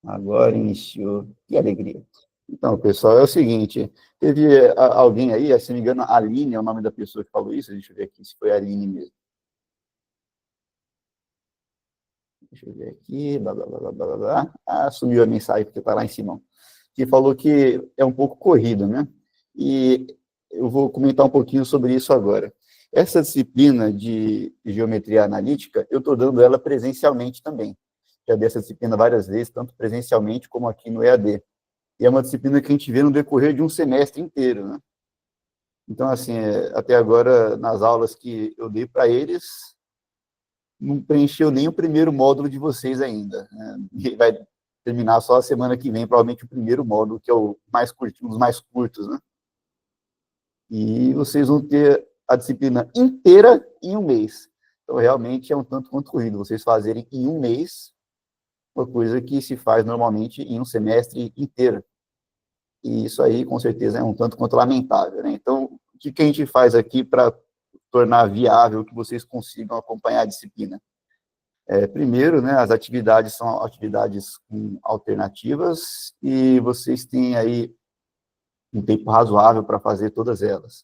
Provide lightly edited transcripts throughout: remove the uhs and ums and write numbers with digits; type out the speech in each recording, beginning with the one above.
Agora iniciou. Que alegria. Então, pessoal, é o seguinte, teve alguém aí, se não me engano, a Aline é o nome da pessoa que falou isso, deixa eu ver aqui se foi a Aline mesmo. Deixa eu ver aqui, blá, blá, blá, blá, blá, blá. Ah, sumiu a mensagem, porque está lá em cima. Que falou que é um pouco corrido, né? E eu vou comentar um pouquinho sobre isso agora. Essa disciplina de geometria analítica, eu estou dando ela presencialmente também. Já dei essa disciplina várias vezes, tanto presencialmente como aqui no EAD. E é uma disciplina que a gente vê no decorrer de um semestre inteiro, né? Então, assim, até agora, nas aulas que eu dei para eles, não preencheu nem o primeiro módulo de vocês ainda, né? E vai terminar só a semana que vem, provavelmente o primeiro módulo, que é o mais curtinho, um dos mais curtos, né? E vocês vão ter a disciplina inteira em um mês. Então, realmente, é um tanto quanto corrido vocês fazerem em um mês uma coisa que se faz normalmente em um semestre inteiro. E isso aí, com certeza, é um tanto quanto lamentável, né? Então, o que a gente faz aqui para tornar viável que vocês consigam acompanhar a disciplina? Primeiro, né, as atividades são atividades alternativas e vocês têm aí um tempo razoável para fazer todas elas.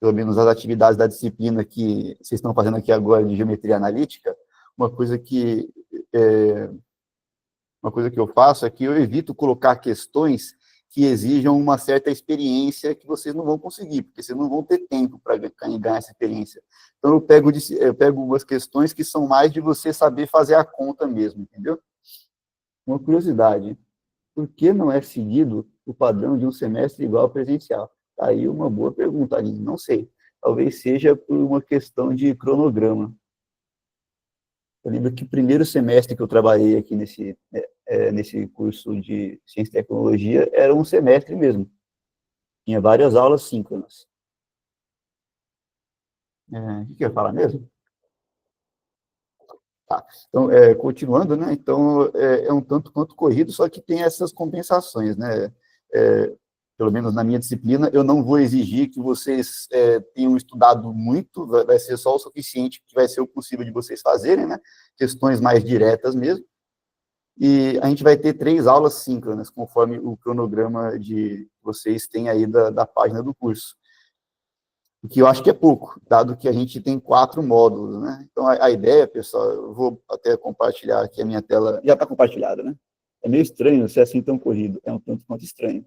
Pelo menos as atividades da disciplina que vocês estão fazendo aqui agora de geometria analítica, uma coisa que é, uma coisa que eu faço é que eu evito colocar questões que exijam uma certa experiência que vocês não vão conseguir, porque vocês não vão ter tempo para ganhar essa experiência. Então, eu pego umas questões que são mais de você saber fazer a conta mesmo, entendeu? Uma curiosidade, por que não é seguido o padrão de um semestre igual ao presencial? Tá aí uma boa pergunta, Aline, não sei. Talvez seja por uma questão de cronograma. Eu lembro que o primeiro semestre que eu trabalhei aqui nesse curso de Ciência e Tecnologia era um semestre mesmo. Tinha várias aulas síncronas. O que eu ia falar mesmo? Tá. Então, continuando, né? Então, é um tanto quanto corrido, só que tem essas compensações, né? Pelo menos na minha disciplina, eu não vou exigir que vocês tenham estudado muito, vai ser só o suficiente, que vai ser o possível de vocês fazerem, né? Questões mais diretas mesmo. E a gente vai ter 3 aulas síncronas, conforme o cronograma de vocês têm aí da página do curso. O que eu acho que é pouco, dado que a gente tem 4 módulos, né? Então, a ideia, pessoal, eu vou até compartilhar aqui a minha tela, já está compartilhada, né? É meio estranho ser assim tão corrido, é um tanto quanto estranho.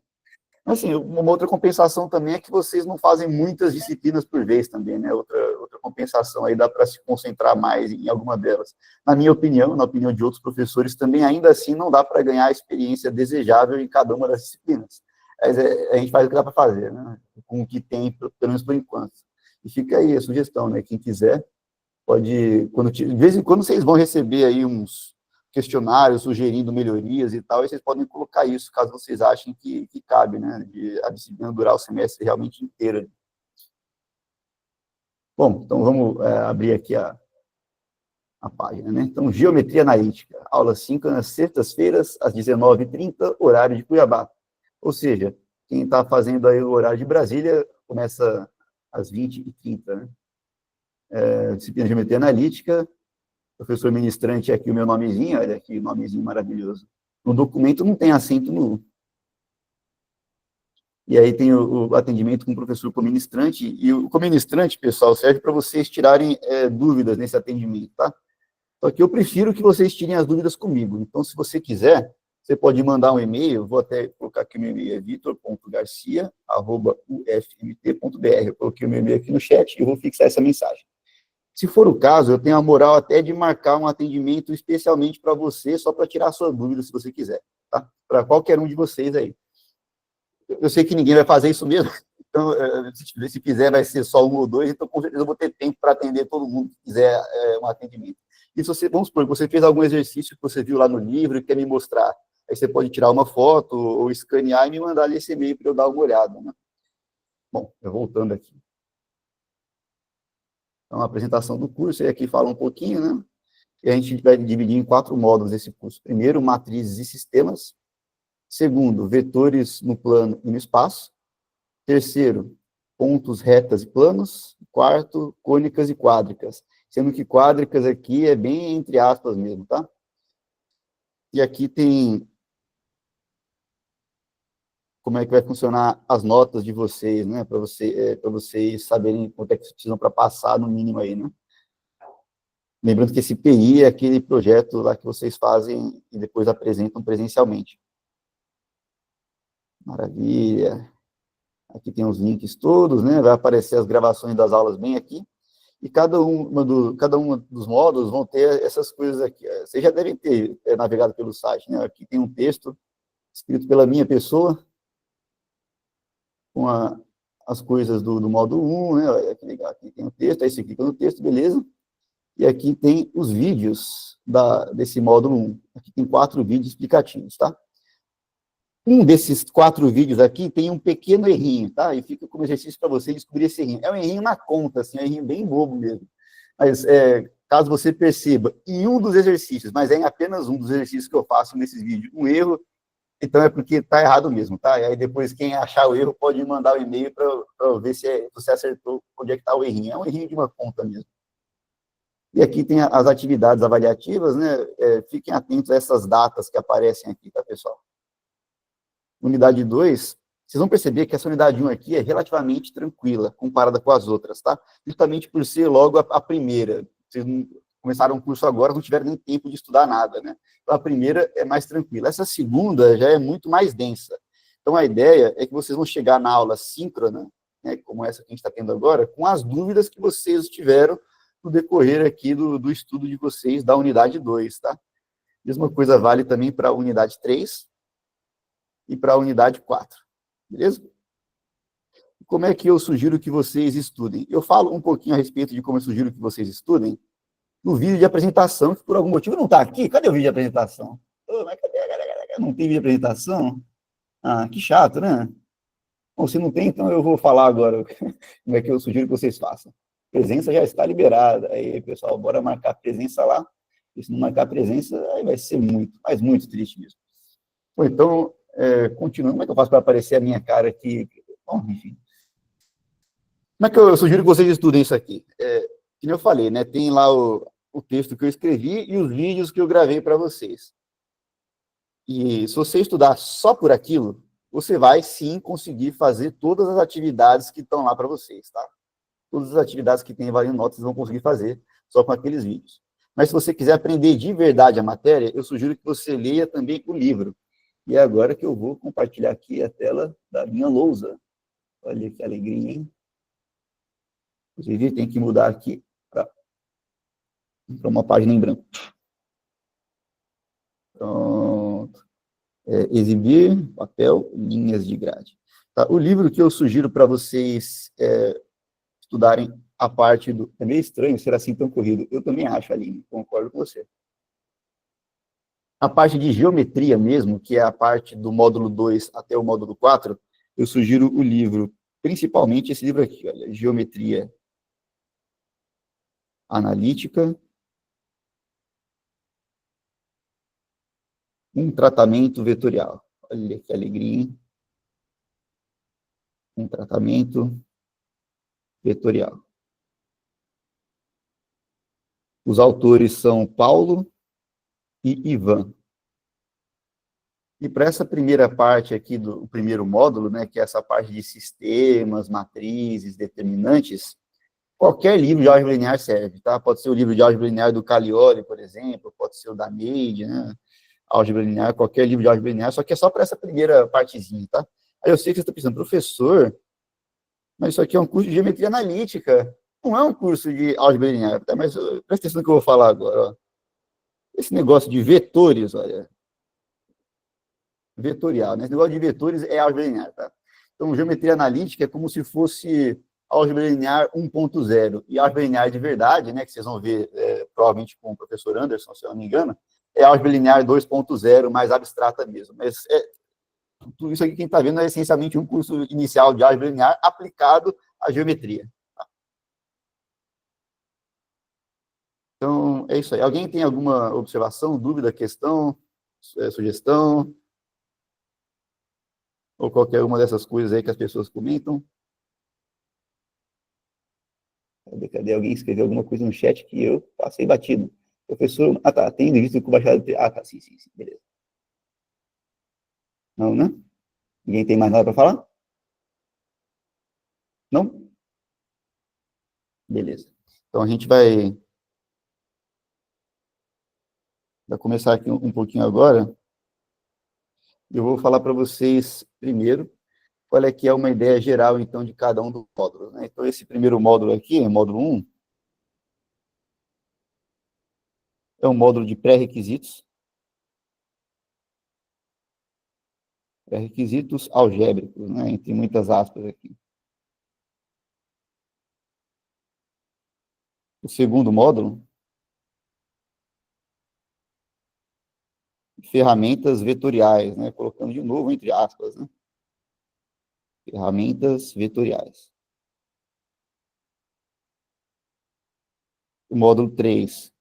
Assim, uma outra compensação também é que vocês não fazem muitas disciplinas por vez também, né? Outra compensação aí dá para se concentrar mais em alguma delas. Na minha opinião, na opinião de outros professores, também ainda assim não dá para ganhar a experiência desejável em cada uma das disciplinas. Mas a gente faz o que dá para fazer, né? Com o que tem, pelo menos por enquanto. E fica aí a sugestão, né? Quem quiser pode, de vez em quando vocês vão receber aí uns questionários sugerindo melhorias e tal, e vocês podem colocar isso, caso vocês achem que cabe, né, de a disciplina durar o semestre realmente inteiro. Bom, então vamos abrir aqui a página, né? Então, geometria analítica, aula 5 nas sextas-feiras, às 19h30, horário de Cuiabá. Ou seja, quem está fazendo aí o horário de Brasília, começa às 20h30, né? Disciplina de geometria analítica, professor ministrante aqui o meu nomezinho, olha aqui, nomezinho maravilhoso. No documento não tem acento no U. E aí tem o atendimento com o professor coministrante, e o coministrante, pessoal, serve para vocês tirarem dúvidas nesse atendimento, tá? Só que eu prefiro que vocês tirem as dúvidas comigo. Então, se você quiser, você pode mandar um e-mail, vou até colocar aqui o meu e-mail, é vitor.garcia@ufmt.br. Eu coloquei o meu e-mail aqui no chat e eu vou fixar essa mensagem. Se for o caso, eu tenho a moral até de marcar um atendimento especialmente para você, só para tirar a sua dúvida, se você quiser, tá? Para qualquer um de vocês aí. Eu sei que ninguém vai fazer isso mesmo, então, se fizer, vai ser só um ou dois, então, com certeza, eu vou ter tempo para atender todo mundo que quiser um atendimento. E se você, vamos supor, você fez algum exercício que você viu lá no livro e quer me mostrar, aí você pode tirar uma foto ou escanear e me mandar nesse e-mail para eu dar uma olhada, né? Bom, voltando aqui. Então, a apresentação do curso, e aqui fala um pouquinho, né? E a gente vai dividir em 4 módulos esse curso. Primeiro, matrizes e sistemas. Segundo, vetores no plano e no espaço. Terceiro, pontos, retas e planos. Quarto, cônicas e quádricas. Sendo que quádricas aqui é bem entre aspas mesmo, tá? E aqui tem como é que vai funcionar as notas de vocês, né? Para vocês saberem quanto é que vocês precisam para passar no mínimo aí, né? Lembrando que esse PI é aquele projeto lá que vocês fazem e depois apresentam presencialmente. Maravilha. Aqui tem os links todos, né? Vai aparecer as gravações das aulas bem aqui. E cada um dos módulos vão ter essas coisas aqui. Vocês já devem ter navegado pelo site, né? Aqui tem um texto escrito pela minha pessoa, com as coisas do módulo 1, né? Olha que legal. Aqui tem o texto, aí você clica no texto, beleza? E aqui tem os vídeos desse módulo 1. Aqui tem 4 vídeos explicativos, tá? Um desses 4 vídeos aqui tem um pequeno errinho, tá? E fica como exercício para você descobrir esse errinho. É um errinho na conta, assim, é um errinho bem bobo mesmo. Mas, caso você perceba em um dos exercícios, mas é em apenas um dos exercícios que eu faço nesses vídeos, um erro, então é porque está errado mesmo, tá? E aí depois quem achar o erro pode mandar o e-mail para eu ver se você acertou onde é que está o errinho. É um errinho de uma conta mesmo. E aqui tem as atividades avaliativas, né? Fiquem atentos a essas datas que aparecem aqui, tá, pessoal? Unidade 2, vocês vão perceber que essa unidade 1 aqui é relativamente tranquila, comparada com as outras, tá? Justamente por ser logo a primeira. Vocês não começaram o curso agora, não tiveram nem tempo de estudar nada, né? Então, a primeira é mais tranquila. Essa segunda já é muito mais densa. Então, a ideia é que vocês vão chegar na aula síncrona, né, como essa que a gente está tendo agora, com as dúvidas que vocês tiveram no decorrer aqui do estudo de vocês da unidade 2, tá? Mesma coisa vale também para a unidade 3 e para a unidade 4, beleza? Como é que eu sugiro que vocês estudem? Eu falo um pouquinho a respeito de como eu sugiro que vocês estudem no vídeo de apresentação, que por algum motivo não está aqui. Cadê o vídeo de apresentação? Mas cadê? Não tem vídeo de apresentação? Ah, que chato, né? Bom, se não tem, então eu vou falar agora como é que eu sugiro que vocês façam. Presença já está liberada. Aí, pessoal, bora marcar presença lá. E se não marcar presença, aí vai ser muito, mas muito triste mesmo. Ou então, continuando, como é que eu faço para aparecer a minha cara aqui? Bom, enfim. Como é que eu sugiro que vocês estudem isso aqui? Como eu falei, né? Tem lá o texto que eu escrevi e os vídeos que eu gravei para vocês. E se você estudar só por aquilo, você vai sim conseguir fazer todas as atividades que estão lá para vocês, tá? Todas as atividades que tem valendo notas, vocês vão conseguir fazer só com aqueles vídeos. Mas se você quiser aprender de verdade a matéria, eu sugiro que você leia também o livro. E é agora que eu vou compartilhar aqui a tela da minha lousa. Olha que alegria, hein? Inclusive, tem que mudar aqui para uma página em branco. Pronto. Exibir, papel, linhas de grade. Tá? O livro que eu sugiro para vocês estudarem a parte do... É meio estranho ser assim tão corrido. Eu também acho, Aline, concordo com você. A parte de geometria mesmo, que é a parte do módulo 2 até o módulo 4, eu sugiro o livro, principalmente esse livro aqui, olha, Geometria Analítica, um tratamento vetorial. Olha que alegria, hein? Um tratamento vetorial. Os autores são Paulo e Ivan. E para essa primeira parte aqui do primeiro módulo, né, que é essa parte de sistemas, matrizes, determinantes, qualquer livro de álgebra linear serve, tá? Pode ser o livro de álgebra linear do Caglioli, por exemplo, pode ser o da Meide, né? Álgebra linear, qualquer livro de álgebra linear, só que é só para essa primeira partezinha, tá? Aí eu sei que você está pensando, professor, mas isso aqui é um curso de geometria analítica, não é um curso de álgebra linear, tá? Mas presta atenção no que eu vou falar agora, ó. Esse negócio de vetores, olha, vetorial, né? Esse negócio de vetores é álgebra linear, tá? Então, geometria analítica é como se fosse álgebra linear 1.0, e álgebra linear de verdade, né, que vocês vão ver provavelmente com o professor Anderson, se eu não me engano, é álgebra linear 2.0, mais abstrata mesmo. Mas tudo isso aqui que a gente está vendo é essencialmente um curso inicial de álgebra linear aplicado à geometria. Tá? Então, é isso aí. Alguém tem alguma observação, dúvida, questão, sugestão? Ou qualquer uma dessas coisas aí que as pessoas comentam? Cadê? Alguém escreveu alguma coisa no chat que eu passei batido. Professor, tá, tem visto que o bacharelado... tá, sim, beleza. Não, né? Ninguém tem mais nada para falar? Não? Beleza. Então, a gente vai começar aqui um pouquinho agora. Eu vou falar para vocês, primeiro, qual é que é uma ideia geral, então, de cada um dos módulos, né? Então, esse primeiro módulo aqui, o módulo 1, é um módulo de pré-requisitos algébricos, né? Entre muitas aspas aqui. O segundo módulo, ferramentas vetoriais, né? Colocando de novo entre aspas, né? Ferramentas vetoriais. O módulo 3,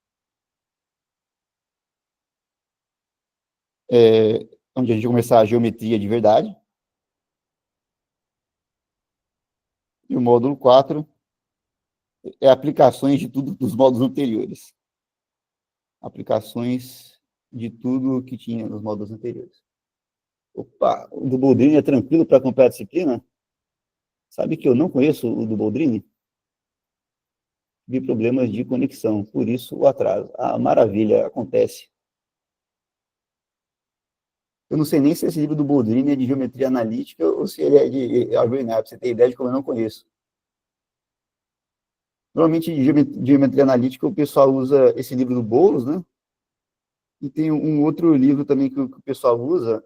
onde a gente vai começar a geometria de verdade. E o módulo 4 é aplicações de tudo dos módulos anteriores. Aplicações de tudo que tinha nos módulos anteriores. Opa, o do Boldrini é tranquilo para acompanhar a disciplina? Sabe que eu não conheço o do Boldrini? Vi problemas de conexão, por isso o atraso. Ah, maravilha, acontece. Eu não sei nem se esse livro do Boldrini é de geometria analítica ou se ele é de algebra, para você ter ideia de como eu não conheço. Normalmente, de geometria analítica, o pessoal usa esse livro do Boulos, né? E tem um outro livro também que o pessoal usa,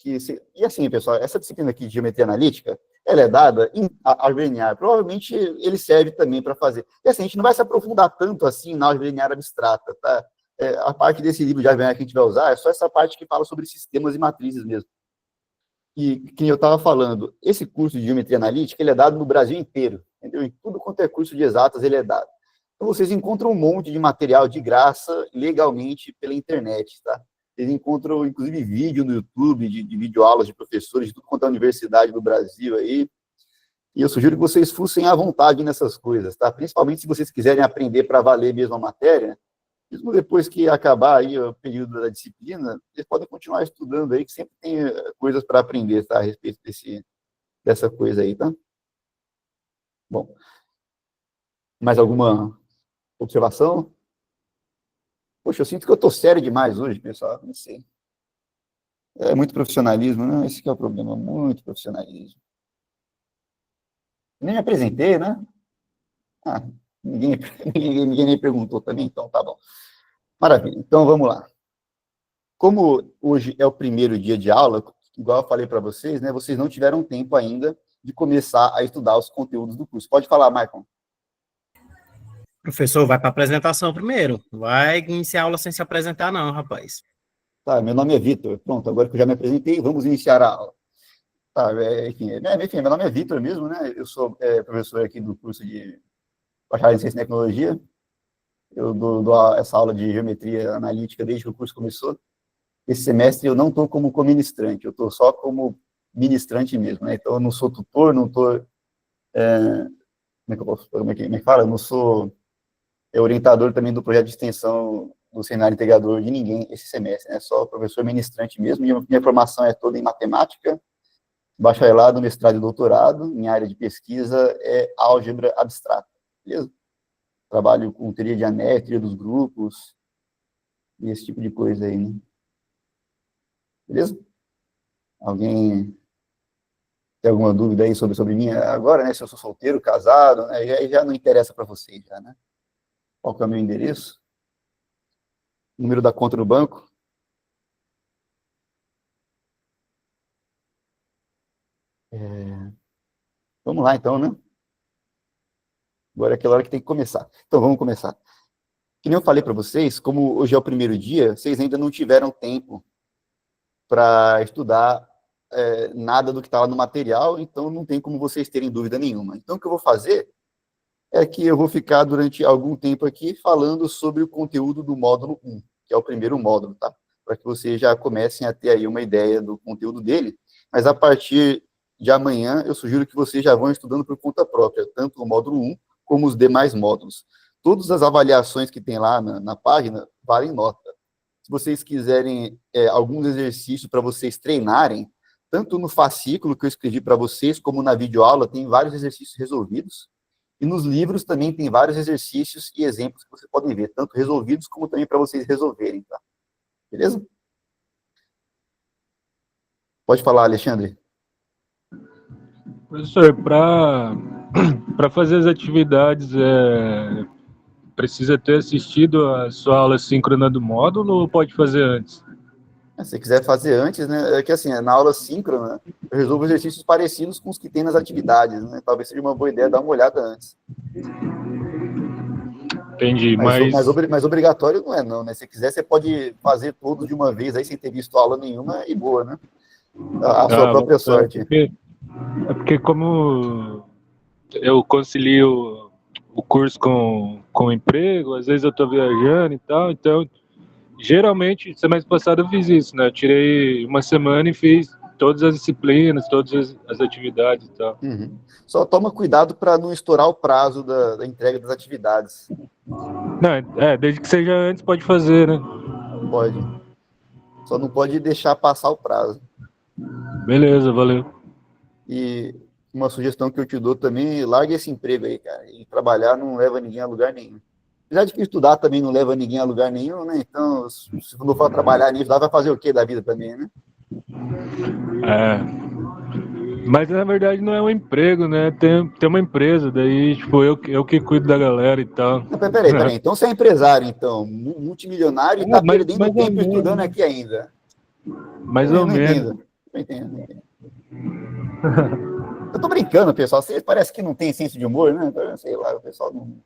e assim, pessoal, essa disciplina aqui de geometria analítica, ela é dada em álgebra linear. Provavelmente ele serve também para fazer. E assim, a gente não vai se aprofundar tanto assim na álgebra linear abstrata, tá? A parte desse livro de álgebra linear que a gente vai usar é só essa parte que fala sobre sistemas e matrizes mesmo. E, que eu estava falando, esse curso de geometria analítica, ele é dado no Brasil inteiro, entendeu? Em tudo quanto é curso de exatas, ele é dado. Então, vocês encontram um monte de material de graça, legalmente, pela internet, tá? Vocês encontram, inclusive, vídeo no YouTube, de videoaulas de professores de tudo quanto é universidade do Brasil aí. E eu sugiro que vocês fussem à vontade nessas coisas, tá? Principalmente se vocês quiserem aprender para valer mesmo a matéria, mesmo depois que acabar aí o período da disciplina, vocês podem continuar estudando aí, que sempre tem coisas para aprender, tá? A respeito dessa coisa aí, tá? Bom, mais alguma observação? Poxa, eu sinto que eu estou sério demais hoje, pessoal, não sei. É muito profissionalismo, né? Esse que é o problema, muito profissionalismo. Nem me apresentei, né? Ah, ninguém, ninguém nem perguntou também, então tá bom. Maravilha, então vamos lá. Como hoje é o primeiro dia de aula, igual eu falei para vocês, né? Vocês não tiveram tempo ainda de começar a estudar os conteúdos do curso. Pode falar, Maicon. Professor, vai para a apresentação primeiro. Vai iniciar a aula sem se apresentar, não, rapaz. Tá, meu nome é Vitor. Pronto, agora que eu já me apresentei, vamos iniciar a aula. Tá, enfim, meu nome é Vitor mesmo, né? Eu sou professor aqui do curso de Bacharel em Ciência e Tecnologia. Eu dou essa aula de geometria analítica desde que o curso começou. Esse semestre eu não estou como co-ministrante, eu estou só como ministrante mesmo, né? Então eu não sou tutor, não estou... como é que fala? Eu não sou orientador também do projeto de extensão do seminário integrador de ninguém esse semestre, né? Só professor ministrante mesmo, e minha formação é toda em matemática, bacharelado, mestrado e doutorado. Minha área de pesquisa é álgebra abstrata, beleza? Trabalho com teoria de anéis, teoria dos grupos, e esse tipo de coisa aí, né? Beleza? Alguém tem alguma dúvida aí sobre mim agora, né? Se eu sou solteiro, casado, né? Já não interessa para vocês, já, né? Qual que é o meu endereço? Número da conta no banco? Vamos lá, então, né? Agora é aquela hora que tem que começar. Então, vamos começar. Que nem eu falei para vocês, como hoje é o primeiro dia, vocês ainda não tiveram tempo para estudar nada do que está lá no material, então não tem como vocês terem dúvida nenhuma. Então, o que eu vou fazer é que eu vou ficar durante algum tempo aqui falando sobre o conteúdo do módulo 1, que é o primeiro módulo, tá? Para que vocês já comecem a ter aí uma ideia do conteúdo dele, mas a partir de amanhã eu sugiro que vocês já vão estudando por conta própria, tanto o módulo 1 como os demais módulos. Todas as avaliações que tem lá na página valem nota. Se vocês quiserem alguns exercícios para vocês treinarem, tanto no fascículo que eu escrevi para vocês, como na videoaula, tem vários exercícios resolvidos. E nos livros também tem vários exercícios e exemplos que vocês podem ver, tanto resolvidos como também para vocês resolverem, tá? Beleza? Pode falar, Alexandre. Professor, para fazer as atividades, precisa ter assistido a sua aula síncrona do módulo ou pode fazer antes? Se você quiser fazer antes, né? É que assim, na aula síncrona, eu resolvo exercícios parecidos com os que tem nas atividades, né? Talvez seja uma boa ideia dar uma olhada antes. Entendi, mas obrigatório não é, não, né? Se quiser, você pode fazer tudo de uma vez aí, sem ter visto aula nenhuma, e boa, né? A sua própria sorte. Porque como eu concilio o curso com o emprego, às vezes eu estou viajando e tal, então, geralmente, semestre passado eu fiz isso, né? Eu tirei uma semana e fiz todas as disciplinas, todas as atividades e tal. Uhum. Só toma cuidado para não estourar o prazo da entrega das atividades. Não, desde que seja antes, pode fazer, né? Pode. Só não pode deixar passar o prazo. Beleza, valeu. E uma sugestão que eu te dou também, largue esse emprego aí, cara. E trabalhar não leva ninguém a lugar nenhum. Apesar de que estudar também não leva ninguém a lugar nenhum, né? Então, se não for trabalhar nisso, vai fazer o quê da vida também, né? Mas na verdade não é um emprego, né? Tem uma empresa, daí, tipo, eu que cuido da galera e tal. Não, peraí. Então você é empresário, então, multimilionário e tá perdendo tempo estudando aqui ainda. Mais ou menos. Não entendo. Eu tô brincando, pessoal. Vocês parece que não tem senso de humor, né? Sei lá, o pessoal não.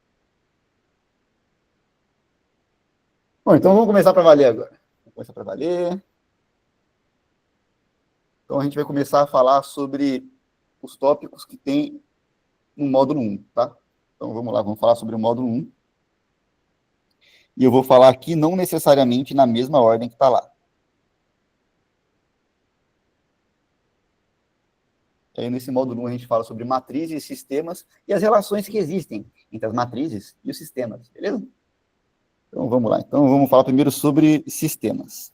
Bom, então vamos começar para valer agora. Vamos começar para valer. Então a gente vai começar a falar sobre os tópicos que tem no módulo 1, tá? Então vamos lá, vamos falar sobre o módulo 1. E eu vou falar aqui não necessariamente na mesma ordem que está lá. Aí nesse módulo 1 a gente fala sobre matrizes, sistemas e as relações que existem entre as matrizes e os sistemas, beleza? Então vamos lá. Então vamos falar primeiro sobre sistemas.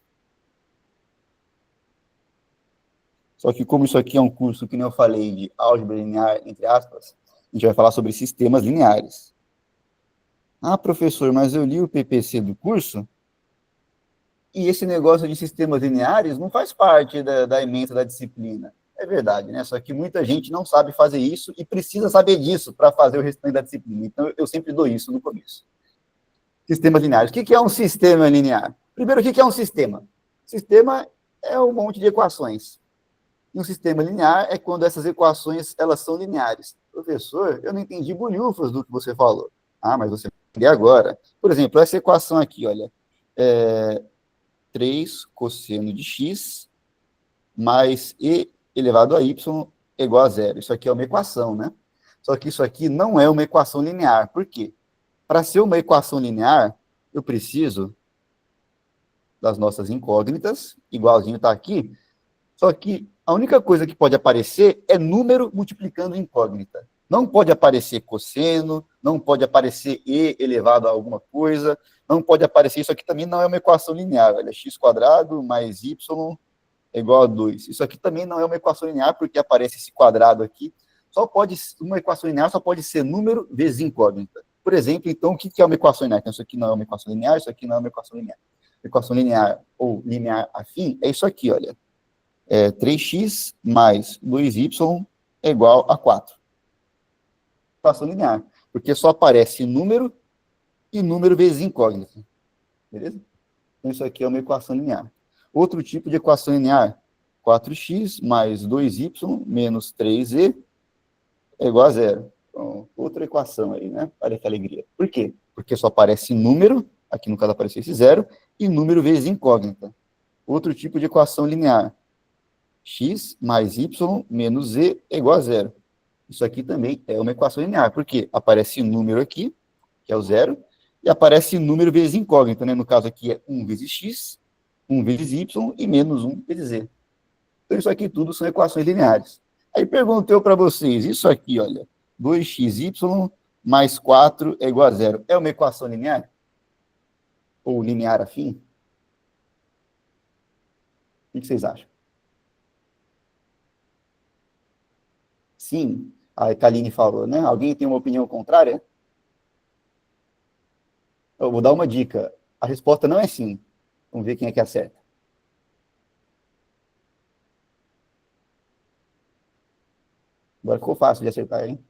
Só que como isso aqui é um curso que nem eu falei de álgebra linear, entre aspas, a gente vai falar sobre sistemas lineares. Ah, professor, mas eu li o PPC do curso e esse negócio de sistemas lineares não faz parte da ementa da disciplina. É verdade, né? Só que muita gente não sabe fazer isso e precisa saber disso para fazer o restante da disciplina. Então, eu sempre dou isso no começo. Sistemas lineares. O que é um sistema linear? Primeiro, o que é um sistema? Sistema é um monte de equações. E um sistema linear é quando essas equações elas são lineares. Professor, eu não entendi bolhufas do que você falou. Ah, mas você vai entender agora. Por exemplo, essa equação aqui, olha. 3 cosseno de x mais e elevado a y é igual a zero. Isso aqui é uma equação, né? Só que isso aqui não é uma equação linear. Por quê? Para ser uma equação linear, eu preciso das nossas incógnitas, igualzinho está aqui, só que a única coisa que pode aparecer é número multiplicando incógnita. Não pode aparecer cosseno, não pode aparecer e elevado a alguma coisa, não pode aparecer, isso aqui também não é uma equação linear, olha, x² mais y é igual a 2. Isso aqui também não é uma equação linear, porque aparece esse quadrado aqui. Uma equação linear só pode ser número vezes incógnita. Por exemplo, então, o que é uma equação linear? Então, isso aqui não é uma equação linear, isso aqui não é uma equação linear. Equação linear ou linear afim é isso aqui, olha. 3x mais 2y é igual a 4. Equação linear, porque só aparece número e número vezes incógnita. Beleza? Então, isso aqui é uma equação linear. Outro tipo de equação linear, 4x mais 2y menos 3e é igual a zero. Então, outra equação aí, né? Olha que alegria. Por quê? Porque só aparece número, aqui no caso apareceu esse zero, e número vezes incógnita. Outro tipo de equação linear, x mais y menos e é igual a zero. Isso aqui também é uma equação linear, porque aparece número aqui, que é o zero, e aparece número vezes incógnito, né? No caso aqui é 1 vezes x, 1 vezes y e menos 1 vezes z. Então isso aqui tudo são equações lineares. Aí perguntei para vocês, isso aqui, olha, 2xy mais 4 é igual a zero. É uma equação linear? Ou linear afim? O que vocês acham? sim. A Kaline falou, né? Alguém tem uma opinião contrária? Eu vou dar uma dica. A resposta não é sim. Vamos ver quem é que acerta. Agora ficou fácil de acertar, hein?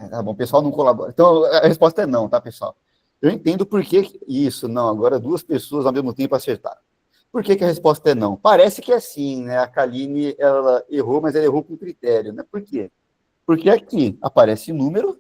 Tá bom, o pessoal não colabora. Então, a resposta é não, tá, pessoal? Eu entendo por que isso, não. Agora, duas pessoas ao mesmo tempo acertaram. Por que a resposta é não? Parece que é sim, né? A Kaline, ela errou, mas ela errou com critério, né? Por quê? Porque aqui aparece número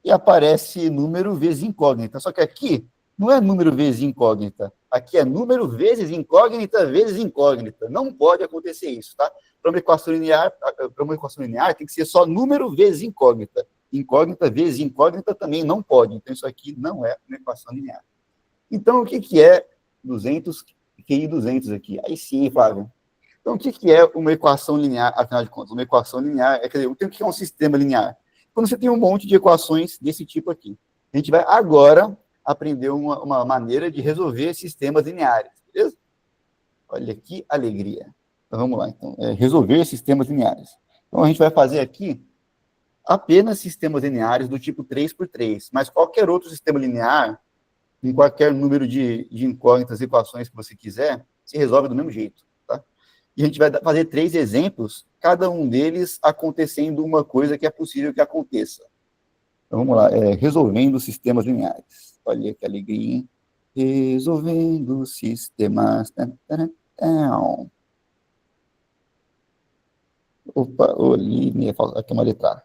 e aparece número vezes incógnita. Só que aqui não é número vezes incógnita. Aqui é número vezes incógnita vezes incógnita. Não pode acontecer isso, tá? Para uma equação linear tem que ser só número vezes incógnita. Incógnita vezes incógnita também não pode. Então, isso aqui não é uma equação linear. Então, o que é 200, QI 200 aqui? Aí sim, Flávio. Então, o que é uma equação linear, afinal de contas? Uma equação linear, quer dizer, o que é um sistema linear? Quando você tem um monte de equações desse tipo aqui. A gente vai agora aprender uma maneira de resolver sistemas lineares, beleza? Olha que alegria. Então, vamos lá. Então, resolver sistemas lineares. Então, a gente vai fazer aqui apenas sistemas lineares do tipo 3×3, mas qualquer outro sistema linear, em qualquer número de incógnitas, equações que você quiser, se resolve do mesmo jeito, tá? E a gente vai fazer 3 exemplos, cada um deles acontecendo uma coisa que é possível que aconteça. Então, vamos lá, resolvendo sistemas lineares. Olha que alegria, hein? Resolvendo sistemas... Opa, ali, aqui uma letra A.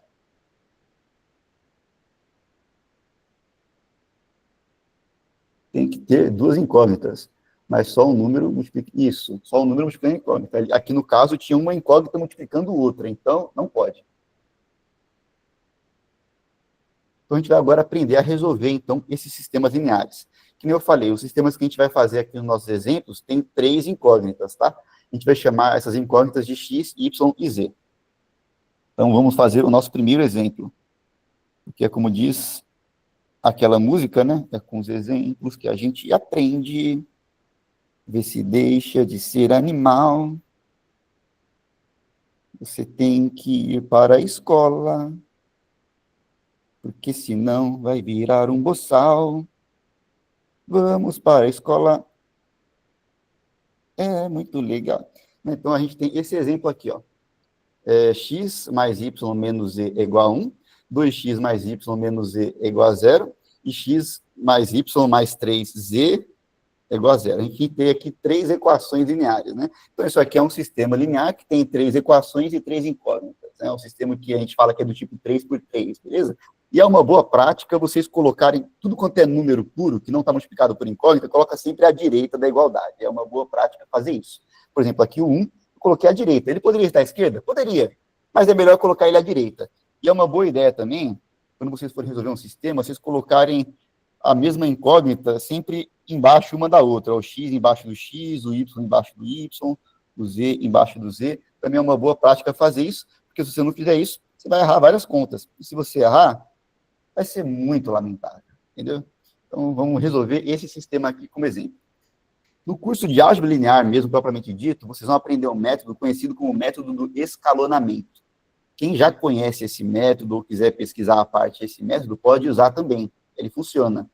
Tem que ter duas incógnitas, mas só um número multiplica... Isso, só um número multiplicando a incógnita. Aqui, no caso, tinha uma incógnita multiplicando outra, então não pode. Então, a gente vai agora aprender a resolver, então, esses sistemas lineares. Que nem eu falei, os sistemas que a gente vai fazer aqui nos nossos exemplos tem 3 incógnitas, tá? A gente vai chamar essas incógnitas de x, y e z. Então, vamos fazer o nosso primeiro exemplo, que é como diz aquela música, né? É com os exemplos que a gente aprende, vê se deixa de ser animal, você tem que ir para a escola, porque senão vai virar um boçal. Vamos para a escola. É muito legal. Então, a gente tem esse exemplo aqui, ó. X mais y menos z é igual a 1, 2x mais y menos z é igual a 0, e x mais y mais 3z é igual a 0. A gente tem aqui 3 equações lineares, né? Então, isso aqui é um sistema linear que tem 3 equações e 3 incógnitas. É um sistema que a gente fala que é do tipo 3×3, beleza? E é uma boa prática vocês colocarem tudo quanto é número puro, que não está multiplicado por incógnita, coloca sempre à direita da igualdade. É uma boa prática fazer isso. Por exemplo, aqui o 1, eu coloquei à direita. Ele poderia estar à esquerda? Poderia. Mas é melhor colocar ele à direita. E é uma boa ideia também, quando vocês forem resolver um sistema, vocês colocarem a mesma incógnita sempre embaixo uma da outra. O x embaixo do x, o y embaixo do y, o z embaixo do z. Também é uma boa prática fazer isso, porque se você não fizer isso, você vai errar várias contas. E se você errar, vai ser muito lamentável, entendeu? Então, vamos resolver esse sistema aqui como exemplo. No curso de álgebra linear, mesmo propriamente dito, vocês vão aprender um método conhecido como método do escalonamento. Quem já conhece esse método ou quiser pesquisar a parte desse método, pode usar também. Ele funciona.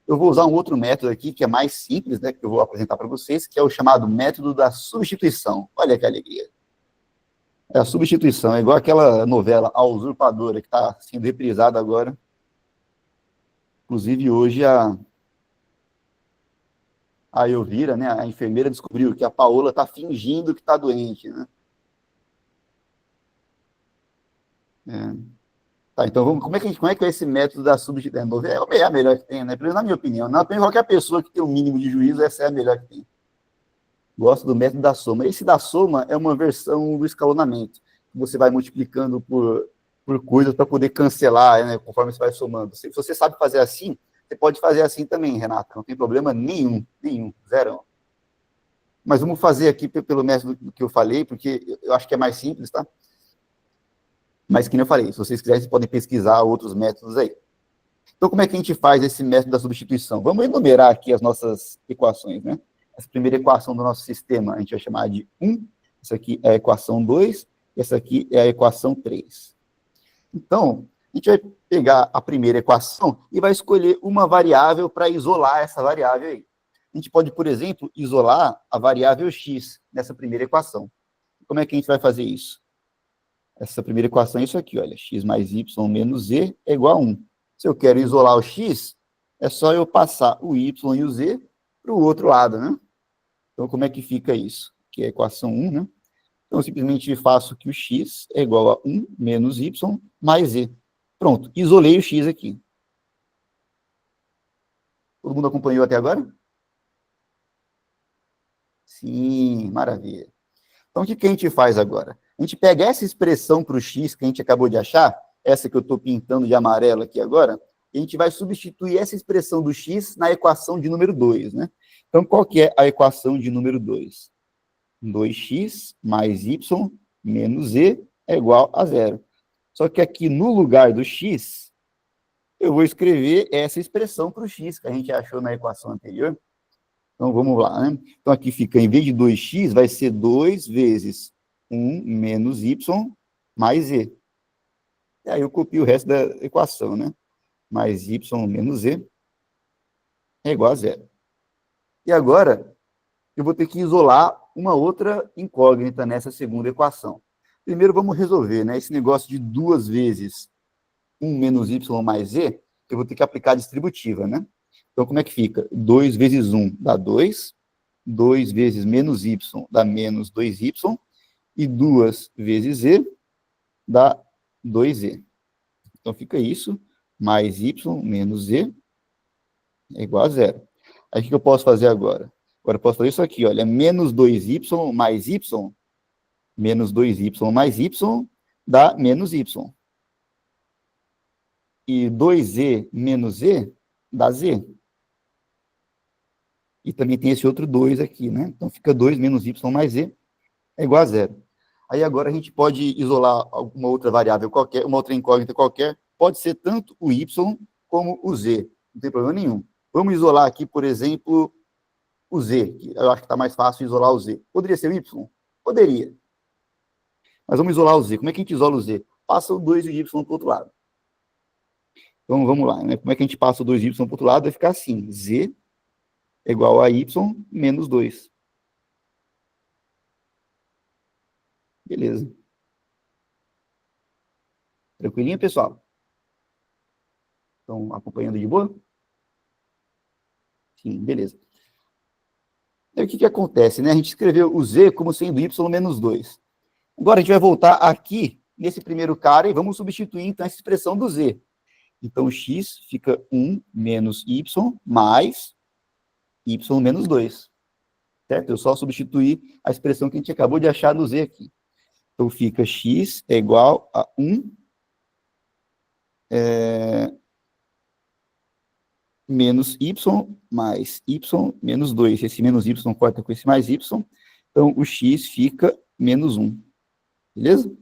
Eu vou usar um outro método aqui, que é mais simples, né, que eu vou apresentar para vocês, que é o chamado método da substituição. Olha que alegria. A substituição é igual aquela novela A Usurpadora, que está sendo reprisada agora. Inclusive, hoje a Elvira, né, a enfermeira, descobriu que a Paola está fingindo que está doente, né? Tá, então, como é que é esse método da substituição? É a melhor que tem, né? Pelo menos na minha opinião. Na opinião de qualquer pessoa que tem um mínimo de juízo, essa é a melhor que tem. Gosto do método da soma. Esse da soma é uma versão do escalonamento. Você vai multiplicando por coisas para poder cancelar, né, conforme você vai somando. Se você sabe fazer assim, você pode fazer assim também, Renata. Não tem problema nenhum, zero. Mas vamos fazer aqui pelo método que eu falei, porque eu acho que é mais simples, tá? Mas, como eu falei, se vocês quiserem, vocês podem pesquisar outros métodos aí. Então, como é que a gente faz esse método da substituição? Vamos enumerar aqui as nossas equações, né? Essa primeira equação do nosso sistema, a gente vai chamar de 1. Essa aqui é a equação 2. Essa aqui é a equação 3. Então, a gente vai pegar a primeira equação e vai escolher uma variável para isolar essa variável aí. A gente pode, por exemplo, isolar a variável x nessa primeira equação. Como é que a gente vai fazer isso? Essa primeira equação é isso aqui, olha, x mais y menos z é igual a 1. Se eu quero isolar o x, é só eu passar o y e o z para o outro lado, né? Então, como é que fica isso? Que é a equação 1, né? Então, eu simplesmente faço que o x é igual a 1 menos y mais z. Pronto, isolei o x aqui. Todo mundo acompanhou até agora? Sim, maravilha. Então, o que a gente faz agora? A gente pega essa expressão para o x que a gente acabou de achar, essa que eu estou pintando de amarelo aqui agora, e a gente vai substituir essa expressão do x na equação de número 2, né? Então, qual que é a equação de número 2? 2x mais y menos z é igual a zero. Só que aqui no lugar do x, eu vou escrever essa expressão para o x que a gente achou na equação anterior. Então, vamos lá, né? Então, aqui fica, em vez de 2x, vai ser 2 vezes 1 menos y mais z. E aí eu copio o resto da equação, né? Mais y menos z é igual a zero. E agora, eu vou ter que isolar uma outra incógnita nessa segunda equação. Primeiro, vamos resolver, né? Esse negócio de 2 vezes 1 menos y mais z, eu vou ter que aplicar a distributiva, né? Então, como é que fica? 2 vezes 1 dá 2, 2 vezes menos y dá menos 2y, e 2 vezes z dá 2z. Então, fica isso, mais y menos z é igual a zero. Aí, o que eu posso fazer agora? Agora, eu posso fazer isso aqui, olha, menos 2y mais y, menos 2y mais y dá menos y. E 2z menos z dá z. E também tem esse outro 2 aqui, né? Então, fica 2 menos y mais z é igual a zero. Aí, agora, a gente pode isolar uma outra variável qualquer, uma outra incógnita qualquer, pode ser tanto o y como o z, não tem problema nenhum. Vamos isolar aqui, por exemplo, o z, que eu acho que está mais fácil isolar o z. Poderia ser o y? Poderia. Mas vamos isolar o z. Como é que a gente isola o z? Passa o 2 e o y para o outro lado. Então, vamos lá, né? Como é que a gente passa o 2y para o outro lado? Vai ficar assim, z é igual a y menos 2. Beleza. Tranquilinho, pessoal? Estão acompanhando de boa? Sim, beleza. E aí, o que acontece, né? A gente escreveu o z como sendo y menos 2. Agora, a gente vai voltar aqui, nesse primeiro cara, e vamos substituir, então, essa expressão do z. Então, x fica 1 menos y mais y menos 2. Certo? Eu só substituir a expressão que a gente acabou de achar no z aqui. Então, fica x é igual a 1 menos y mais y menos 2. Esse menos y corta com esse mais y. Então, o x fica menos 1. Beleza?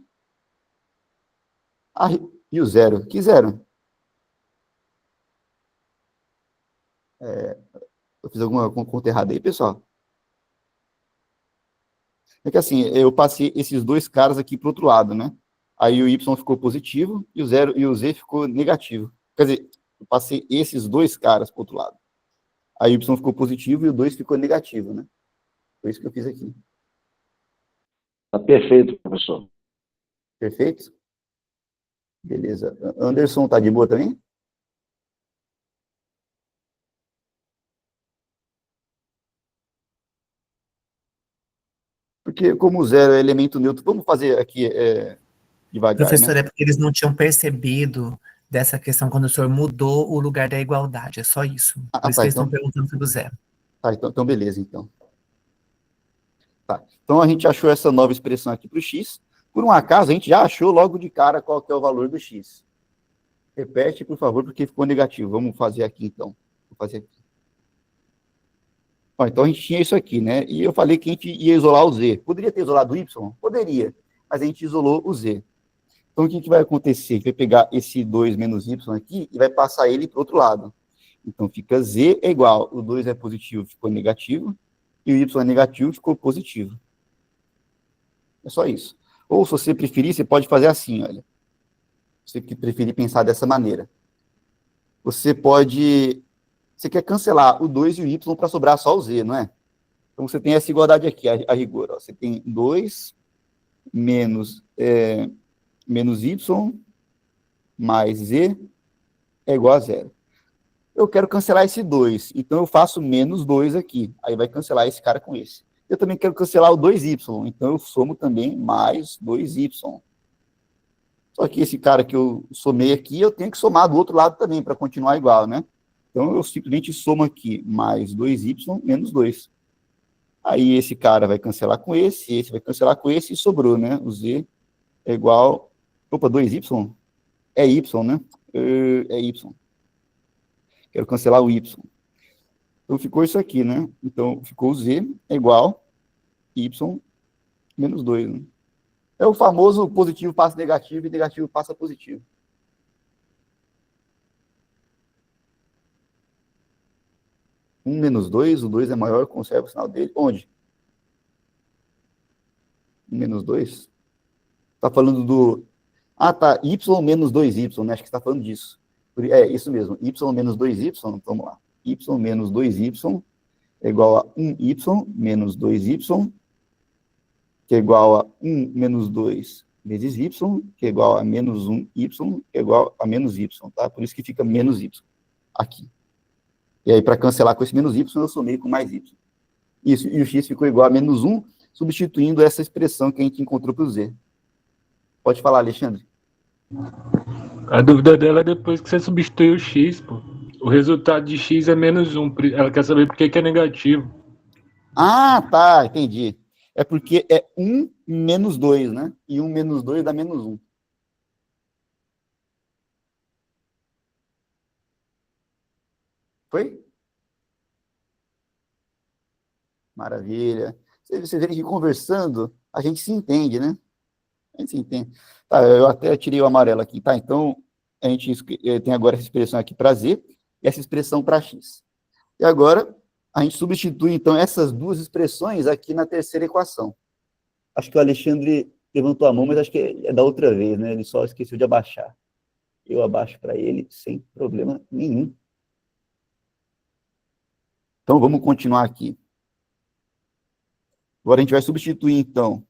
Ah, e o zero? Que zero? Eu fiz alguma conta errada aí, pessoal? É que assim, eu passei esses dois caras aqui para o outro lado, né? Aí o y ficou positivo e o zero e o z ficou negativo. Quer dizer, eu passei esses dois caras para o outro lado. Aí o y ficou positivo e o 2 ficou negativo, né? Foi isso que eu fiz aqui. Tá perfeito, professor. Perfeito? Beleza. Anderson, tá de boa também? Porque como o zero é elemento neutro, vamos fazer aqui devagar, Professor, né? é porque eles não tinham percebido dessa questão quando o senhor mudou o lugar da igualdade, é só isso. Por isso tá, que eles então, estão perguntando sobre o zero. tá, então beleza, então. Tá. Então, a gente achou essa nova expressão aqui para o x. Por um acaso, a gente já achou logo de cara qual que é o valor do x. Repete, por favor, porque ficou negativo. Vamos fazer aqui, então. Vou fazer aqui. Bom, então, a gente tinha isso aqui, né? E eu falei que a gente ia isolar o z. Poderia ter isolado o y? Poderia. Mas a gente isolou o z. Então, o que vai acontecer? A gente vai pegar esse 2 menos y aqui e vai passar ele para o outro lado. Então, fica z é igual. O 2 é positivo, ficou negativo. E o y é negativo, ficou positivo. É só isso. Ou, se você preferir, você pode fazer assim, olha. você que preferir pensar dessa maneira. Você quer cancelar o 2 e o y para sobrar só o z, não é? Então, você tem essa igualdade aqui, a rigor. Ó. Você tem 2 menos y mais z é igual a 0. Eu quero cancelar esse 2, então eu faço menos 2 aqui. Aí vai cancelar esse cara com esse. Eu também quero cancelar o 2y, então eu somo também mais 2y. Só que esse cara que eu somei aqui, eu tenho que somar do outro lado também, para continuar igual, né? Então, eu simplesmente somo aqui mais 2y menos 2. Aí, esse cara vai cancelar com esse vai cancelar com esse, e sobrou, né? O z é igual... Opa, 2y? É y, né? É y. Quero cancelar o y. Então, ficou isso aqui, né? Então, ficou o z é igual y menos 2, né? É o famoso positivo passa negativo e negativo passa positivo. Um menos 2, o 2 é maior, conserva o sinal dele. Onde? 1 menos 2? Está falando do... Ah, tá, y menos 2y, né? Acho que está falando disso. É, isso mesmo, y menos 2y, vamos lá. Y menos 2y é igual a 1y menos 2y, que é igual a 1 menos 2 vezes y, que é igual a menos 1y, que é igual a menos y, tá? Por isso que fica menos y aqui. E aí, para cancelar com esse menos y, eu somei com mais y. Isso, e o x ficou igual a menos 1, substituindo essa expressão que a gente encontrou para o z. Pode falar, Alexandre. A dúvida dela é depois que você substitui o x, pô. O resultado de x é menos 1. Ela quer saber por que é negativo. Ah, tá, entendi. É porque é 1 menos 2, né? E 1 menos 2 dá menos 1. Foi? Maravilha. Vocês verem que conversando, a gente se entende, né? A gente se entende. Tá, eu até tirei o amarelo aqui, tá? Então, a gente tem agora essa expressão aqui para z e essa expressão para x. E agora, a gente substitui, então, essas duas expressões aqui na terceira equação. Acho que o Alexandre levantou a mão, mas acho que é da outra vez, né? Ele só esqueceu de abaixar. Eu abaixo para ele sem problema nenhum. Então, vamos continuar aqui. Agora, a gente vai substituir, então,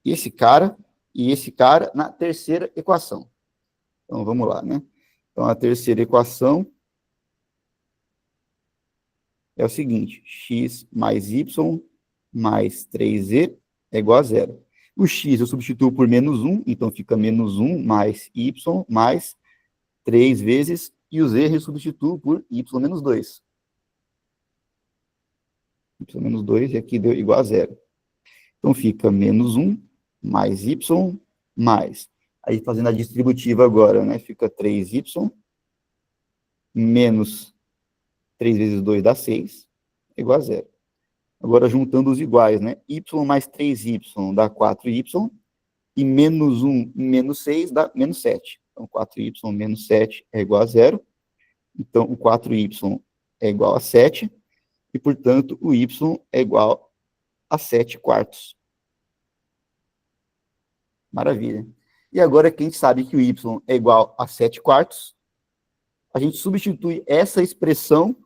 esse cara e esse cara na terceira equação. Então, vamos lá, né? Então, a terceira equação é o seguinte, x mais y mais 3z é igual a 0. O x eu substituo por menos 1, então fica menos 1 mais y mais 3 vezes, e o z eu substituo por y menos 2. Y menos 2, e aqui deu igual a 0. Então, fica menos 1 mais y mais... Aí, fazendo a distributiva agora, né? Fica 3y menos 3 vezes 2 dá 6, é igual a 0. Agora, juntando os iguais, né? Y mais 3y dá 4y, e menos 1 menos 6 dá menos 7. Então, 4y menos 7 é igual a 0. Então, o 4y é igual a 7, e, portanto, o y é igual a 7 quartos. Maravilha. E agora que a gente sabe que o y é igual a 7 quartos, a gente substitui essa expressão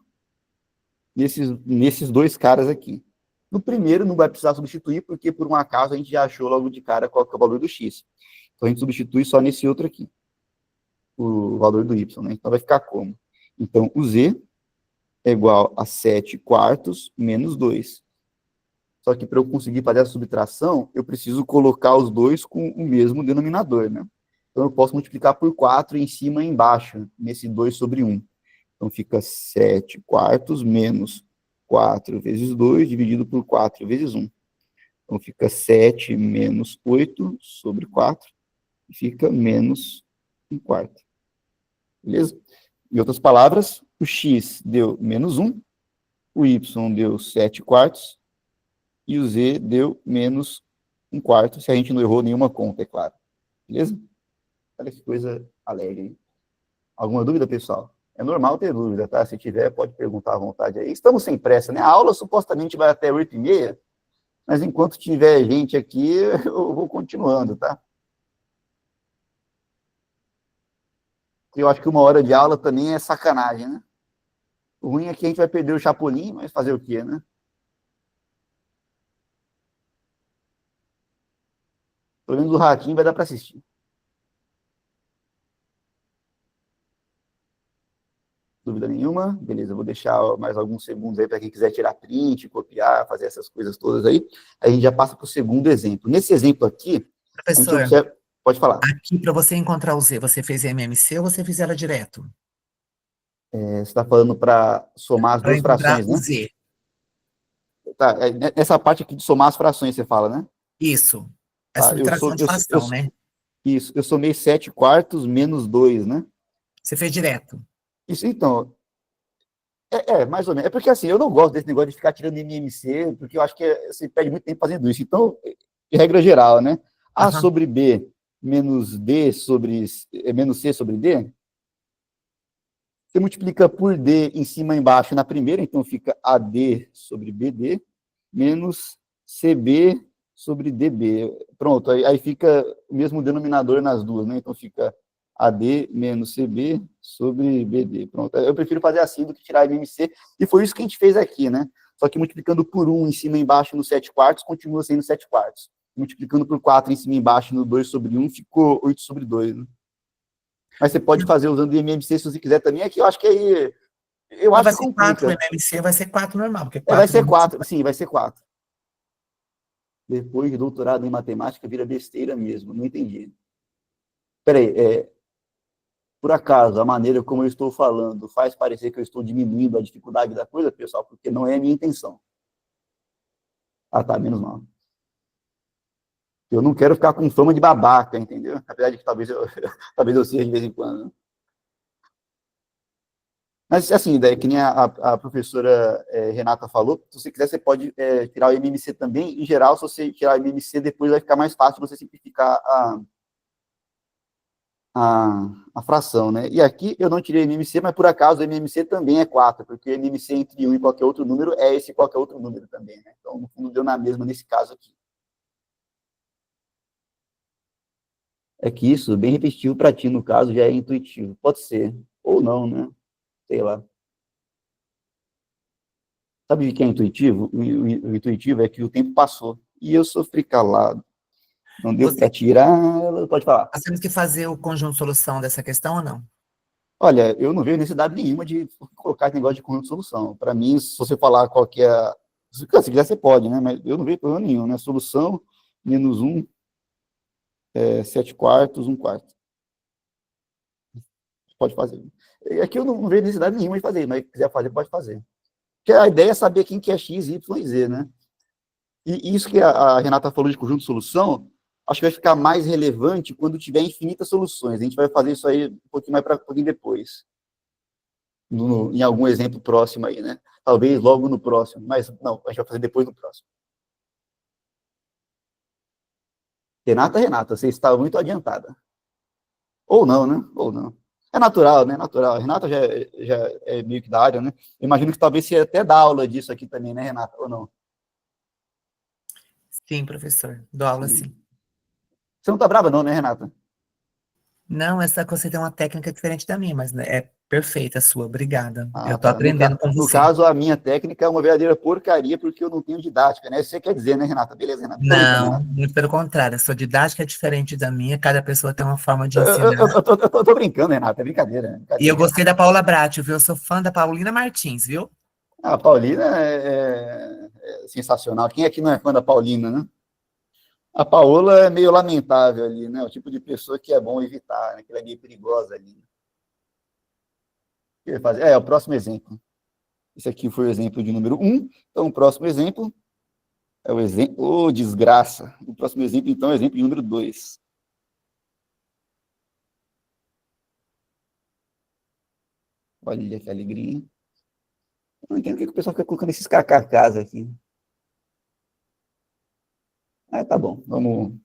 nesses dois caras aqui. No primeiro não vai precisar substituir, porque por um acaso a gente já achou logo de cara qual que é o valor do x. Então a gente substitui só nesse outro aqui, o valor do y, né? Então vai ficar como? Então o z é igual a 7 quartos menos 2. Só que para eu conseguir fazer a subtração, eu preciso colocar os dois com o mesmo denominador, né? Então eu posso multiplicar por 4 em cima e embaixo, nesse 2 sobre 1. Então fica 7 quartos menos 4 vezes 2, dividido por 4 vezes 1. Então fica 7 menos 8 sobre 4, e fica menos 1 quarto. Beleza? Em outras palavras, o x deu menos 1, o y deu 7 quartos, e o z deu menos 1 quarto, se a gente não errou nenhuma conta, é claro. Beleza? Olha que coisa alegre, hein? Alguma dúvida, pessoal? É normal ter dúvida, tá? Se tiver, pode perguntar à vontade aí. Estamos sem pressa, né? A aula supostamente vai até 8h30, mas enquanto tiver gente aqui, eu vou continuando, tá? Eu acho que 1 hora de aula também é sacanagem, né? O ruim é que a gente vai perder o Chapolin, mas fazer o quê, né? Pelo menos o Ratinho vai dar para assistir. Dúvida nenhuma. Beleza, eu vou deixar mais alguns segundos aí para quem quiser tirar print, copiar, fazer essas coisas todas aí. Aí a gente já passa para o segundo exemplo. Nesse exemplo aqui, a gente Professor, observa... Pode falar. aqui para você encontrar o Z, você fez MMC ou você fez ela direto? Você está falando para somar as Para duas encontrar frações, o né? Z. Tá, nessa parte aqui de somar as frações, você fala, né? Isso. É Tá, subtração de fração, né? isso, eu somei 7/4 menos 2, né? Você fez direto. Isso, então, mais ou menos. É porque, assim, eu não gosto desse negócio de ficar tirando MMC, porque eu acho que você perde muito tempo fazendo isso. Então, de regra geral, né? A Aham. sobre B menos D sobre... menos C sobre D, você multiplica por D em cima e embaixo na primeira, então fica AD sobre BD, menos CB sobre DB. Pronto, aí fica o mesmo denominador nas duas, né? Então fica AD menos CB sobre BD. Pronto, eu prefiro fazer assim do que tirar MMC, e foi isso que a gente fez aqui, né? Só que multiplicando por 1 em cima e embaixo no 7/4, continua sendo 7/4. Multiplicando por 4 em cima e embaixo no 2 sobre 1, ficou 8 sobre 2, né? Mas você pode fazer usando o MMC se você quiser também, aqui eu acho que aí... Eu Mas acho vai que ser 4, o complica. MMC vai ser 4 normal, porque Vai 4 ser vezes 4, sim, vai ser 4. Depois de doutorado em matemática, vira besteira mesmo, não entendi. Peraí, por acaso, a maneira como eu estou falando faz parecer que eu estou diminuindo a dificuldade da coisa, pessoal, porque não é a minha intenção. Ah, tá, menos mal. Eu não quero ficar com fama de babaca, entendeu? Apesar de que talvez talvez eu seja de vez em quando. Mas, assim, daí, que nem a professora Renata falou, se você quiser, você pode tirar o MMC também. Em geral, se você tirar o MMC, depois vai ficar mais fácil você simplificar a fração, né? E aqui eu não tirei o MMC, mas por acaso o MMC também é 4, porque o MMC entre 1 e qualquer outro número é esse qualquer outro número também, né? Então, no fundo, deu na mesma nesse caso aqui. É que isso, bem repetitivo para ti, no caso, já é intuitivo. Pode ser, ou não, né? Sei lá. Sabe o que é intuitivo? O intuitivo é que o tempo passou e eu sofri calado. Não deu para Você, tirar, pode falar. nós temos que fazer o conjunto de solução dessa questão ou não? Olha, eu não vejo necessidade nenhuma de colocar esse negócio de conjunto de solução. Para mim, se você falar qual que é... Se quiser, você pode, né? Mas eu não vejo problema nenhum, né? Solução, menos 1, 7/4, 1/4. Pode fazer. Aqui eu não vejo necessidade nenhuma de fazer, mas se quiser fazer, pode fazer. Porque a ideia é saber quem que é X, Y e Z, né? E isso que a Renata falou de conjunto de solução, acho que vai ficar mais relevante quando tiver infinitas soluções. A gente vai fazer isso aí um pouquinho mais para um pouquinho depois. Em algum exemplo próximo aí, né? Talvez logo no próximo, mas não, a gente vai fazer depois no próximo. Renata, você está muito adiantada. Ou não, né? Ou não. É natural, né? Natural. A Renata já é meio que da área, né? Eu imagino que talvez você até dá aula disso aqui também, né, Renata? Ou não? Sim, professor. Dou aula sim. Você não tá brava não, né, Renata? Não, essa você tem uma técnica diferente da minha, mas é perfeita a sua. Obrigada. Ah, Eu tô tá. aprendendo com No você. caso, a minha técnica é uma verdadeira porcaria, porque eu não tenho didática, né? Isso você quer dizer, né, Renata? Beleza, Renata? Tô brincando, Não, Renata. muito pelo contrário. A sua didática é diferente da minha. Cada pessoa tem uma forma de Eu, eu, ensinar. eu, tô brincando, Renata. É brincadeira, é E eu brincadeira. gostei da Paula Bratti, viu? Eu sou fã da Paulina Martins, viu? A Paulina é sensacional. Quem aqui não é fã da Paulina, né? A Paola é meio lamentável ali, né? O tipo de pessoa que é bom evitar, né? Que ela é meio perigosa ali. O próximo exemplo. Esse aqui foi o exemplo de número 1. Então, o próximo exemplo é o exemplo... Ô, desgraça! O próximo exemplo, então, é o exemplo de número 2. Olha que alegria. Eu não entendo o que o pessoal fica colocando esses kkks aqui. Tá bom, vamos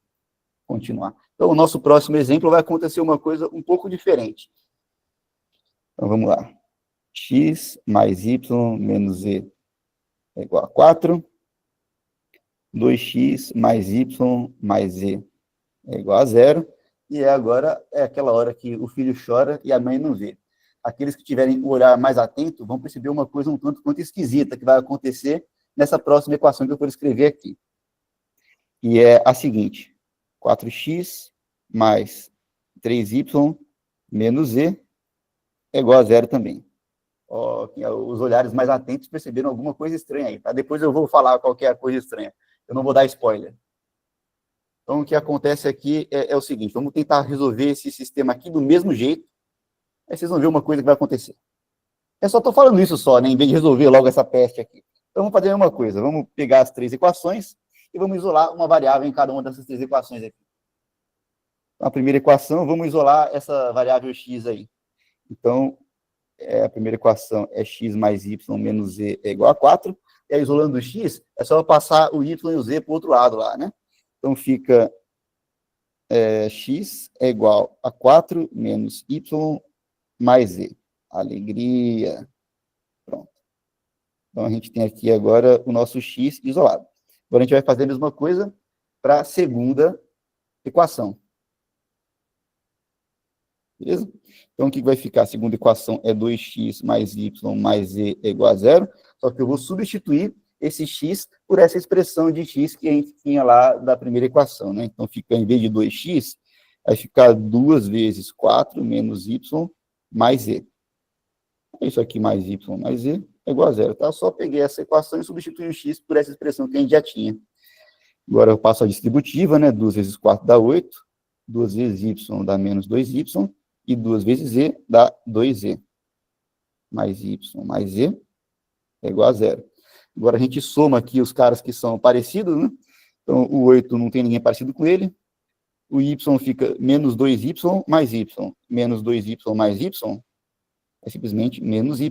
continuar. Então, o nosso próximo exemplo vai acontecer uma coisa um pouco diferente. Então, vamos lá. X mais y menos z é igual a 4. 2x mais y mais z é igual a 0. e agora é aquela hora que o filho chora e a mãe não vê. Aqueles que tiverem o olhar mais atento vão perceber uma coisa um tanto quanto esquisita que vai acontecer nessa próxima equação que eu vou escrever aqui. E é a seguinte: 4x mais 3y menos z é igual a zero também. Ó, os olhares mais atentos perceberam alguma coisa estranha aí, tá? Depois eu vou falar qual que é a coisa estranha. Eu não vou dar spoiler. Então, o que acontece aqui é o seguinte: vamos tentar resolver esse sistema aqui do mesmo jeito, aí vocês vão ver uma coisa que vai acontecer. Eu só estou falando isso só, né, em vez de resolver logo essa peste aqui. Então, vamos fazer a mesma coisa. Vamos pegar as 3 equações e vamos isolar uma variável em cada uma dessas 3 equações aqui. Então, a primeira equação, vamos isolar essa variável x aí. Então, a primeira equação é x mais y menos z é igual a 4. E aí, isolando o x, é só passar o y e o z para o outro lado lá, né? Então, fica x é igual a 4 menos y mais z. Alegria. Pronto. Então, a gente tem aqui agora o nosso x isolado. Agora, a gente vai fazer a mesma coisa para a segunda equação. Beleza? Então, o que vai ficar? A segunda equação é 2x mais y mais z é igual a zero. Só que eu vou substituir esse x por essa expressão de x que a gente tinha lá da primeira equação, né? Então, fica, em vez de 2x, vai ficar 2 vezes 4 menos y mais z. Isso aqui mais y mais z é igual a zero, tá? Só peguei essa equação e substituí o x por essa expressão que a gente já tinha. Agora eu passo a distributiva, né? 2 vezes 4 dá 8, 2 vezes y dá menos 2y, e 2 vezes z dá 2z. Mais y mais z é igual a zero. Agora a gente soma aqui os caras que são parecidos, né? Então, o 8 não tem ninguém parecido com ele. O y fica menos 2y mais y. Menos 2y mais y é simplesmente menos y.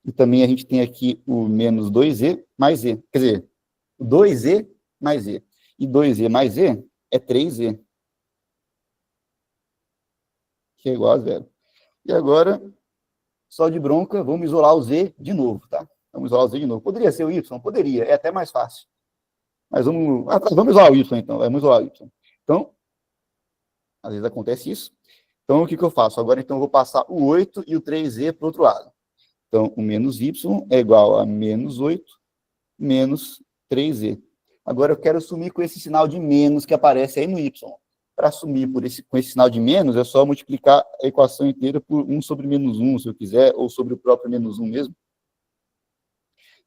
E também a gente tem aqui o menos 2z mais z. Quer dizer, 2z mais z. E 2z mais z é 3z. Que é igual a zero. E agora, só de bronca, vamos isolar o z de novo, tá? Vamos isolar o z de novo. Poderia ser o y? Poderia, é até mais fácil. Mas vamos isolar o y, então. Vamos isolar o y. Então, às vezes acontece isso. Então, o que eu faço? Agora, então, eu vou passar o 8 e o 3z para o outro lado. Então, o menos y é igual a menos 8 menos 3z. Agora, eu quero sumir com esse sinal de menos que aparece aí no y. Para sumir com esse sinal de menos, é só multiplicar a equação inteira por 1 sobre menos 1, se eu quiser, ou sobre o próprio menos 1 mesmo.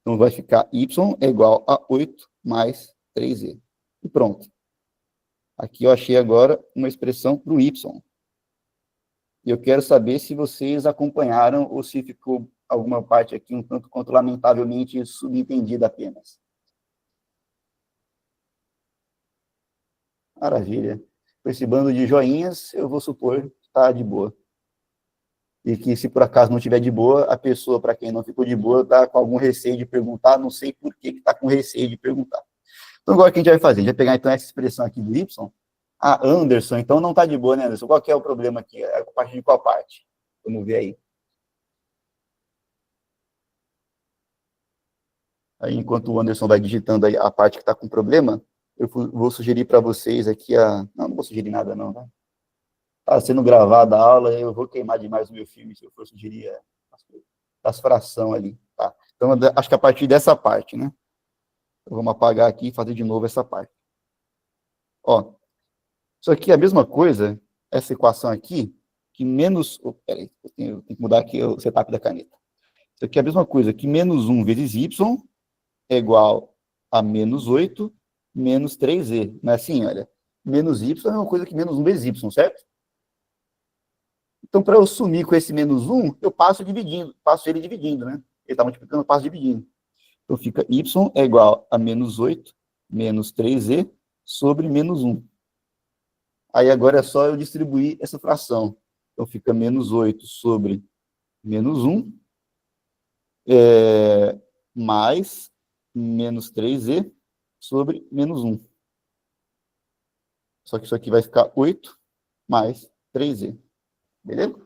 Então, vai ficar y é igual a 8 mais 3z. E pronto. Aqui eu achei agora uma expressão para o y. E eu quero saber se vocês acompanharam ou se ficou alguma parte aqui um tanto quanto lamentavelmente subentendida apenas. Maravilha. Com esse bando de joinhas, eu vou supor que está de boa. E que, se por acaso não estiver de boa, a pessoa, para quem não ficou de boa, está com algum receio de perguntar, não sei por que está com receio de perguntar. Então, agora o que a gente vai fazer? A gente vai pegar, então, essa expressão aqui do y. Ah, Anderson, então não está de boa, né, Anderson? Qual que é o problema aqui? É a partir de qual parte? Vamos ver aí. Aí, enquanto o Anderson vai digitando aí a parte que está com problema, eu vou sugerir para vocês aqui Não vou sugerir nada, não, tá? Está sendo gravada a aula, eu vou queimar demais o meu filme se eu for sugerir as frações ali, tá? Então, acho que a partir dessa parte, né? Então, vamos apagar aqui e fazer de novo essa parte. Ó, isso aqui é a mesma coisa, essa equação aqui, que menos... Oh, peraí, eu tenho que mudar aqui o setup da caneta. Isso aqui é a mesma coisa que menos 1 vezes y é igual a menos 8 menos 3z. Não é assim, olha? Menos y é uma coisa que menos 1 vezes y, certo? Então, para eu sumir com esse menos 1, eu passo ele dividindo, né? Ele está multiplicando, eu passo dividindo. Então, fica y é igual a menos 8 menos 3z sobre menos 1. Aí, agora é só eu distribuir essa fração. Então, fica menos 8 sobre menos 1, mais menos 3z sobre menos 1. Só que isso aqui vai ficar 8 mais 3z. Beleza?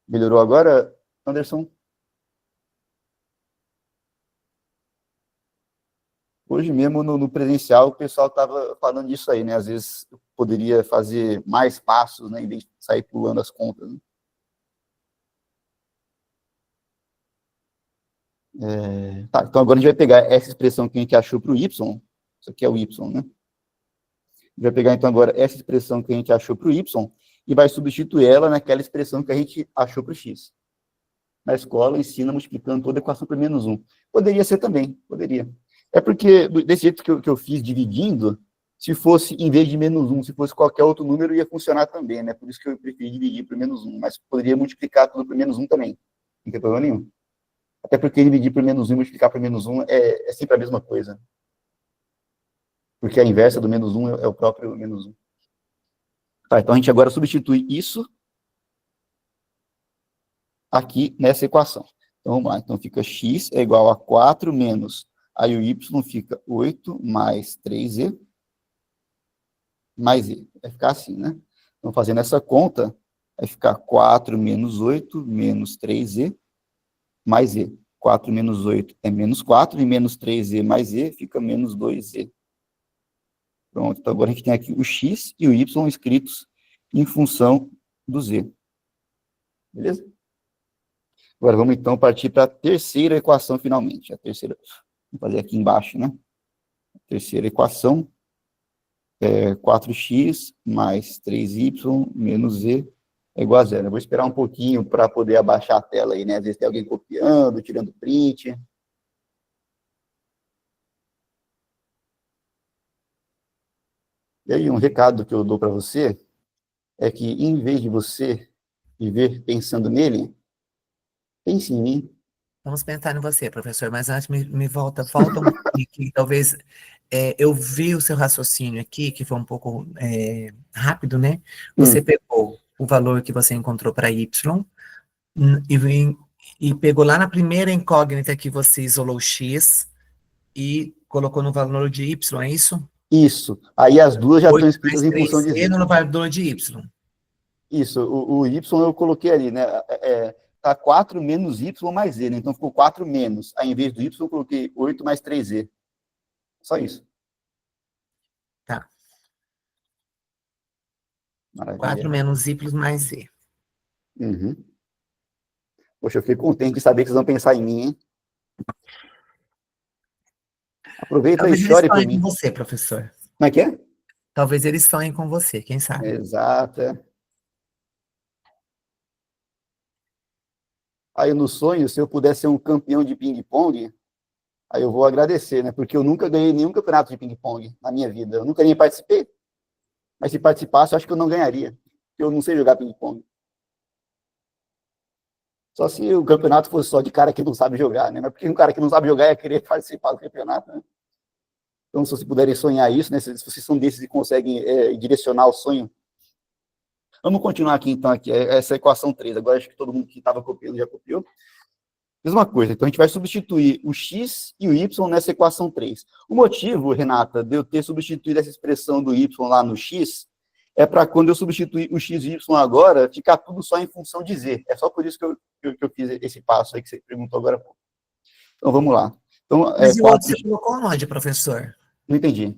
Melhorou agora, Anderson? Hoje mesmo, no presencial, o pessoal estava falando disso aí, né? Às vezes, poderia fazer mais passos, né, em vez de sair pulando as contas, né? Tá, então agora a gente vai pegar essa expressão que a gente achou para o y, isso aqui é o y, né? A gente vai pegar, então, agora essa expressão que a gente achou para o y e vai substituir ela naquela expressão que a gente achou para o x. Na escola, ensina multiplicando toda a equação por menos 1. Poderia ser também, poderia. É porque, desse jeito que eu fiz, dividindo, se fosse, em vez de menos 1, se fosse qualquer outro número, ia funcionar também, né? Por isso que eu preferi dividir por menos 1, mas poderia multiplicar tudo por menos 1 também. Não tem problema nenhum. Até porque dividir por menos 1 e multiplicar por menos 1 é sempre a mesma coisa. Porque a inversa do menos 1 é o próprio menos 1. Tá, então a gente agora substitui isso aqui nessa equação. Então vamos lá, então fica x é igual a 4 menos, aí o y fica 8 mais 3e mais e. Vai ficar assim, né? Então fazendo essa conta, vai ficar 4 menos 8 menos 3e mais e. 4 menos 8 é menos 4, e menos 3e mais e fica menos 2e. Pronto, então agora a gente tem aqui o x e o y escritos em função do z. Beleza? Agora vamos então partir para a terceira equação finalmente. A terceira, vou fazer aqui embaixo, né? A terceira equação é 4x mais 3y menos z é igual a zero. Eu vou esperar um pouquinho para poder abaixar a tela aí, né? Às vezes tem alguém copiando, tirando print. E aí, um recado que eu dou para você é que, em vez de você viver pensando nele, pense em mim. Vamos pensar em você, professor, mas antes falta um que talvez eu vi o seu raciocínio aqui, que foi um pouco rápido, né? Você pegou o valor que você encontrou para y e pegou lá na primeira incógnita que você isolou x e colocou no valor de y, é isso? Isso. Aí as duas já estão 8 escritas mais em função de 3c z. no valor de y. Isso, o y eu coloquei ali, né? Tá 4 menos y mais z, né? Então ficou 4 menos. Aí, em vez do y, eu coloquei 8 mais 3z. Só isso. Tá. Maravilha. 4 menos y mais z. Uhum. Poxa, eu fiquei contente de saber que vocês vão pensar em mim, hein? Aproveita Talvez e eles chore por sonhem com mim. você, professor. Como é que é? Talvez eles sonhem com você, quem sabe? Exato, é. Aí no sonho, se eu puder ser um campeão de ping-pong, aí eu vou agradecer, né? Porque eu nunca ganhei nenhum campeonato de ping-pong na minha vida. Eu nunca nem participei. Mas se participasse, eu acho que eu não ganharia. Porque eu não sei jogar ping-pong. Só se o campeonato fosse só de cara que não sabe jogar, né? Mas porque um cara que não sabe jogar ia querer participar do campeonato, né? Então, se vocês puderem sonhar isso, né? Se vocês são desses e conseguem direcionar o sonho. Vamos continuar aqui, então, aqui, essa equação 3. Agora, acho que todo mundo que estava copiando já copiou. Mesma coisa, então a gente vai substituir o x e o y nessa equação 3. O motivo, Renata, de eu ter substituído essa expressão do y lá no x, é para quando eu substituir o x e o y agora, ficar tudo só em função de z. É só por isso que eu fiz esse passo aí que você perguntou agora. Então, vamos lá. Então, Mas o outro você colocou onde, professor? Não entendi.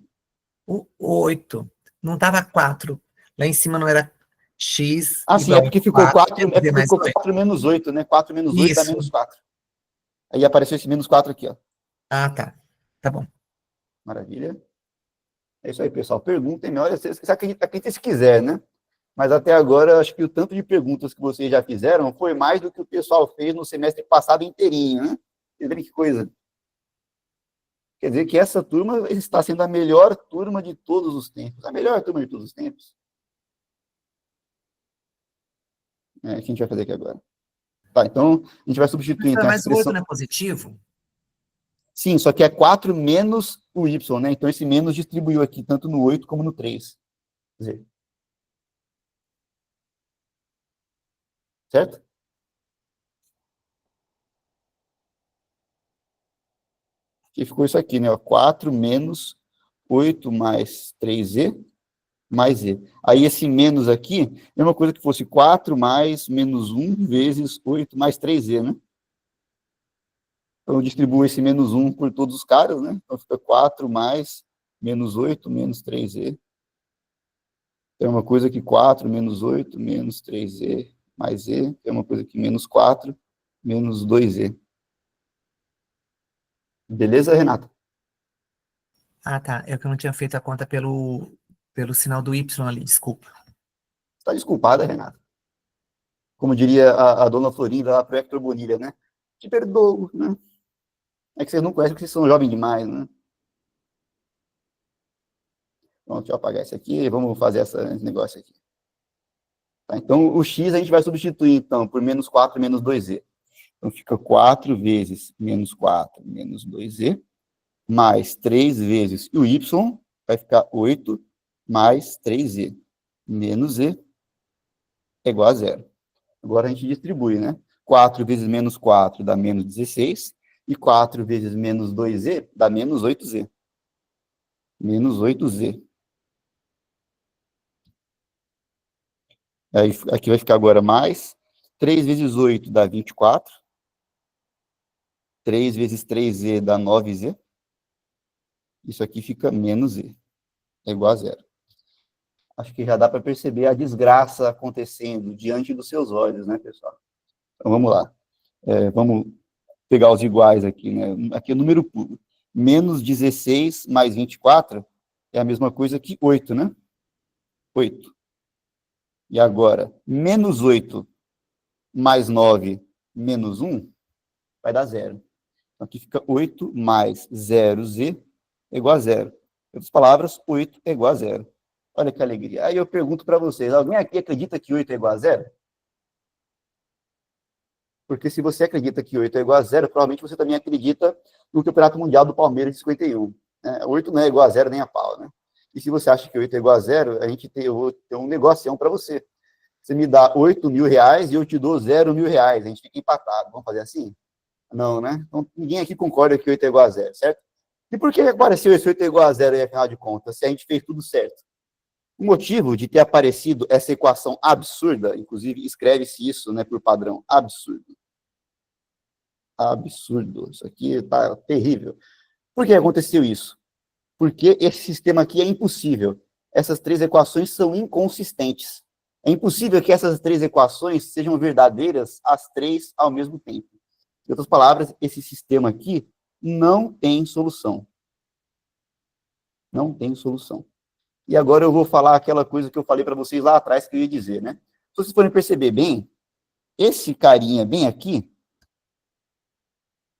O 8. Não estava 4. Lá em cima não era x Ah, sim, igual é porque a ficou 4, 4, é porque mais ficou 8. 4 menos 8, né? 4 menos 8 dá Isso. menos 4. Aí apareceu esse menos 4 aqui, ó. Ah, tá. Tá bom. Maravilha. É isso aí, pessoal. Perguntem, olha, vocês acreditem se quiser, né? Mas até agora, acho que o tanto de perguntas que vocês já fizeram foi mais do que o pessoal fez no semestre passado inteirinho, né? Vocês verem que coisa. Quer dizer que essa turma está sendo a melhor turma de todos os tempos. A melhor turma de todos os tempos. O que a gente vai fazer aqui agora? Tá, então, a gente vai substituir então, Mas essa o 8 expressão. não é positivo? Sim, só que é 4 menos o y, né? Então, esse menos distribuiu aqui, tanto no 8 como no 3. Quer dizer, certo? Aqui ficou isso aqui, né? 4 menos 8 mais 3z mais z. Aí, esse menos aqui, mesma coisa que fosse 4 mais menos 1 vezes 8 mais 3z, né? Então, eu distribuo esse menos 1 por todos os caras, né? Então, fica 4 mais menos 8 menos 3z Tem uma coisa que 4 menos 8 menos 3z mais z. Tem uma coisa que menos 4 menos 2z. Beleza, Renata? Ah, tá. É que eu não tinha feito a conta pelo sinal do Y ali, desculpa. Está desculpada, Renata. Como diria a dona Florinda lá pro Hector Bonilha, né? Te perdoo, né? É que vocês não conhecem porque vocês são jovens demais, né? Pronto, deixa eu apagar isso aqui, vamos fazer esse negócio aqui. Tá, então, o x a gente vai substituir, então, por menos 4 menos 2z. Então, fica 4 vezes menos 4 menos 2z, mais 3 vezes, e o y vai ficar 8 mais 3z, menos z, é igual a zero. Agora a gente distribui, né? 4 vezes menos 4 dá menos 16, e 4 vezes menos 2z dá menos 8z. Menos 8z. Aí, aqui vai ficar agora mais. 3 vezes 8 dá 24. 3 vezes 3z dá 9z. Isso aqui fica menos z. É igual a zero. Acho que já dá para perceber a desgraça acontecendo diante dos seus olhos, né, pessoal? Então, vamos lá. Vamos pegar os iguais aqui, né? Aqui é número puro. Menos 16 mais 24 é a mesma coisa que 8, né? 8. E agora, menos 8 mais 9 menos 1 vai dar zero. Então, aqui fica 8 mais 0z é igual a zero. Em outras palavras, 8 é igual a zero. Olha que alegria. Aí eu pergunto para vocês, alguém aqui acredita que 8 é igual a zero? Porque se você acredita que 8 é igual a zero, provavelmente você também acredita no Campeonato Mundial do Palmeiras de 51. 8 não é igual a zero nem a pau, né? E se você acha que 8 é igual a zero, eu vou ter um negocião para você. Você me dá 8 mil reais e eu te dou 0 mil reais. A gente fica empatado. Vamos fazer assim? Não, né? Então, ninguém aqui concorda que 8 é igual a zero, certo? E por que apareceu esse 8 é igual a zero aí, afinal de contas, se a gente fez tudo certo? O motivo de ter aparecido essa equação absurda, inclusive escreve-se isso, né, por padrão, absurdo. Absurdo. Isso aqui tá terrível. Por que aconteceu isso? Porque esse sistema aqui é impossível. Essas três equações são inconsistentes. É impossível que essas três equações sejam verdadeiras as três ao mesmo tempo. Em outras palavras, esse sistema aqui não tem solução. Não tem solução. E agora eu vou falar aquela coisa que eu falei para vocês lá atrás que eu ia dizer, né? Se vocês forem perceber bem, esse carinha bem aqui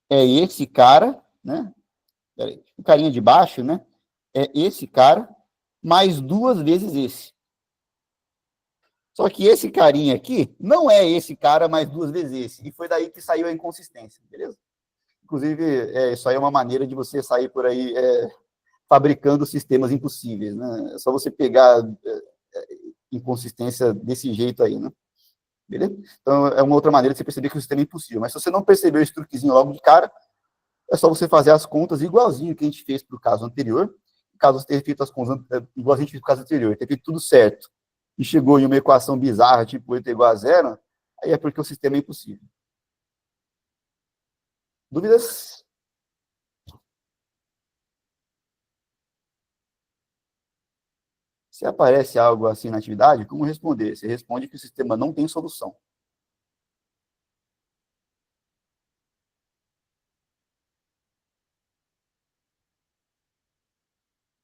é esse cara, né? Peraí, o carinha de baixo, né? É esse cara mais duas vezes esse. Só que esse carinha aqui não é esse cara mais duas vezes esse. E foi daí que saiu a inconsistência, beleza? Inclusive, isso aí é uma maneira de você sair por aí fabricando sistemas impossíveis, né? É só você pegar inconsistência desse jeito aí, né? Beleza? Então, é uma outra maneira de você perceber que o sistema é impossível. Mas se você não perceber esse truquezinho logo de cara, é só você fazer as contas igualzinho que a gente fez para o caso anterior. Caso você tenha feito as contas igual a gente fez para o caso anterior, ter feito tudo certo, e chegou em uma equação bizarra, tipo 8 é igual a zero, aí é porque o sistema é impossível. Dúvidas? Se aparece algo assim na atividade, como responder? Você responde que o sistema não tem solução.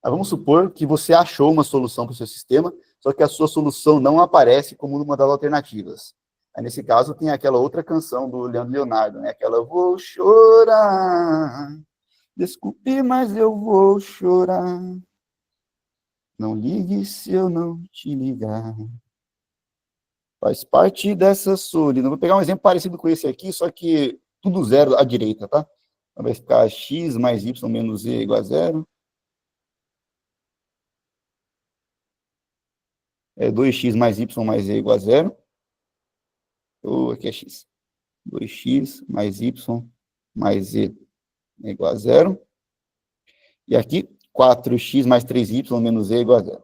Vamos supor que você achou uma solução para o seu sistema, só que a sua solução não aparece como uma das alternativas. Aí, nesse caso, tem aquela outra canção do Leandro Leonardo, né? Aquela vou chorar, desculpe, mas eu vou chorar. Não ligue se eu não te ligar. Faz parte dessa solidão. Vou pegar um exemplo parecido com esse aqui, só que tudo zero à direita, tá? Então, vai ficar x mais y menos z igual a zero. 2x mais y mais z igual a zero. Aqui é x. 2x mais y mais z é igual a zero. E aqui, 4x mais 3y menos z é igual a zero.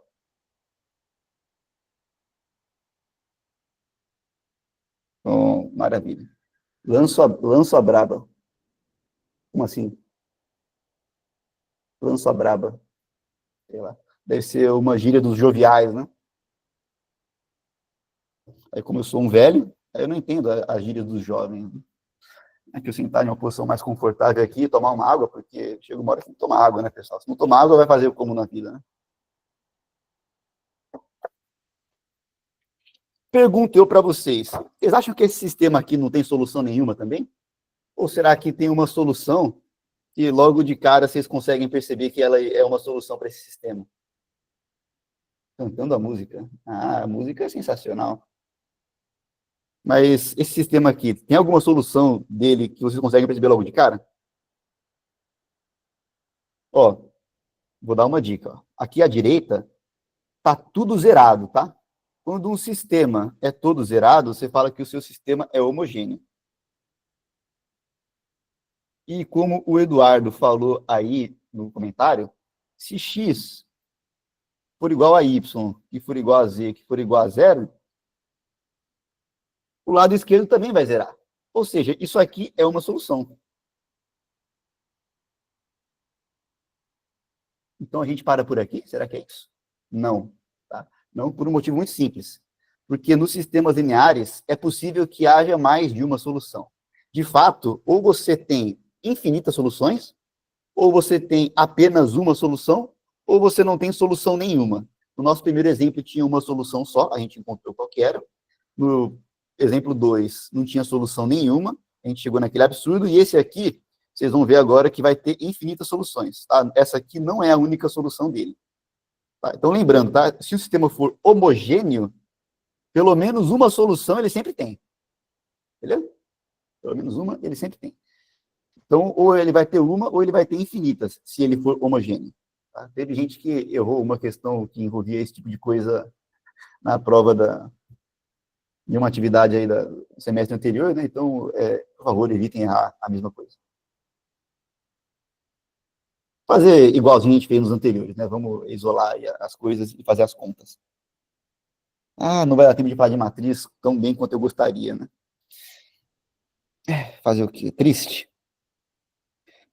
Então, maravilha. Lanço a braba. Como assim? Lanço a braba. Sei lá. Deve ser uma gíria dos joviais, né? Aí, como eu sou um velho, aí eu não entendo as gírias dos jovens. É que eu sentar em uma posição mais confortável aqui e tomar uma água, porque chega uma hora que tem que tomar água, né, pessoal? Se não tomar água, vai fazer como na vida, né? Pergunto eu para vocês, vocês acham que esse sistema aqui não tem solução nenhuma também? Ou será que tem uma solução e logo de cara vocês conseguem perceber que ela é uma solução para esse sistema? Cantando a música. Ah, a música é sensacional. Mas esse sistema aqui, tem alguma solução dele que vocês conseguem perceber logo de cara? Ó, vou dar uma dica. Ó. Aqui à direita, tá tudo zerado, tá? Quando um sistema é todo zerado, você fala que o seu sistema é homogêneo. E como o Eduardo falou aí no comentário, se x for igual a y, que for igual a z, que for igual a zero, o lado esquerdo também vai zerar. Ou seja, isso aqui é uma solução. Então a gente para por aqui? Será que é isso? Não. Tá? Não por um motivo muito simples. Porque nos sistemas lineares é possível que haja mais de uma solução. De fato, ou você tem infinitas soluções, ou você tem apenas uma solução, ou você não tem solução nenhuma. No nosso primeiro exemplo tinha uma solução só, a gente encontrou qual que era. No exemplo 2 não tinha solução nenhuma, a gente chegou naquele absurdo, e esse aqui, vocês vão ver agora que vai ter infinitas soluções. Tá? Essa aqui não é a única solução dele. Tá? Então, lembrando, tá? Se o sistema for homogêneo, pelo menos uma solução ele sempre tem. Beleza? Pelo menos uma ele sempre tem. Então, ou ele vai ter uma, ou ele vai ter infinitas, se ele for homogêneo. Tá? Teve gente que errou uma questão que envolvia esse tipo de coisa na prova de uma atividade aí do semestre anterior, né? Então, por favor, evitem errar a mesma coisa. Fazer igualzinho a gente fez nos anteriores, né? Vamos isolar as coisas e fazer as contas. Ah, não vai dar tempo de falar de matriz tão bem quanto eu gostaria, né? Fazer o quê? Triste.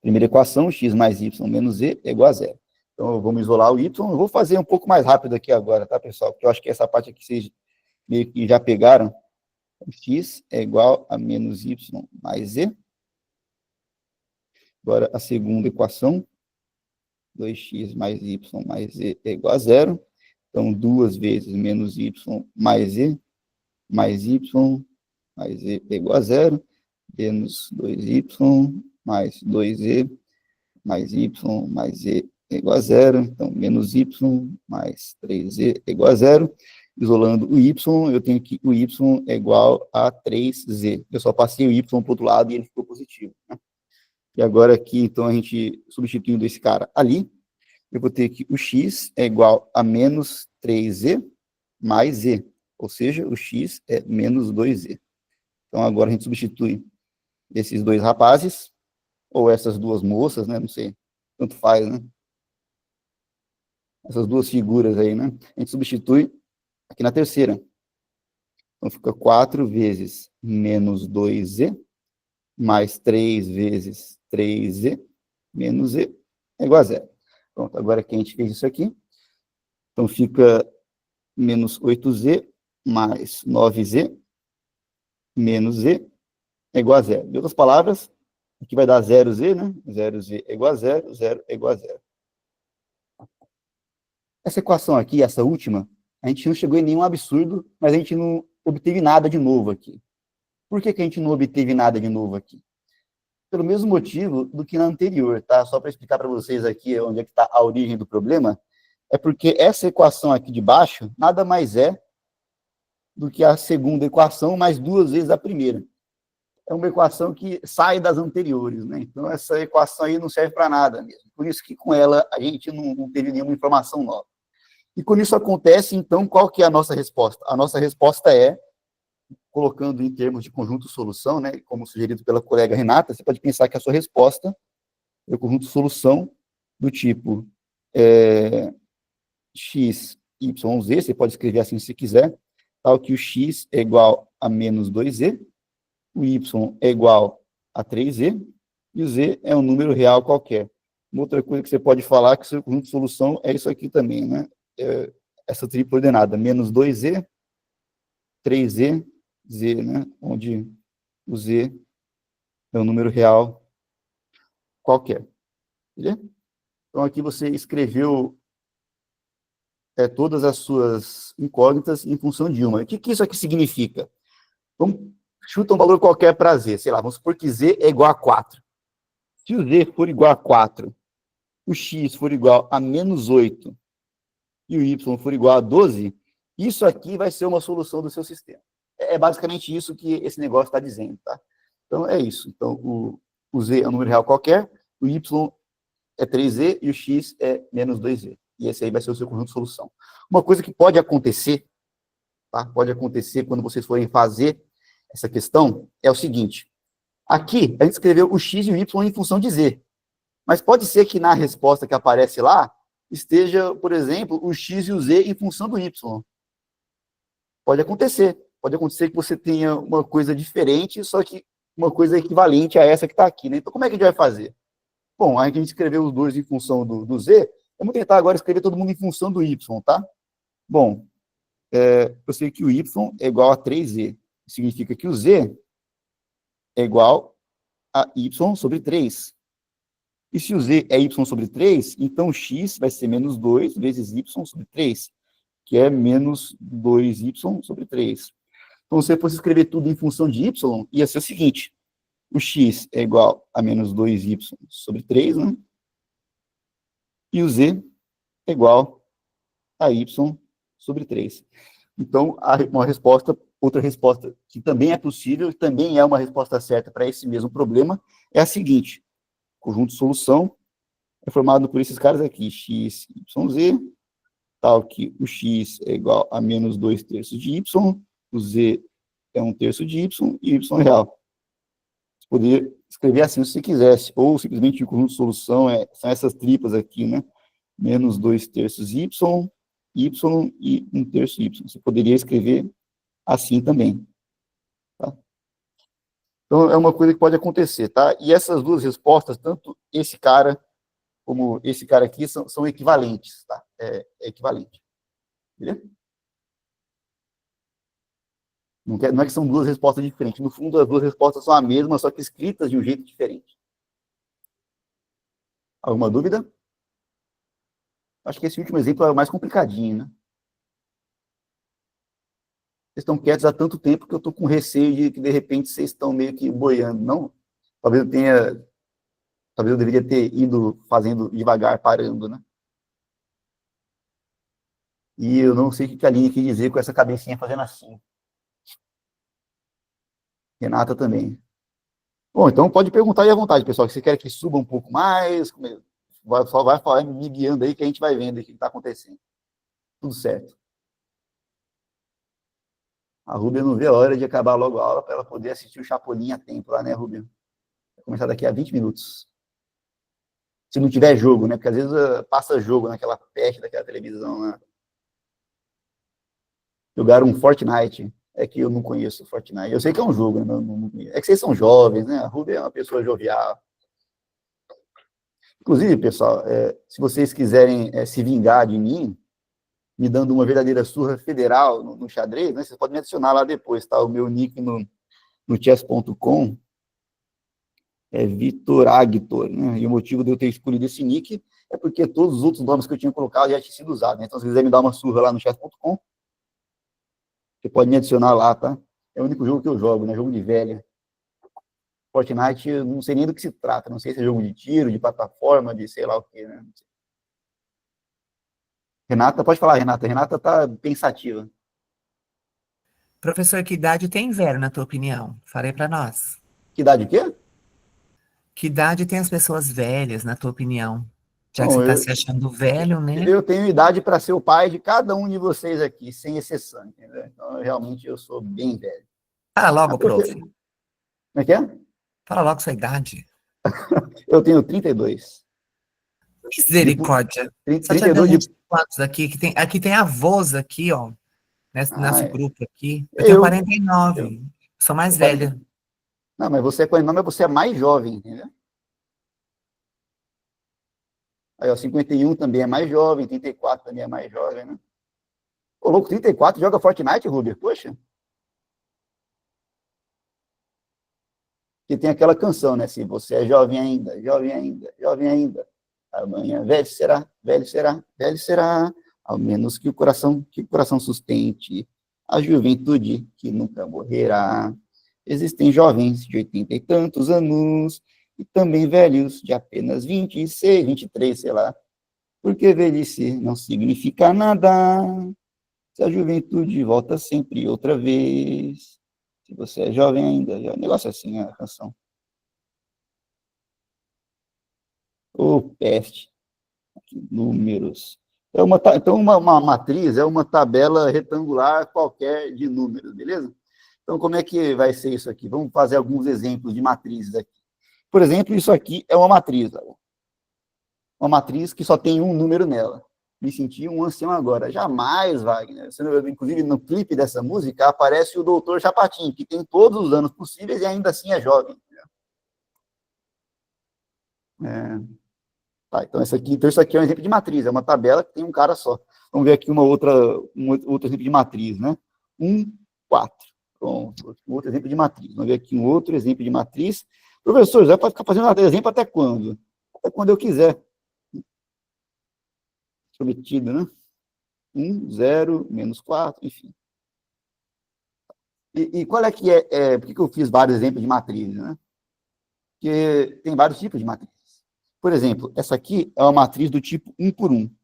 Primeira equação, x mais y menos z é igual a zero. Então, vamos isolar o y. Eu vou fazer um pouco mais rápido aqui agora, tá, pessoal? Porque eu acho que essa parte aqui vocês meio que já pegaram. X é igual a menos y mais z. Agora, a segunda equação, 2x mais y mais z é igual a zero. Então, 2 vezes menos y mais z mais y mais z é igual a zero. Menos 2y mais 2z mais y mais z é igual a zero. Então, menos y mais 3z é igual a zero. Isolando o y, eu tenho que o y é igual a 3z. Eu só passei o y para o outro lado e ele ficou positivo. Né? E agora aqui, então, a gente substituindo esse cara ali, eu vou ter que o x é igual a menos 3z mais z. Ou seja, o x é menos 2z. Então, agora a gente substitui esses dois rapazes, ou essas duas moças, né? Não sei, tanto faz, né? Essas duas figuras aí, né? A gente substitui aqui na terceira. Então, fica 4 vezes menos 2z, mais 3 vezes 3z, menos z, é igual a zero. Pronto, agora que a gente fez isso aqui, então fica menos 8z, mais 9z, menos z, é igual a zero. De outras palavras, aqui vai dar 0z, né? 0z é igual a zero, 0 é igual a zero. Essa equação aqui, essa última, a gente não chegou em nenhum absurdo, mas a gente não obteve nada de novo aqui. Por que a gente não obteve nada de novo aqui? Pelo mesmo motivo do que na anterior, tá? Só para explicar para vocês aqui onde é que está a origem do problema, é porque essa equação aqui de baixo nada mais é do que a segunda equação mais 2 vezes a primeira. É uma equação que sai das anteriores, né? Então, essa equação aí não serve para nada mesmo. Por isso que com ela a gente não teve nenhuma informação nova. E quando isso acontece, então, qual que é a nossa resposta? A nossa resposta é, colocando em termos de conjunto-solução, né, como sugerido pela colega Renata, você pode pensar que a sua resposta é o conjunto-solução do tipo x, y, z, você pode escrever assim se quiser, tal que o x é igual a menos 2z, o y é igual a 3z, e o z é um número real qualquer. Uma outra coisa que você pode falar é que o seu conjunto de solução é isso aqui também, né? Essa tripla ordenada, menos 2z, 3z, z, né? Onde o z é um número real qualquer. Beleza? Então, aqui você escreveu todas as suas incógnitas em função de uma. O que isso aqui significa? Vamos, chuta um valor qualquer para z. Sei lá, vamos supor que z é igual a 4. Se o z for igual a 4, o x for igual a menos 8 e o y for igual a 12, isso aqui vai ser uma solução do seu sistema. É basicamente isso que esse negócio está dizendo, tá? Então, é isso. Então, o z é um número real qualquer, o y é 3z e o x é menos 2z. E esse aí vai ser o seu conjunto de solução. Uma coisa que pode acontecer, tá? Pode acontecer quando vocês forem fazer essa questão, é o seguinte. Aqui, a gente escreveu o x e o y em função de z. Mas pode ser que na resposta que aparece lá, esteja, por exemplo, o x e o z em função do y. Pode acontecer. Pode acontecer que você tenha uma coisa diferente, só que uma coisa equivalente a essa que está aqui, né? Então, como é que a gente vai fazer? Bom, a gente escreveu os dois em função do z, vamos tentar agora escrever todo mundo em função do y, tá? Bom, eu sei que o y é igual a 3z. Significa que o z é igual a y sobre 3. E se o z é y sobre 3, então o x vai ser menos 2 vezes y sobre 3, que é menos 2y sobre 3. Então, se você fosse escrever tudo em função de y, ia ser o seguinte: o x é igual a menos 2y sobre 3, né? E o z é igual a y sobre 3. Então, outra resposta que também é possível, também é uma resposta certa para esse mesmo problema, é a seguinte: o conjunto de solução é formado por esses caras aqui, x, y, z, tal que o x é igual a menos 2/3 de y, o z é 1/3 de y, e y é real. Você poderia escrever assim se você quisesse, ou simplesmente o conjunto de solução são essas tripas aqui, né? Menos 2/3 y, y e 1/3 y. Você poderia escrever assim também. Tá? Então, é uma coisa que pode acontecer, tá? E essas duas respostas, tanto esse cara como esse cara aqui, são equivalentes, tá? É equivalente. Beleza? Não é que são duas respostas diferentes. No fundo, as duas respostas são a mesma, só que escritas de um jeito diferente. Alguma dúvida? Acho que esse último exemplo é o mais complicadinho, né? Vocês estão quietos há tanto tempo que eu estou com receio de que, de repente, vocês estão meio que boiando. Não? Talvez eu deveria ter ido fazendo devagar, parando, né? E eu não sei o que a Aline quis dizer com essa cabecinha fazendo assim. Renata também. Bom, então pode perguntar aí à vontade, pessoal, que você quer que suba um pouco mais, só vai falar, me guiando aí que a gente vai vendo o que está acontecendo. Tudo certo. A Rúbia não vê a hora de acabar logo a aula para ela poder assistir o Chapolin a tempo lá, né, Rúbia? Vai começar daqui a 20 minutos. Se não tiver jogo, né? Porque às vezes passa jogo naquela peste daquela televisão lá. Jogaram um Fortnite. É que eu não conheço o Fortnite. Eu sei que é um jogo, né? É que vocês são jovens, né? A Rúbia é uma pessoa jovial. Inclusive, pessoal, se vocês quiserem se vingar de mim, me dando uma verdadeira surra federal no xadrez, né? Vocês podem me adicionar lá depois, tá? O meu nick no chess.com é Vitor Agtor, né? E o motivo de eu ter escolhido esse nick é porque todos os outros nomes que eu tinha colocado já tinham sido usados, né? Então, se quiser me dar uma surra lá no chess.com, você pode me adicionar lá, tá? É o único jogo que eu jogo, né? Jogo de velha. Fortnite, eu não sei nem do que se trata. Não sei se é jogo de tiro, de plataforma, de sei lá o quê, né? Renata, pode falar, Renata. Renata tá pensativa. Professor, que idade tem velho, na tua opinião? Falei para nós. Que idade o quê? Que idade tem as pessoas velhas, na tua opinião? Já que Bom, você está se achando velho, né? eu tenho idade para ser o pai de cada um de vocês aqui, sem exceção, entendeu? Então, realmente, eu sou bem velho. Fala logo, prof. Como é que é? Fala logo sua idade. Eu tenho 32. Misericórdia. Só tinha 32 gente de quantos aqui? Aqui tem avós aqui, ó. Nesse grupo aqui. Eu tenho 49. Sou mais velha. Não, mas você é 49, mas você é mais jovem, entendeu? Aí, ó, 51 também é mais jovem, 34 também é mais jovem, né? Ô, louco, 34 joga Fortnite, Ruber? Poxa. Que tem aquela canção, né? Se você é jovem ainda, jovem ainda, jovem ainda, amanhã velho será, velho será, velho será, ao menos que o coração sustente a juventude que nunca morrerá. Existem jovens de 80 e tantos anos e também velhos de apenas 26, 23, sei lá. Porque velhice não significa nada. Se a juventude volta sempre outra vez. Se você é jovem ainda, é um negócio assim, a canção. Ô, peste. Aqui, números. Então, uma matriz é uma tabela retangular qualquer de números, beleza? Então, como é que vai ser isso aqui? Vamos fazer alguns exemplos de matrizes aqui. Por exemplo, isso aqui é uma matriz. Uma matriz que só tem um número nela. Me senti um ancião agora. Jamais, Wagner. Inclusive, no clipe dessa música, aparece o doutor Chapatin, que tem todos os anos possíveis e ainda assim é jovem. Tá, então, isso aqui é um exemplo de matriz. É uma tabela que tem um cara só. Vamos ver aqui um outro exemplo de matriz, né? 1, 4. Pronto, outro exemplo de matriz. Vamos ver aqui um outro exemplo de matriz. Professor, já pode ficar fazendo exemplo até quando? Até quando eu quiser. Prometido, né? 1, 0, menos 4, enfim. E qual é que por que eu fiz vários exemplos de matrizes, né? Porque tem vários tipos de matrizes. Por exemplo, essa aqui é uma matriz do tipo 1 por 1.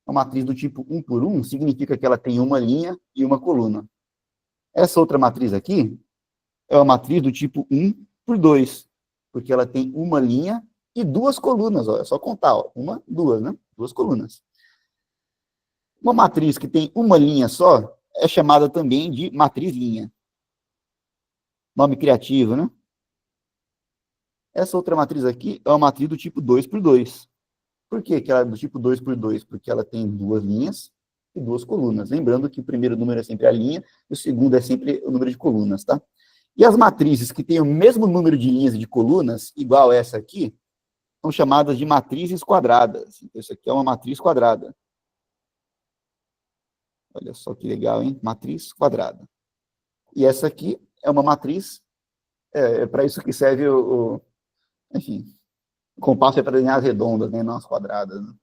Uma matriz do tipo 1 por 1 significa que ela tem uma linha e uma coluna. Essa outra matriz aqui é uma matriz do tipo 1 por 2, porque ela tem uma linha e duas colunas, ó, é só contar, ó, uma, duas, né? Duas colunas. Uma matriz que tem uma linha só é chamada também de matriz linha. Nome criativo, né? Essa outra matriz aqui é uma matriz do tipo 2 por 2. Por que ela é do tipo 2 por 2? Porque ela tem duas linhas e duas colunas. Lembrando que o primeiro número é sempre a linha e o segundo é sempre o número de colunas, tá? E as matrizes que têm o mesmo número de linhas e de colunas, igual essa aqui, são chamadas de matrizes quadradas. Então, isso aqui é uma matriz quadrada. Olha só que legal, hein? Matriz quadrada. E essa aqui é uma matriz, para isso que serve enfim, o compasso é para linhas redondas, né? Não as quadradas. Né?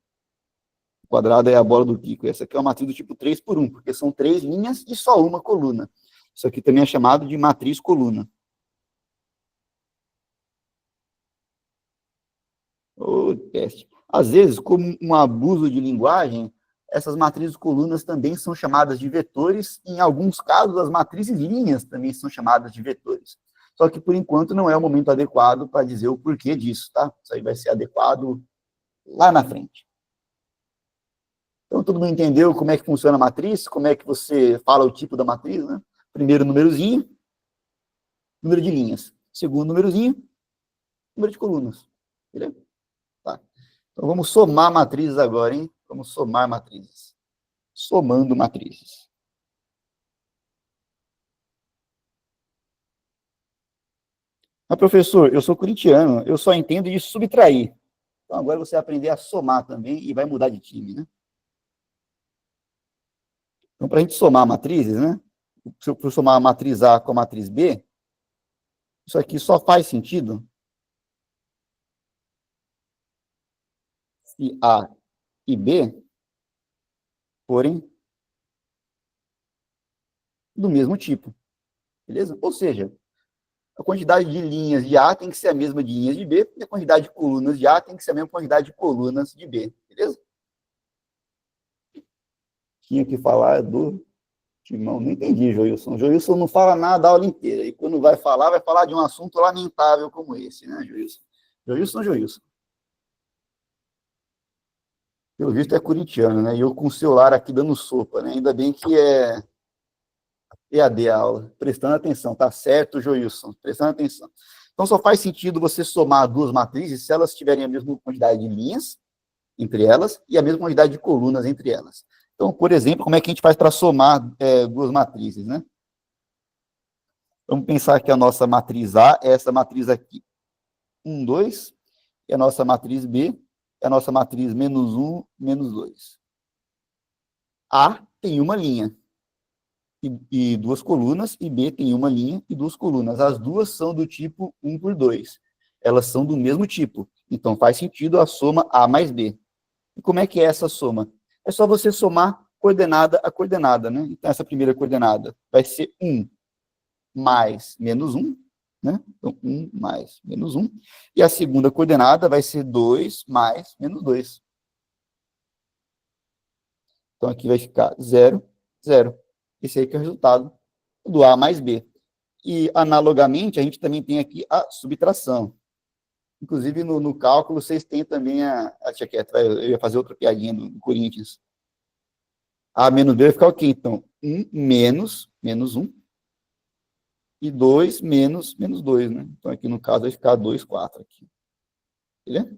O quadrado é a bola do pico. Essa aqui é uma matriz do tipo 3 por 1, porque são 3 linhas e só uma coluna. Isso aqui também é chamado de matriz coluna. Ô, teste. Às vezes, como um abuso de linguagem, essas matrizes colunas também são chamadas de vetores, e em alguns casos, as matrizes linhas também são chamadas de vetores. Só que, por enquanto, não é o momento adequado para dizer o porquê disso, tá? Isso aí vai ser adequado lá na frente. Então, todo mundo entendeu como é que funciona a matriz? Como é que você fala o tipo da matriz, né? Primeiro númerozinho, número de linhas. Segundo númerozinho, número de colunas. Beleza? Tá. Então, vamos somar matrizes agora, hein? Vamos somar matrizes. Somando matrizes. Mas, professor, eu sou corintiano, eu só entendo de subtrair. Então, agora você vai aprender a somar também e vai mudar de time, né? Então, para a gente somar matrizes, né? Se eu for somar a matriz A com a matriz B, isso aqui só faz sentido se A e B forem do mesmo tipo, beleza? Ou seja, a quantidade de linhas de A tem que ser a mesma de linhas de B, e a quantidade de colunas de A tem que ser a mesma quantidade de colunas de B, beleza? Tinha que falar do Timão, não entendi, Joilson. Joilson não fala nada a aula inteira, e quando vai falar de um assunto lamentável como esse, né, Joilson? Joilson. Pelo visto é corintiano, né? E eu com o celular aqui dando sopa, né? Ainda bem que é EAD a aula. Prestando atenção, tá certo, Joilson? Prestando atenção. Então, só faz sentido você somar duas matrizes se elas tiverem a mesma quantidade de linhas entre elas e a mesma quantidade de colunas entre elas. Então, por exemplo, como é que a gente faz para somar duas matrizes, né? Vamos pensar que a nossa matriz A é essa matriz aqui. 1, 2. E a nossa matriz B é a nossa matriz menos 1, menos 2. A tem uma linha. e duas colunas, e B tem uma linha e duas colunas. As duas são do tipo 1 por 2. Elas são do mesmo tipo. Então, faz sentido a soma A mais B. E como é que é essa soma? É só você somar coordenada a coordenada, né? Então, essa primeira coordenada vai ser 1 mais menos 1, né? Então, 1 mais menos 1. E a segunda coordenada vai ser 2 mais menos 2. Então, aqui vai ficar 0, 0. Esse aí que é o resultado do A mais B. E, analogamente, a gente também tem aqui a subtração. Inclusive, no cálculo, vocês têm também Deixa quieto, eu ia fazer outra piadinha do Corinthians. A menos B vai ficar o quê, então? 1 menos 1. E 2 menos 2, né? Então, aqui no caso, vai ficar 2, 4 aqui. Beleza?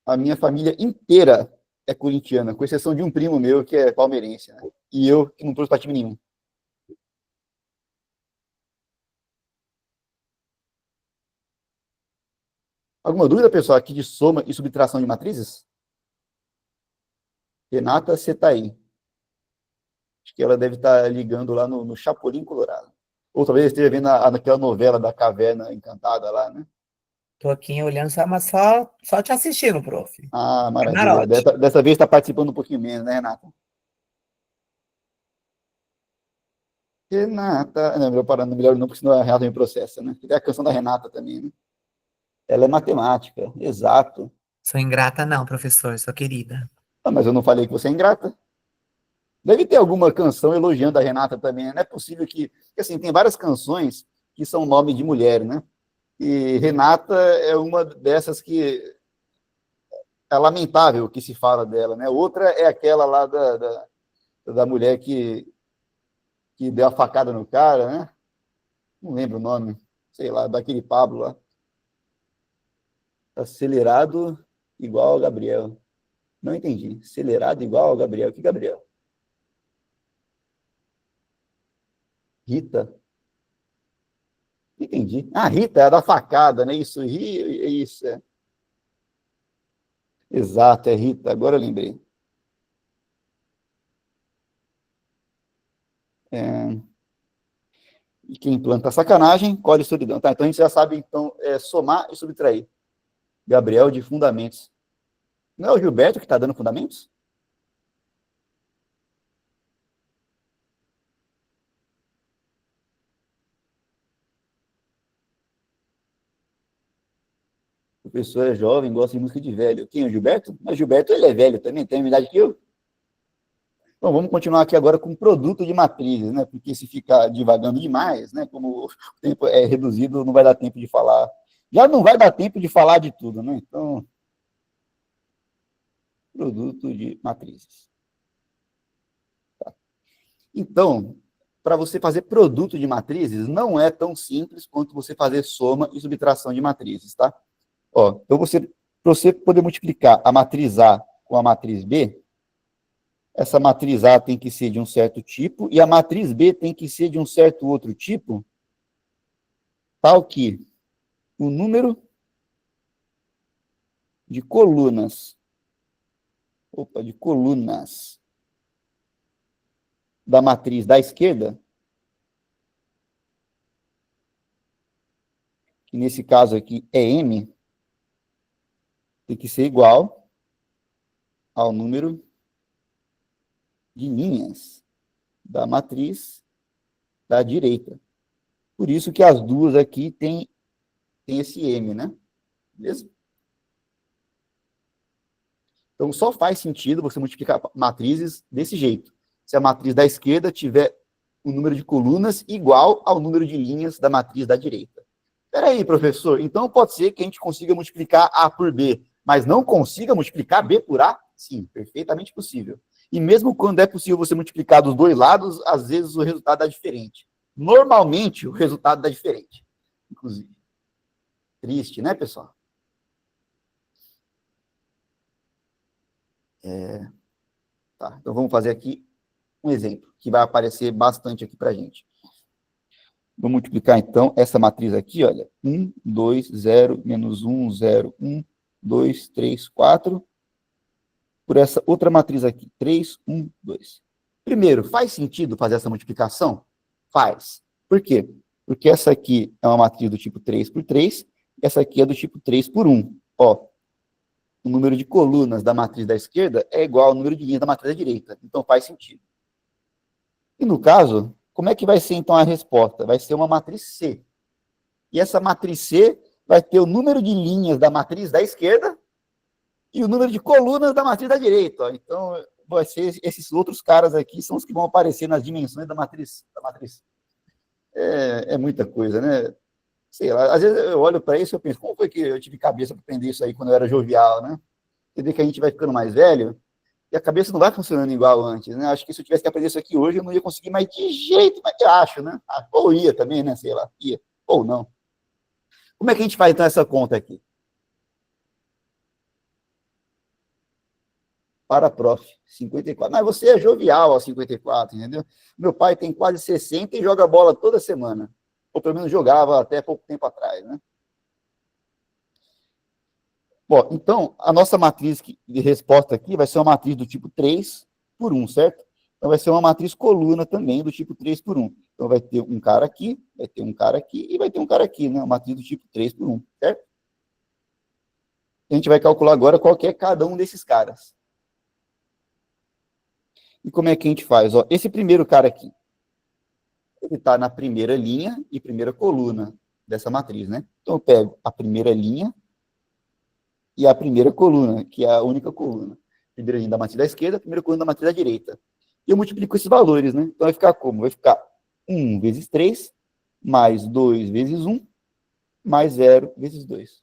A minha família inteira é corintiana, com exceção de um primo meu que é palmeirense, né? E eu que não trouxe para time nenhum. Alguma dúvida, pessoal, aqui de soma e subtração de matrizes? Renata, você está aí. Acho que ela deve estar ligando lá no Chapolin Colorado. Ou talvez esteja vendo naquela novela da Caverna Encantada lá, né? Tô aqui olhando, mas só te assistindo, prof. Ah, maravilha. Camarote. Dessa vez está participando um pouquinho menos, né, Renata? Renata. Não, melhor não, porque senão a Renata me processa, né? Tem a canção da Renata também, né? Ela é matemática, exato. Sou ingrata não, professor, sou querida. Ah, mas eu não falei que você é ingrata. Deve ter alguma canção elogiando a Renata também, né? Não é possível que... Porque, assim, tem várias canções que são nome de mulher, né? E Renata é uma dessas que é lamentável que se fala dela, né? Outra é aquela lá da mulher que deu a facada no cara, né? Não lembro o nome, sei lá, daquele Pablo lá. Acelerado igual ao Gabriel. Não entendi. Acelerado igual ao Gabriel. Que Gabriel? Rita. Entendi. Ah, Rita é a da facada, né? Isso, isso. É. Exato, é Rita. Agora eu lembrei. E quem planta sacanagem, colhe solidão. Tá, então a gente já sabe, então, somar e subtrair. Gabriel de fundamentos. Não é o Gilberto que está dando fundamentos? O professor é jovem, gosta de música de velho. Quem é o Gilberto? Mas Gilberto, ele é velho também, tem a mesma idade que eu. Bom, vamos continuar aqui agora com produto de matrizes, né? Porque se ficar divagando demais, né? Como o tempo é reduzido, não vai dar tempo de falar. Já não vai dar tempo de falar de tudo, né? Então, produto de matrizes. Tá. Então, para você fazer produto de matrizes, não é tão simples quanto você fazer soma e subtração de matrizes, tá? Ó, então, para você poder multiplicar a matriz A com a matriz B, essa matriz A tem que ser de um certo tipo e a matriz B tem que ser de um certo outro tipo, tal que o número de colunas, da matriz da esquerda, que nesse caso aqui é M, tem que ser igual ao número de linhas da matriz da direita. Por isso que as duas aqui têm esse M, né? Beleza? Então, só faz sentido você multiplicar matrizes desse jeito. Se a matriz da esquerda tiver o número de colunas igual ao número de linhas da matriz da direita. Espera aí, professor. Então, pode ser que a gente consiga multiplicar A por B, mas não consiga multiplicar B por A? Sim, perfeitamente possível. E mesmo quando é possível você multiplicar dos dois lados, às vezes o resultado dá diferente. Normalmente, o resultado dá diferente. Inclusive. Triste, né, pessoal? Tá, então vamos fazer aqui um exemplo, que vai aparecer bastante aqui para a gente. Vou multiplicar, então, essa matriz aqui, olha, 1, 2, 0, menos 1, 0, 1, 2, 3, 4, por essa outra matriz aqui, 3, 1, 2. Primeiro, faz sentido fazer essa multiplicação? Faz. Por quê? Porque essa aqui é uma matriz do tipo 3 por 3, e essa aqui é do tipo 3 por 1. Ó, o número de colunas da matriz da esquerda é igual ao número de linhas da matriz da direita. Então faz sentido. E no caso, como é que vai ser então a resposta? Vai ser uma matriz C. E essa matriz C vai ter o número de linhas da matriz da esquerda e o número de colunas da matriz da direita. Ó. Então, vai ser esses outros caras aqui são os que vão aparecer nas dimensões da matriz. É muita coisa, né? Sei lá, às vezes eu olho para isso e eu penso, como foi que eu tive cabeça para aprender isso aí quando eu era jovial, né? Você vê que a gente vai ficando mais velho e a cabeça não vai funcionando igual antes, né? Acho que se eu tivesse que aprender isso aqui hoje, eu não ia conseguir mais de jeito, mas eu acho, né? Ou ia também, né? Sei lá, ia. Ou não. Como é que a gente faz, então, essa conta aqui? Para prof, 54. Mas você é jovial aos 54, entendeu? Meu pai tem quase 60 e joga bola toda semana. Ou pelo menos jogava até pouco tempo atrás, né? Bom, então, a nossa matriz de resposta aqui vai ser uma matriz do tipo 3 por 1, certo? Então, vai ser uma matriz coluna também do tipo 3 por 1. Então, vai ter um cara aqui, vai ter um cara aqui e vai ter um cara aqui, né? Uma matriz do tipo 3 por 1, certo? A gente vai calcular agora qual que é cada um desses caras. E como é que a gente faz? Ó, esse primeiro cara aqui, ele está na primeira linha e primeira coluna dessa matriz, né? Então, eu pego a primeira linha e a primeira coluna, que é a única coluna. Primeira linha da matriz da esquerda, primeira coluna da matriz da direita. E eu multiplico esses valores, né? Então, vai ficar como? Vai ficar 1 vezes 3, mais 2 vezes 1, mais 0 vezes 2.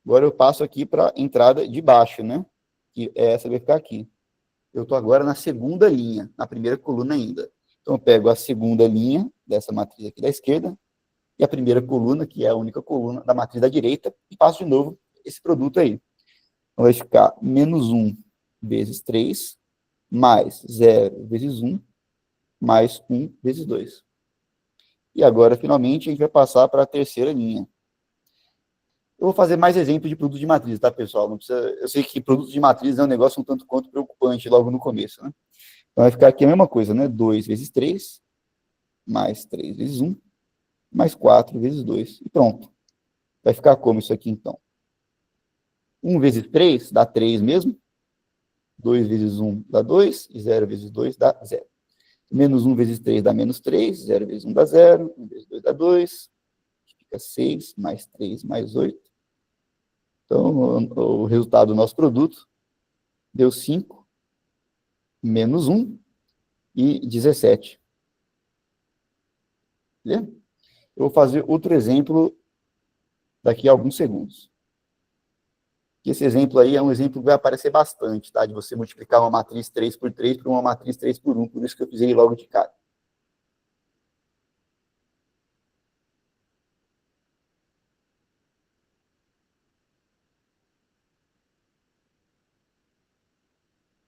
Agora eu passo aqui para a entrada de baixo, né? Que essa vai ficar aqui. Eu estou agora na segunda linha, na primeira coluna ainda. Então, eu pego a segunda linha dessa matriz aqui da esquerda e a primeira coluna, que é a única coluna da matriz da direita, e passo de novo esse produto aí. Então, vai ficar menos 1 vezes 3, mais 0 vezes 1, mais 1 vezes 2. E agora, finalmente, a gente vai passar para a terceira linha. Eu vou fazer mais exemplos de produto de matriz, tá, pessoal? Não precisa, eu sei que produto de matriz é um negócio um tanto quanto preocupante logo no começo, né? Então, vai ficar aqui a mesma coisa, né? 2 vezes 3, mais 3 vezes 1, mais 4 vezes 2. E pronto. Vai ficar como isso aqui, então? 1 vezes 3 dá 3 mesmo. 2 vezes 1 dá 2. E 0 vezes 2 dá 0. Menos 1 vezes 3 dá menos 3. 0 vezes 1 dá 0. 1 vezes 2 dá 2. Fica 6, mais 3, mais 8. Então, o resultado do nosso produto deu 5, menos 1 e 17. Beleza? Eu vou fazer outro exemplo daqui a alguns segundos. Esse exemplo aí é um exemplo que vai aparecer bastante, tá? De você multiplicar uma matriz 3 por 3 por uma matriz 3 por 1, por isso que eu fiz ele logo de cara.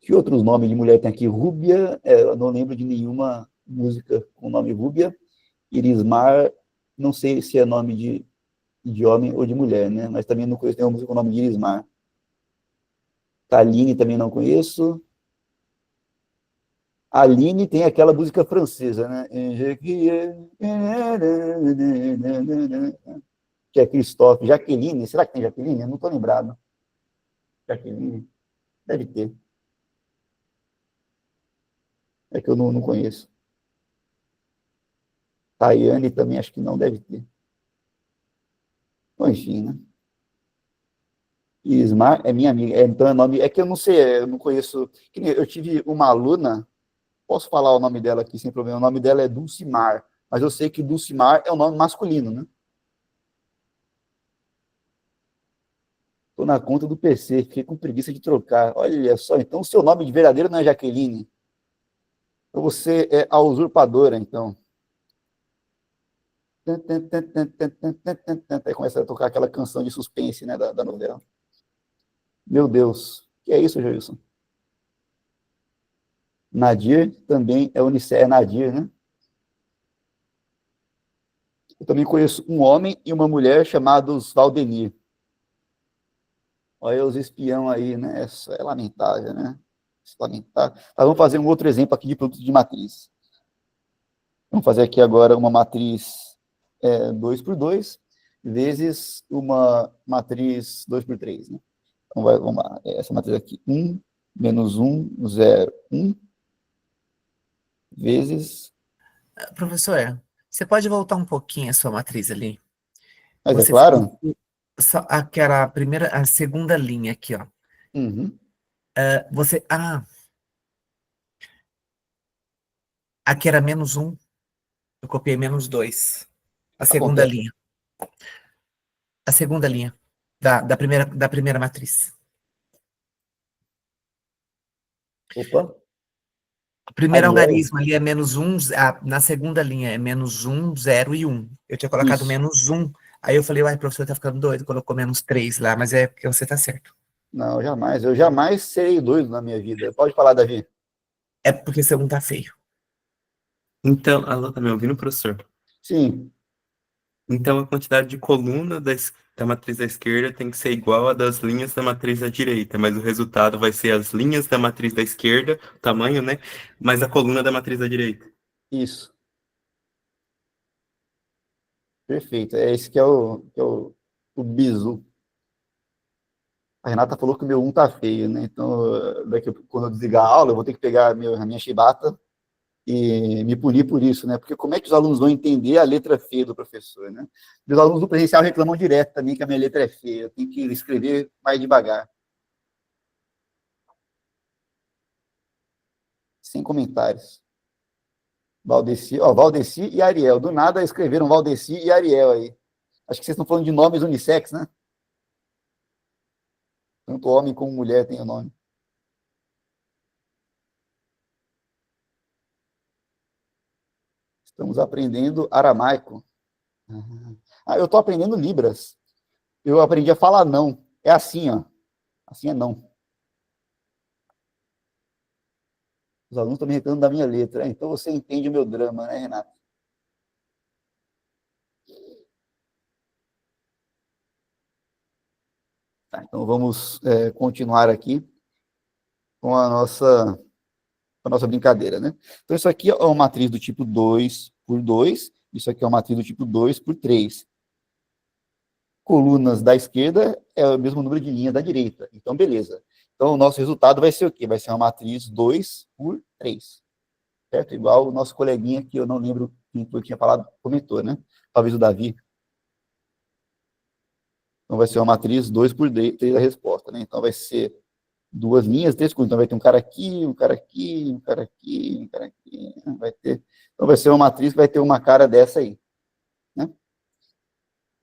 Que outros nomes de mulher tem aqui? Rúbia, eu não lembro de nenhuma música com o nome Rúbia. Irismar, não sei se é nome de homem ou de mulher, né? Mas também não conheço nenhuma música com o nome de Irismar. Taline também não conheço. Aline tem aquela música francesa, né? Que é Christophe. Jaqueline, será que tem Jaqueline? Eu não estou lembrado. Jaqueline, deve ter. É que eu não conheço. Tayane também acho que não deve ter. Bom, enfim, né? Ismar é minha amiga. Então é nome. É que eu não sei, eu não conheço. Eu tive uma aluna, posso falar o nome dela aqui sem problema. O nome dela é Dulcimar, mas eu sei que Dulcimar é o nome masculino, né? Estou na conta do PC, fiquei com preguiça de trocar. Olha só, então o seu nome de verdadeiro não é Jaqueline. Então você é a usurpadora, então. Aí começa a tocar aquela canção de suspense, né, da novela. Meu Deus, que é isso, Jailson? Nadir também é unicef, é Nadir, né? Eu também conheço um homem e uma mulher chamados Valdemir. Olha os espião aí, né? Isso é lamentável, né? Tá? Vamos fazer um outro exemplo aqui de produto de matriz. Vamos fazer aqui agora uma matriz 2 por 2 vezes uma matriz 2 por 3. Né? Então, vamos lá. Essa matriz aqui, 1, menos 1, 0, 1, vezes... Professor, você pode voltar um pouquinho a sua matriz ali? Mas Você é claro? só aquela primeira, a segunda linha aqui, ó. Uhum. Aqui era menos 1, eu copiei menos 2. A segunda Acontece. linha. A segunda linha da primeira matriz. Opa. O primeiro Ariel. algarismo ali é menos 1, na segunda linha é menos 1, 0 e 1. Eu tinha colocado Isso. menos 1. Aí eu falei, uai, professor, tá ficando doido, colocou menos 3 lá, mas é porque você tá certo. Não, jamais. Eu jamais serei doido na minha vida. Pode falar, Davi. É porque seu 1 tá feio. Então, alô, tá me ouvindo, professor? Sim. Então, a quantidade de coluna da matriz da esquerda tem que ser igual à das linhas da matriz da direita, mas o resultado vai ser as linhas da matriz da esquerda, o tamanho, né? Mais a coluna da matriz da direita. Isso. Perfeito. É esse que é o bizu. A Renata falou que o meu 1 tá feio, né? Então, quando eu desligar a aula, eu vou ter que pegar a minha chibata e me punir por isso, né? Porque como é que os alunos vão entender a letra feia do professor, né? E os alunos do presencial reclamam direto também que a minha letra é feia. Eu tenho que escrever mais devagar. Sem comentários. Valdeci e Ariel. Do nada escreveram Valdeci e Ariel aí. Acho que vocês estão falando de nomes unissex, né? Tanto homem como mulher tem o nome. Estamos aprendendo aramaico. Eu estou aprendendo Libras. Eu aprendi a falar não. É assim, ó. Assim é não. Os alunos estão me reclamando da minha letra. Então você entende o meu drama, né, Renato? Tá, então vamos continuar aqui com a nossa brincadeira, né? Então isso aqui é uma matriz do tipo 2 por 2. Isso aqui é uma matriz do tipo 2 por 3. Colunas da esquerda é o mesmo número de linhas da direita. Então, beleza. Então, o nosso resultado vai ser o quê? Vai ser uma matriz 2 por 3. Certo? Igual o nosso coleguinha, que eu não lembro quem foi que tinha falado, comentou, né? Talvez o Davi. Então, vai ser uma matriz 2 por 3 a resposta, né? Então, vai ser duas linhas, 3 colunas. Então, vai ter um cara aqui, um cara aqui, um cara aqui, um cara aqui. Então, vai ser uma matriz que vai ter uma cara dessa aí. Né?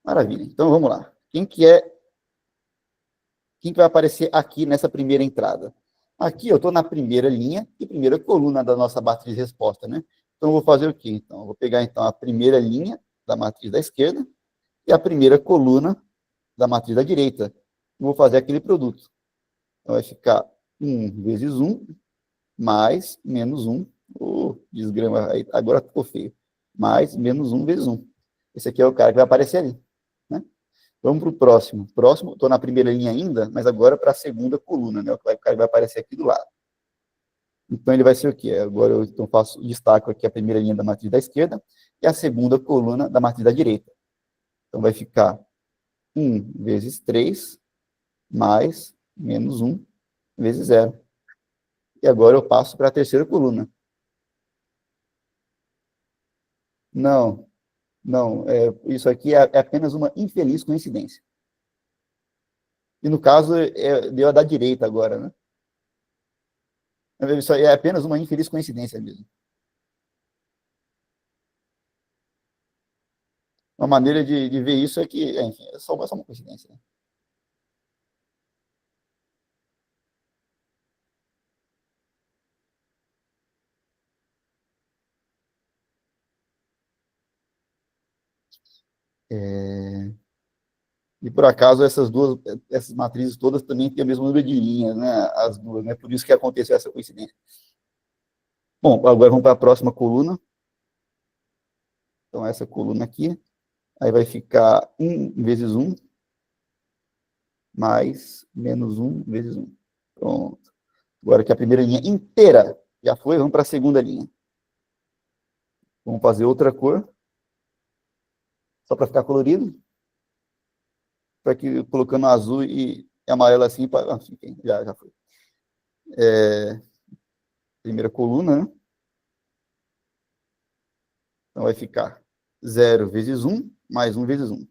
Maravilha. Então, vamos lá. Quem que vai aparecer aqui nessa primeira entrada? Aqui eu estou na primeira linha e primeira coluna da nossa matriz resposta, né? Então, eu vou fazer o quê? Então, eu vou pegar, então, a primeira linha da matriz da esquerda e a primeira coluna da matriz da direita. Eu vou fazer aquele produto. Então, vai ficar 1 vezes 1 mais menos 1. Desgrama, aí, agora ficou feio. Mais menos 1 vezes 1. Esse aqui é o cara que vai aparecer ali. Né? Vamos para o próximo. Próximo, estou na primeira linha ainda, mas agora para a segunda coluna, né? O cara que vai aparecer aqui do lado. Então, ele vai ser o quê? Agora eu então, destaco aqui a primeira linha da matriz da esquerda e a segunda coluna da matriz da direita. Então, vai ficar 1 vezes 3 mais menos 1 vezes 0. E agora eu passo para a terceira coluna. Não, isso aqui é apenas uma infeliz coincidência. E no caso, deu a da direita agora, né? Isso aí é apenas uma infeliz coincidência mesmo. Uma maneira de ver isso é que, enfim, é só uma coincidência. Né? E por acaso essas matrizes todas também têm o mesmo número de linhas, né? As duas, né? Por isso que aconteceu essa coincidência. Bom, agora vamos para a próxima coluna. Então, essa coluna aqui, aí vai ficar 1 vezes 1 mais menos 1 vezes 1. Pronto. Agora que a primeira linha inteira já foi, vamos para a segunda linha. Vamos fazer outra cor. Só para ficar colorido. Para que colocando azul e amarelo assim, já foi. Primeira coluna, né? Então vai ficar 0 vezes 1, mais 1 vezes 1.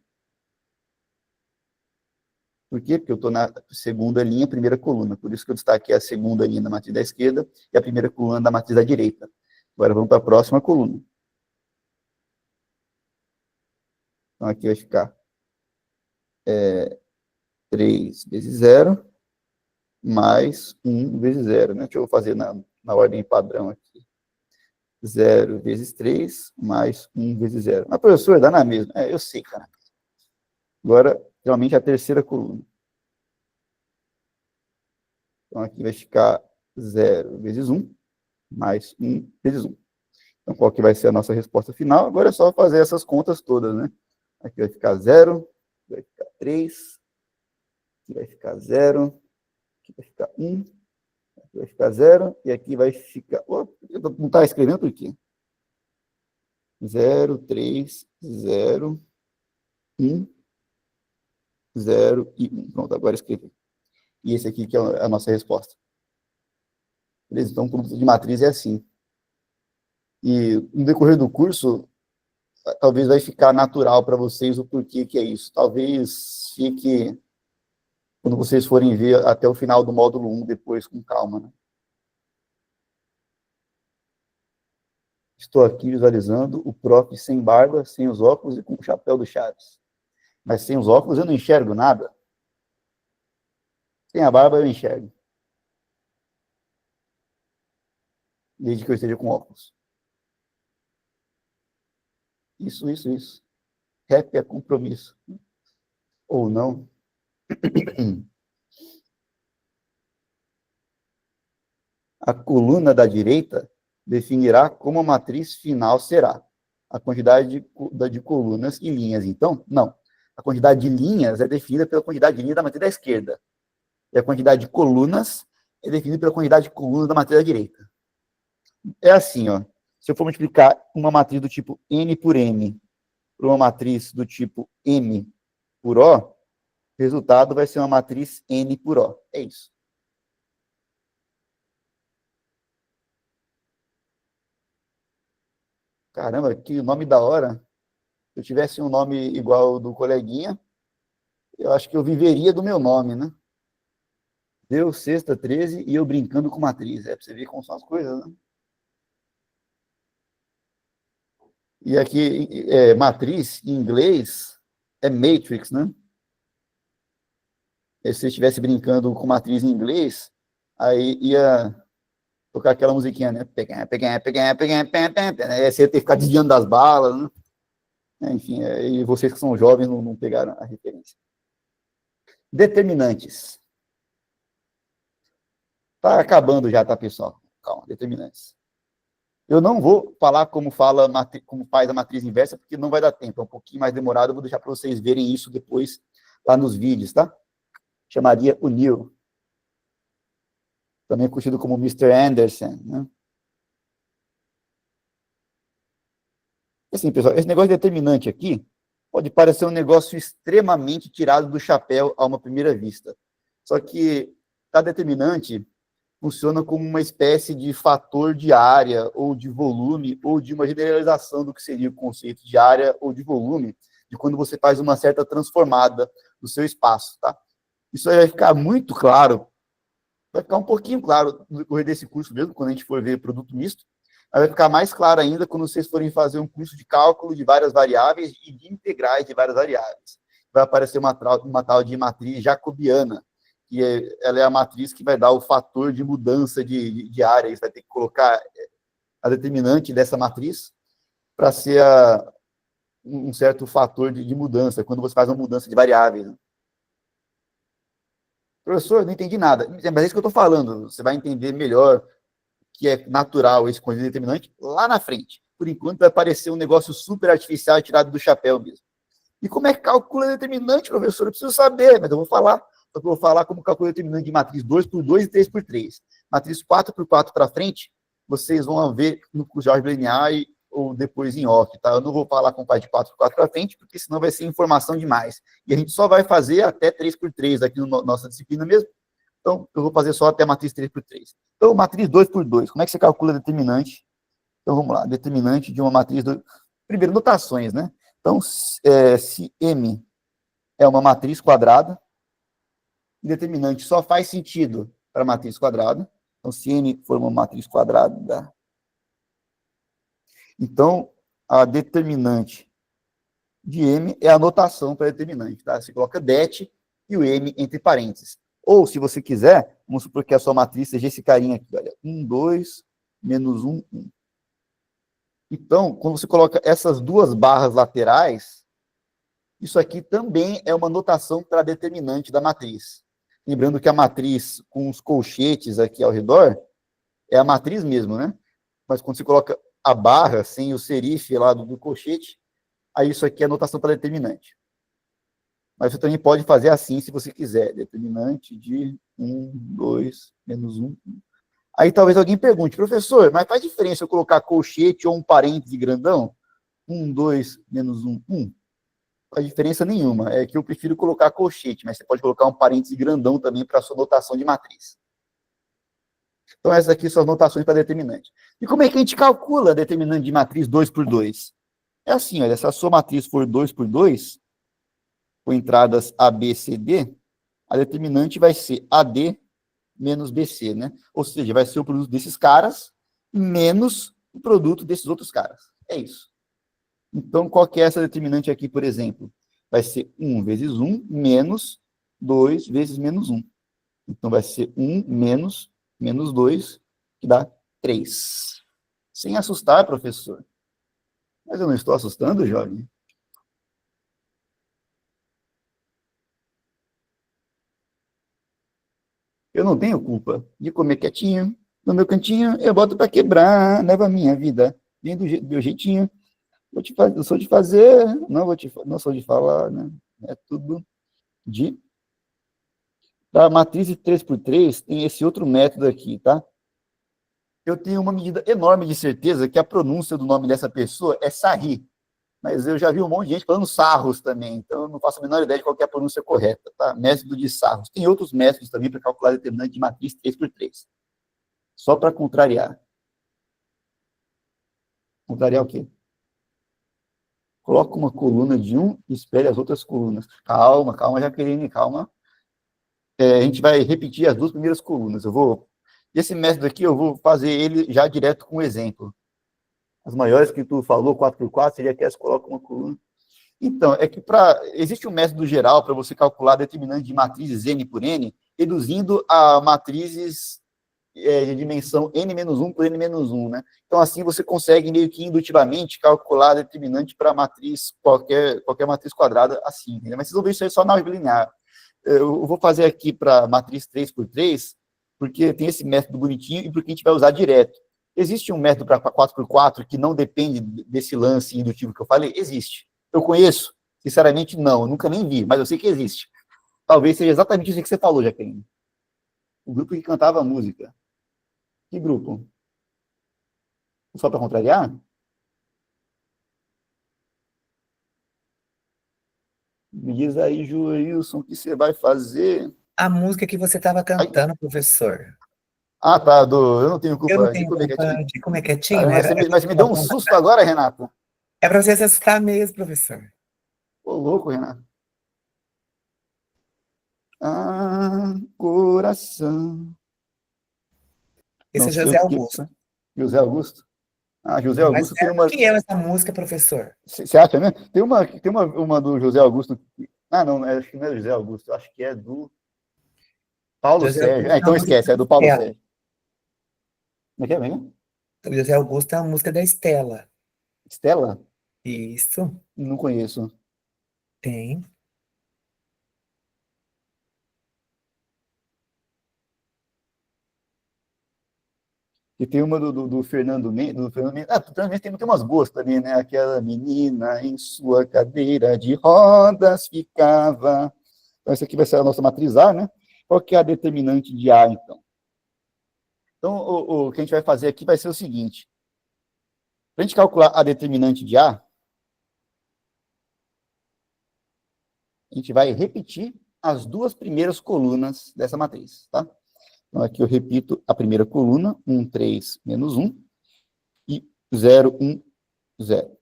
Por quê? Porque eu estou na segunda linha, primeira coluna. Por isso que eu destaquei a segunda linha da matriz da esquerda e a primeira coluna da matriz da direita. Agora vamos para a próxima coluna. Então aqui vai ficar 3 vezes 0, mais 1 vezes 0. Né? Deixa eu fazer na ordem padrão aqui. 0 vezes 3, mais 1 vezes 0. Mas, professor, dá na mesma. Eu sei, cara. Agora, realmente, a terceira coluna. Então, aqui vai ficar 0 vezes 1, mais 1 vezes 1. Então, qual que vai ser a nossa resposta final? Agora é só fazer essas contas todas, né? Aqui vai ficar 0, aqui vai ficar 3, aqui vai ficar 0, aqui vai ficar 1, aqui vai ficar 0, e aqui vai ficar... não está escrevendo por quê? 0, 3, 0, 1, 0 e 1. Pronto, agora escrevi. E esse aqui que é a nossa resposta. Beleza? Então, o produto de matriz é assim. E no decorrer do curso, talvez vai ficar natural para vocês o porquê que é isso. Talvez fique, quando vocês forem ver até o final do módulo 1, depois com calma, né? Estou aqui visualizando o prof sem barba, sem os óculos e com o chapéu do Chaves. Mas sem os óculos eu não enxergo nada. Sem a barba eu enxergo. Desde que eu esteja com óculos. Isso. Rap é compromisso. Ou não. A coluna da direita definirá como a matriz final será. A quantidade de colunas e linhas, então, não. A quantidade de linhas é definida pela quantidade de linhas da matriz da esquerda. E a quantidade de colunas é definida pela quantidade de colunas da matriz da direita. É assim, ó. Se eu for multiplicar uma matriz do tipo N por M por uma matriz do tipo M por O, o resultado vai ser uma matriz N por O. É isso. Caramba, que nome da hora. Se eu tivesse um nome igual ao do coleguinha, eu acho que eu viveria do meu nome, né? Deu sexta 13 e eu brincando com matriz. Para você ver como são as coisas, né? E aqui, matriz, em inglês, é matrix, né? Se você estivesse brincando com matriz em inglês, aí ia tocar aquela musiquinha, né? Aí você ia ter que ficar desviando das balas, né? Enfim, e vocês que são jovens não pegaram a referência. Determinantes. Tá acabando já, tá, pessoal? Calma, determinantes. Eu não vou falar como faz a matriz inversa, porque não vai dar tempo, é um pouquinho mais demorado, eu vou deixar para vocês verem isso depois lá nos vídeos, tá? Chamaria o Neil. Também conhecido como Mr. Anderson, né? Assim, pessoal, esse negócio determinante aqui pode parecer um negócio extremamente tirado do chapéu a uma primeira vista. Só que a determinante funciona como uma espécie de fator de área, ou de volume, ou de uma generalização do que seria o conceito de área ou de volume, de quando você faz uma certa transformada no seu espaço, tá? Isso aí vai ficar muito claro, vai ficar um pouquinho claro no decorrer desse curso mesmo, quando a gente for ver produto misto, mas vai ficar mais claro ainda quando vocês forem fazer um curso de cálculo de várias variáveis e de integrais de várias variáveis. Vai aparecer uma tal de matriz jacobiana, que ela é a matriz que vai dar o fator de mudança de área. Você vai ter que colocar a determinante dessa matriz para ser um certo fator de mudança, quando você faz uma mudança de variáveis. Professor, não entendi nada. Mas é isso que eu estou falando. Você vai entender melhor que é natural esse conjunto determinante lá na frente. Por enquanto, vai parecer um negócio super artificial tirado do chapéu mesmo. E como é que calcula determinante, professor? Eu preciso saber, mas eu vou falar. Eu vou falar como calcula determinante de matriz 2 por 2 e 3 por 3. Matriz 4x4 para frente, vocês vão ver no curso de álgebra linear ou depois em off, tá? Eu não vou falar com o pai de 4x4 para frente, porque senão vai ser informação demais. E a gente só vai fazer até 3x3 aqui na nossa disciplina mesmo. Então, eu vou fazer só até a matriz 3x3. Então, matriz 2x2, como é que você calcula a determinante? Então, vamos lá, determinante de uma matriz... Primeiro, notações, né? Então, se M é uma matriz quadrada, determinante só faz sentido para matriz quadrada. Então, se M for uma matriz quadrada, então, a determinante de M é a notação para determinante, tá? Você coloca det e o M entre parênteses. Ou, se você quiser, vamos supor que a sua matriz seja esse carinha aqui, olha, 1, 2, menos 1, 1. Então, quando você coloca essas duas barras laterais, isso aqui também é uma notação para determinante da matriz. Lembrando que a matriz com os colchetes aqui ao redor é a matriz mesmo, né? Mas quando você coloca a barra sem o serif lá do colchete, aí isso aqui é notação para determinante. Mas você também pode fazer assim, se você quiser. Determinante de 1, 2, menos 1, 1. Aí talvez alguém pergunte, professor, mas faz diferença eu colocar colchete ou um parêntese grandão? 1, 2, menos 1, 1. Não faz diferença nenhuma. É que eu prefiro colocar colchete, mas você pode colocar um parêntese grandão também para a sua notação de matriz. Então, essas aqui são as notações para determinante. E como é que a gente calcula a determinante de matriz 2x2? É assim, olha, se a sua matriz for 2x2, com entradas A, B, C, D, a determinante vai ser AD menos BC, né? Ou seja, vai ser o produto desses caras menos o produto desses outros caras. É isso. Então, qual que é essa determinante aqui, por exemplo? Vai ser 1 vezes 1 menos 2 vezes menos 1. Então, vai ser 1 menos 2, que dá 3. Sem assustar, professor. Mas eu não estou assustando, jovem. Eu não tenho culpa de comer quietinho, no meu cantinho, eu boto para quebrar, leva a minha vida bem do meu jeitinho. Eu sou de fazer, não sou de falar, né? É tudo de... Da matriz de 3x3, tem esse outro método aqui, tá? Eu tenho uma medida enorme de certeza que a pronúncia do nome dessa pessoa é Sarri, mas eu já vi um monte de gente falando Sarros também, então eu não faço a menor ideia de qual que é a pronúncia correta, tá? Método de Sarros. Tem outros métodos também para calcular determinante de matriz 3x3. Só para contrariar. Contrariar o quê? Coloca uma coluna de 1 e espere as outras colunas. Calma, Jaqueline, calma. A gente vai repetir as duas primeiras colunas. Esse método aqui, eu vou fazer ele já direto com um exemplo. As maiores que tu falou, 4x4, seria que essa coloca uma coluna. Então, é que existe um método geral para você calcular determinante de matrizes N por N, reduzindo a matrizes de dimensão N-1 por N-1, né? Então, assim, você consegue meio que indutivamente calcular determinante para matriz, qualquer matriz quadrada assim, entendeu? Mas vocês vão ver isso aí só na álgebra linear. Eu vou fazer aqui para matriz 3x3, porque tem esse método bonitinho e porque a gente vai usar direto. Existe um método para 4x4 que não depende desse lance indutivo que eu falei? Existe. Eu conheço? Sinceramente, não. Eu nunca nem vi, mas eu sei que existe. Talvez seja exatamente isso que você falou, Jaqueline. O grupo que cantava a música. Que grupo? Só para contrariar? Me diz aí, Wilson, o que você vai fazer? A música que você estava cantando, professor. Ah, tá, eu não tenho culpa Eu não de tenho comer culpa quietinho. de comer quietinho. Mas me deu um susto agora, Renata. É para você se assustar mesmo, professor. Ô, louco, Renata. Ah, coração. Esse Não é sei José o que. Augusto. José Augusto? Ah, José Mas Augusto tem uma... que é essa música, professor? Você acha, né? Tem uma do José Augusto... Ah, não, acho que não é do José Augusto, acho que é do Paulo José Sérgio. Augusto Então esquece, é do Paulo Estela. Sérgio. Como é que é mesmo? O José Augusto é a música da Estela. Estela? Isso, Não conheço. tem. E tem uma do Fernando Mendes. Ah, do Fernando Mendes tem umas boas também, né? Aquela menina em sua cadeira de rodas ficava. Então, essa aqui vai ser a nossa matriz A, né? Qual que é a determinante de A, então? Então, o que a gente vai fazer aqui vai ser o seguinte. Para a gente calcular a determinante de A, a gente vai repetir as duas primeiras colunas dessa matriz, tá? Então, aqui eu repito a primeira coluna, 1, 3, menos 1, e 0, 1, 0.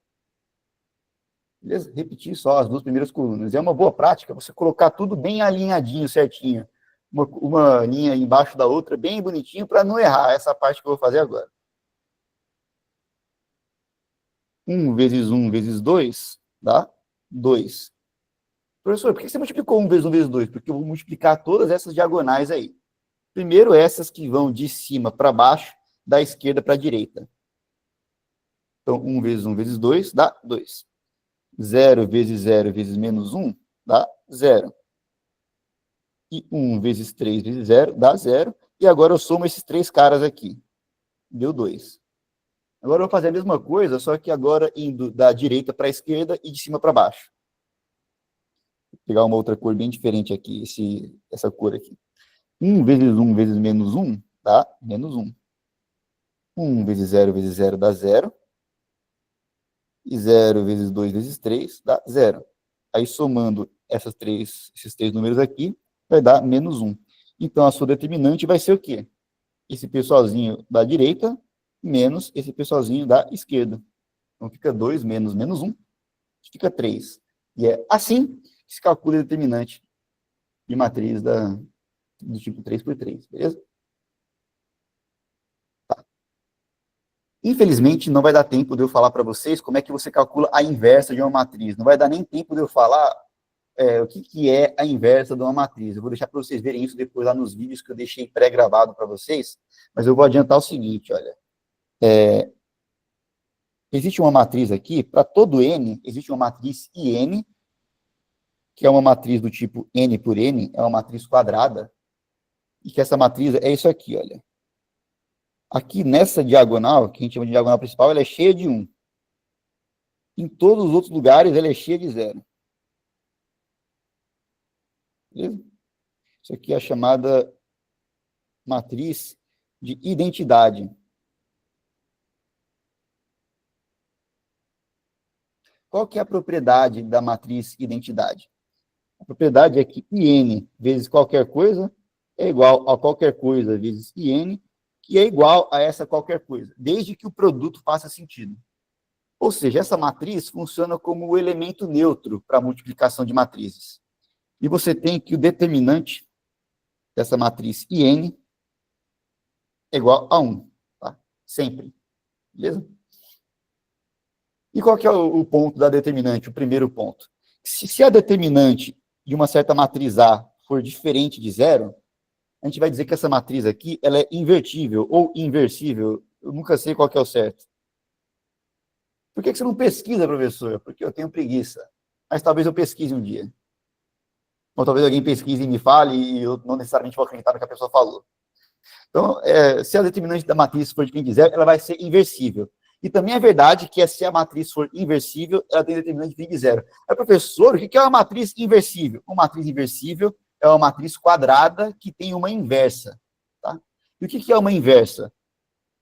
Beleza? Repetir só as duas primeiras colunas. É uma boa prática você colocar tudo bem alinhadinho, certinho. Uma linha embaixo da outra, bem bonitinho, para não errar essa parte que eu vou fazer agora. 1 vezes 2 dá 2. Professor, por que você multiplicou 1 vezes 2? Porque eu vou multiplicar todas essas diagonais aí. Primeiro, essas que vão de cima para baixo, da esquerda para a direita. Então, 1 vezes 2 dá 2. 0 vezes menos 1 dá 0. E 1 vezes 3 vezes 0 dá 0. E agora eu somo esses três caras aqui. Deu 2. Agora eu vou fazer a mesma coisa, só que agora indo da direita para a esquerda e de cima para baixo. Vou pegar uma outra cor bem diferente aqui, essa cor aqui. 1 vezes menos 1 dá menos 1. 1 vezes 0 dá 0. E 0 vezes 2 vezes 3 dá 0. Aí, somando esses três números aqui, vai dar menos 1. Então, a sua determinante vai ser o quê? Esse pessoalzinho da direita menos esse pessoalzinho da esquerda. Então, fica 2 menos menos 1, fica 3. E é assim que se calcula a determinante de matriz do tipo 3×3, beleza? Tá. Infelizmente, não vai dar tempo de eu falar para vocês como é que você calcula a inversa de uma matriz. Não vai dar nem tempo de eu falar o que é a inversa de uma matriz. Eu vou deixar para vocês verem isso depois lá nos vídeos que eu deixei pré-gravado para vocês, mas eu vou adiantar o seguinte, olha. Existe uma matriz aqui, para todo n, existe uma matriz IN, que é uma matriz do tipo n por n, é uma matriz quadrada, e que essa matriz é isso aqui, olha. Aqui nessa diagonal, que a gente chama de diagonal principal, ela é cheia de 1. Em todos os outros lugares, ela é cheia de 0. Beleza? Isso aqui é a chamada matriz de identidade. Qual que é a propriedade da matriz identidade? A propriedade é que IN vezes qualquer coisa é igual a qualquer coisa vezes IN, que é igual a essa qualquer coisa, desde que o produto faça sentido. Ou seja, essa matriz funciona como o elemento neutro para a multiplicação de matrizes. E você tem que o determinante dessa matriz IN é igual a 1, tá? Sempre. Beleza? E qual que é o ponto da determinante, o primeiro ponto? Se a determinante de uma certa matriz A for diferente de 0, a gente vai dizer que essa matriz aqui ela é invertível ou inversível. Eu nunca sei qual que é o certo. Por que você não pesquisa, professor? Porque eu tenho preguiça. Mas talvez eu pesquise um dia. Ou talvez alguém pesquise e me fale e eu não necessariamente vou acreditar no que a pessoa falou. Então, se a determinante da matriz for diferente de 0, ela vai ser inversível. E também é verdade que se a matriz for inversível, ela tem determinante de 0. Mas, professor, o que é uma matriz inversível? Uma matriz inversível é uma matriz quadrada que tem uma inversa. Tá? E o que é uma inversa?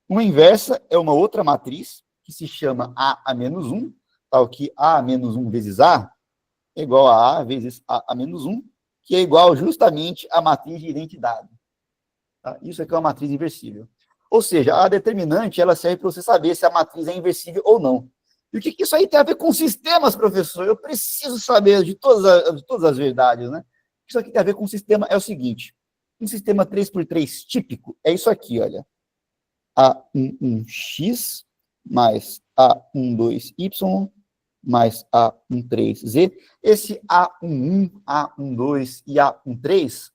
Uma inversa é uma outra matriz que se chama A menos 1, tal que A menos 1 vezes A é igual a vezes A menos 1, que é igual justamente à matriz de identidade. Tá? Isso aqui é uma matriz inversível. Ou seja, a determinante, ela serve para você saber se a matriz é inversível ou não. E o que isso aí tem a ver com sistemas, professor? Eu preciso saber de todas as verdades, né? Isso aqui tem a ver com sistema é o seguinte. Um sistema 3×3 típico é isso aqui, olha. A11x mais A12y mais A13z. Esse A11, A12 e A13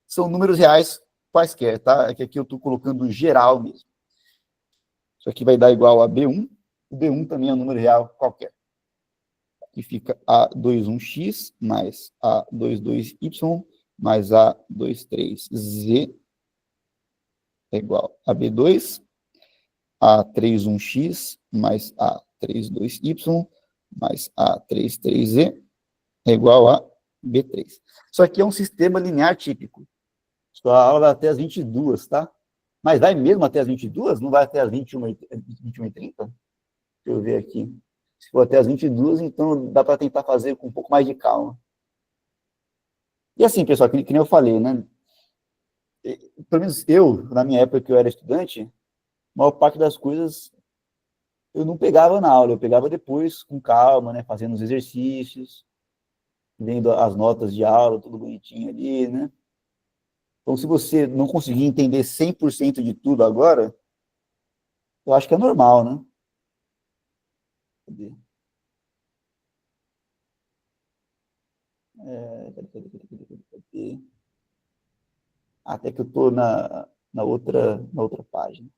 são números reais quaisquer, tá? É que aqui eu estou colocando geral mesmo. Isso aqui vai dar igual a B1. O B1 também é um número real qualquer. Aqui fica A21x mais A22y mais A23z é igual a B2. A31x mais A32y mais A33z é igual a B3. Isso aqui é um sistema linear típico. Sua aula até as 22, tá? Mas vai mesmo até as 22? Não vai até as 21h30? Deixa eu ver aqui. Se for até as 22, então dá para tentar fazer com um pouco mais de calma. E assim, pessoal, que nem eu falei, né? Pelo menos eu, na minha época que eu era estudante, a maior parte das coisas eu não pegava na aula, eu pegava depois, com calma, né? Fazendo os exercícios, lendo as notas de aula, tudo bonitinho ali, né? Então, se você não conseguir entender 100% de tudo agora, eu acho que é normal, né? Cadê? Cadê? Até que eu estou na outra página.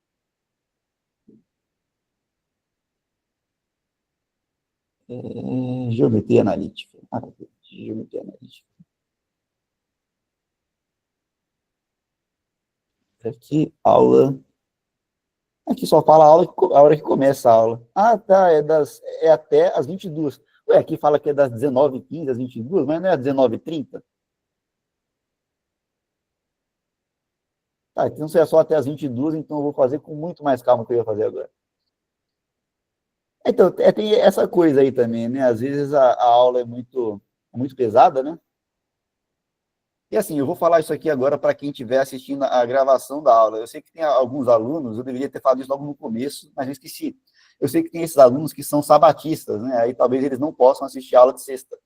Geometria analítica. Geometria analítica. Aqui, aula. Aqui só fala a hora que começa a aula. Ah, tá, é até as 22. Ué, aqui fala que é das 19h15 às 22, mas não é às 19h30? Tá, então se é só até as 22, então eu vou fazer com muito mais calma que eu ia fazer agora. Então, tem essa coisa aí também, né? Às vezes a aula é muito pesada, né? E assim, eu vou falar isso aqui agora para quem estiver assistindo a gravação da aula. Eu sei que tem alguns alunos, eu deveria ter falado isso logo no começo, mas eu esqueci. Eu sei que tem esses alunos que são sabatistas, né? Aí talvez eles não possam assistir a aula de sexta.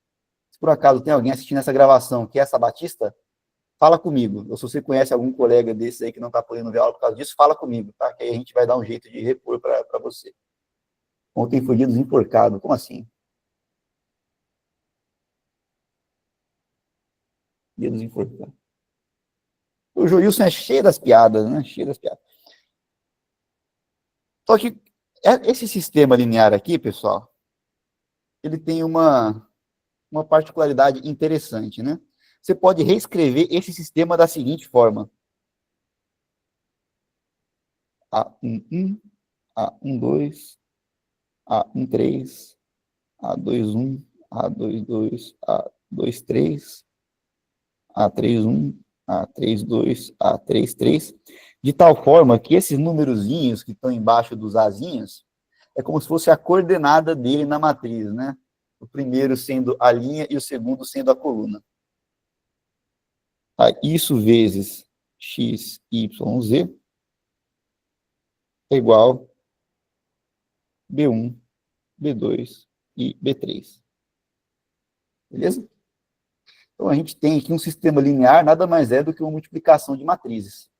Se por acaso tem alguém assistindo essa gravação que é sabatista, fala comigo. Ou se você conhece algum colega desse aí que não está podendo ver a aula por causa disso, fala comigo, tá? Que aí a gente vai dar um jeito de repor para você. Ontem foi dia dos enforcados. Como assim? Dia dos enforcados. O Joilson é cheio das piadas, né? Cheio das piadas. Só que esse sistema linear aqui, pessoal, ele tem uma particularidade interessante, né? Você pode reescrever esse sistema da seguinte forma. A11, A12, A13, A21, A22, A23, A31, A32, A33, de tal forma que esses numerozinhos que estão embaixo dos azinhos é como se fosse a coordenada dele na matriz, né? O primeiro sendo a linha e o segundo sendo a coluna. Isso vezes x, y, z é igual B1, B2 e B3. Beleza? Então, a gente tem aqui um sistema linear, nada mais é do que uma multiplicação de matrizes.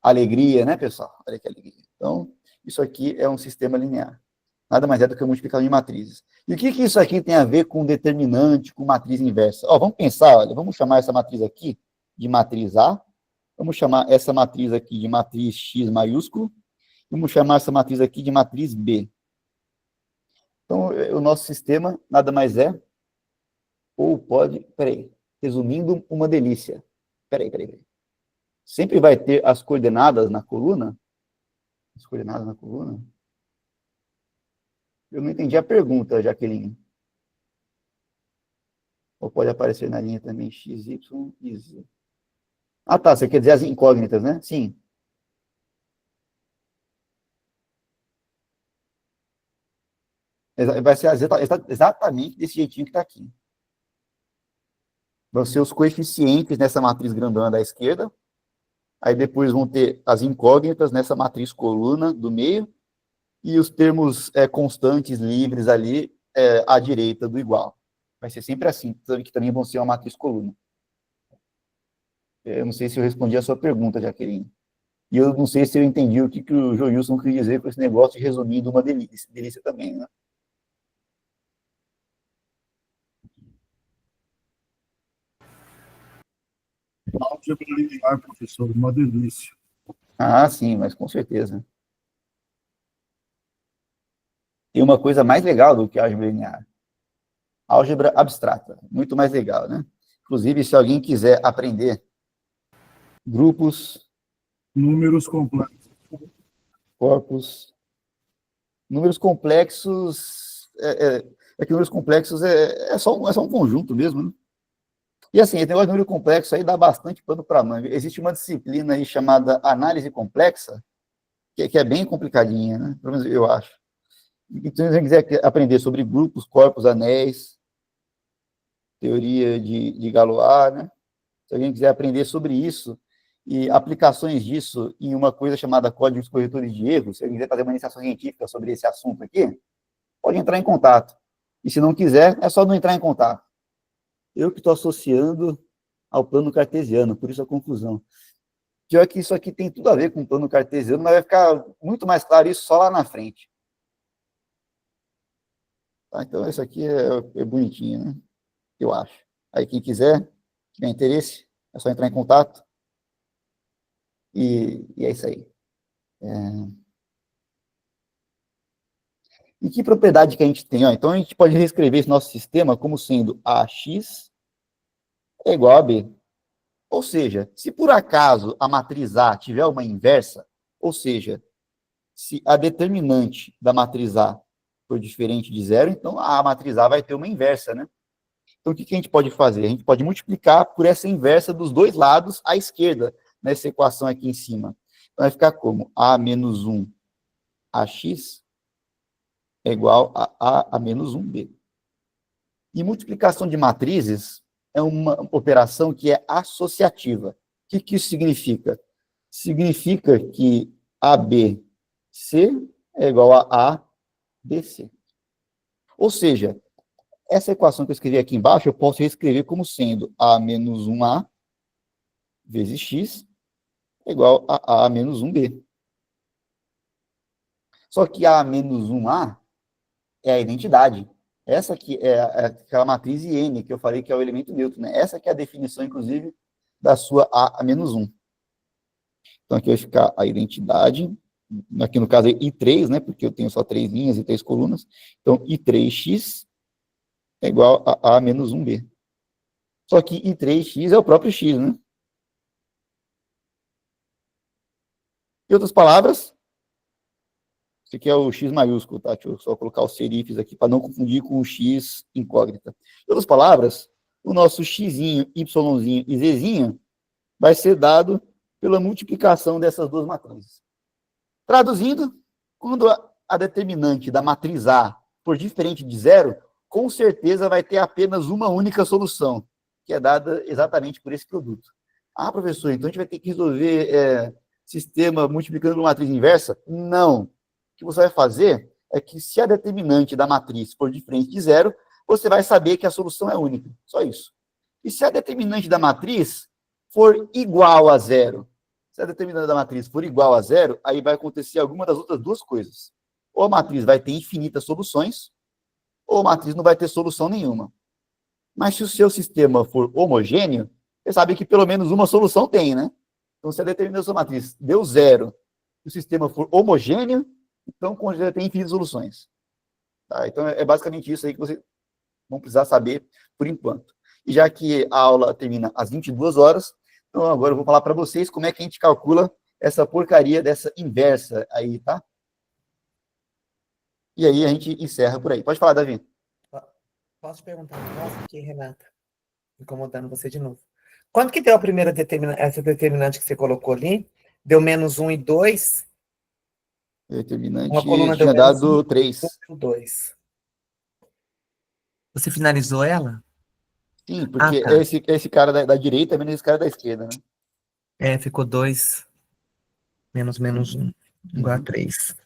Alegria, né, pessoal? Olha que alegria. Então, isso aqui é um sistema linear. Nada mais é do que uma multiplicação de matrizes. E o que isso aqui tem a ver com determinante, com matriz inversa? Vamos pensar, olha, vamos chamar essa matriz aqui de matriz A, vamos chamar essa matriz aqui de matriz X maiúsculo, vamos chamar essa matriz aqui de matriz B. Então, o nosso sistema nada mais é, ou pode, resumindo, uma delícia. Peraí. Sempre vai ter as coordenadas na coluna? As coordenadas na coluna? Eu não entendi a pergunta, Jaqueline. Ou pode aparecer na linha também x, y e z. Ah, tá, você quer dizer as incógnitas, né? Sim. Vai ser exatamente desse jeitinho que está aqui. Vão ser os coeficientes nessa matriz grandona da esquerda, aí depois vão ter as incógnitas nessa matriz coluna do meio, e os termos constantes, livres ali, à direita do igual. Vai ser sempre assim, que também vão ser uma matriz coluna. Eu não sei se eu respondi a sua pergunta, Jaqueline. E eu não sei se eu entendi o que o Joilson quis dizer com esse negócio de resumindo uma delícia também, né? Álgebra linear, professor, uma delícia. Ah, sim, mas com certeza. Tem uma coisa mais legal do que a álgebra linear. Álgebra abstrata, muito mais legal, né? Inclusive, se alguém quiser aprender grupos, Números complexos. corpos, números complexos, que números complexos é só um conjunto mesmo, né? E assim, esse negócio de número complexo aí dá bastante pano para manga. Existe uma disciplina aí chamada análise complexa, que é bem complicadinha, né? Pelo menos eu acho. Então, se você quiser aprender sobre grupos, corpos, anéis, teoria de Galois, né? Se alguém quiser aprender sobre isso e aplicações disso em uma coisa chamada códigos corretores de erros, se alguém quiser fazer uma iniciação científica sobre esse assunto aqui, pode entrar em contato. E se não quiser, é só não entrar em contato. Eu que estou associando ao plano cartesiano, por isso a confusão. Pior que isso aqui tem tudo a ver com o plano cartesiano, mas vai ficar muito mais claro isso só lá na frente. Tá? Então, isso aqui é bonitinho, né? Eu acho. Aí, quem quiser, tiver interesse, é só entrar em contato. E é isso aí. E que propriedade que a gente tem? Ó, então, a gente pode reescrever esse nosso sistema como sendo AX é igual a B. Ou seja, se por acaso a matriz A tiver uma inversa, ou seja, se a determinante da matriz A for diferente de zero, então a matriz A vai ter uma inversa, né? Então, o que a gente pode fazer? A gente pode multiplicar por essa inversa dos dois lados à esquerda, nessa equação aqui em cima. Então, vai ficar como? A menos 1 AX é igual a menos 1B. E multiplicação de matrizes é uma operação que é associativa. O que isso significa? Significa que ABC é igual a ABC. Ou seja, essa equação que eu escrevi aqui embaixo, eu posso reescrever como sendo A menos 1A vezes X é igual a menos 1B. Só que A menos 1A é a identidade. Essa aqui é aquela matriz IN, que eu falei que é o elemento neutro, né? Essa aqui é a definição, inclusive, da sua A menos 1. Então, aqui vai ficar a identidade, aqui no caso é I3, né? Porque eu tenho só 3 linhas e 3 colunas. Então, I3x é igual a menos 1b. Só que I3x é o próprio x, né? Em outras palavras, esse aqui é o x maiúsculo, tá? Deixa eu só colocar os serifes aqui para não confundir com o x incógnita. Em outras palavras, o nosso xzinho, yzinho e zzinho vai ser dado pela multiplicação dessas duas matrizes. Traduzindo, quando a determinante da matriz A for diferente de zero, com certeza vai ter apenas uma única solução, que é dada exatamente por esse produto. Ah, professor, então a gente vai ter que resolver sistema multiplicando por matriz inversa? Não. O que você vai fazer é que se a determinante da matriz for diferente de zero, você vai saber que a solução é única. Só isso. E se a determinante da matriz for igual a zero, se a determinante da matriz for igual a zero, aí vai acontecer alguma das outras duas coisas. Ou a matriz vai ter infinitas soluções, ou a matriz não vai ter solução nenhuma. Mas se o seu sistema for homogêneo, você sabe que pelo menos uma solução tem, né? Então, se a determinação da matriz deu zero, se o sistema for homogêneo, então já tem infinitas soluções. Tá? Então, é basicamente isso aí que vocês vão precisar saber por enquanto. E já que a aula termina às 22 horas, então agora eu vou falar para vocês como é que a gente calcula essa porcaria dessa inversa aí, tá? E aí a gente encerra por aí. Pode falar, Davi. Posso perguntar um negócio aqui, Renata? Incomodando você de novo. Quanto que deu a primeira essa determinante que você colocou ali? Deu menos 1 e 2? Determinante Uma coluna deu tinha menos 1 dado 3. e 2. Você finalizou ela? Sim, porque tá. esse cara da direita menos esse cara da esquerda, né? Ficou 2 menos 1, igual a 3.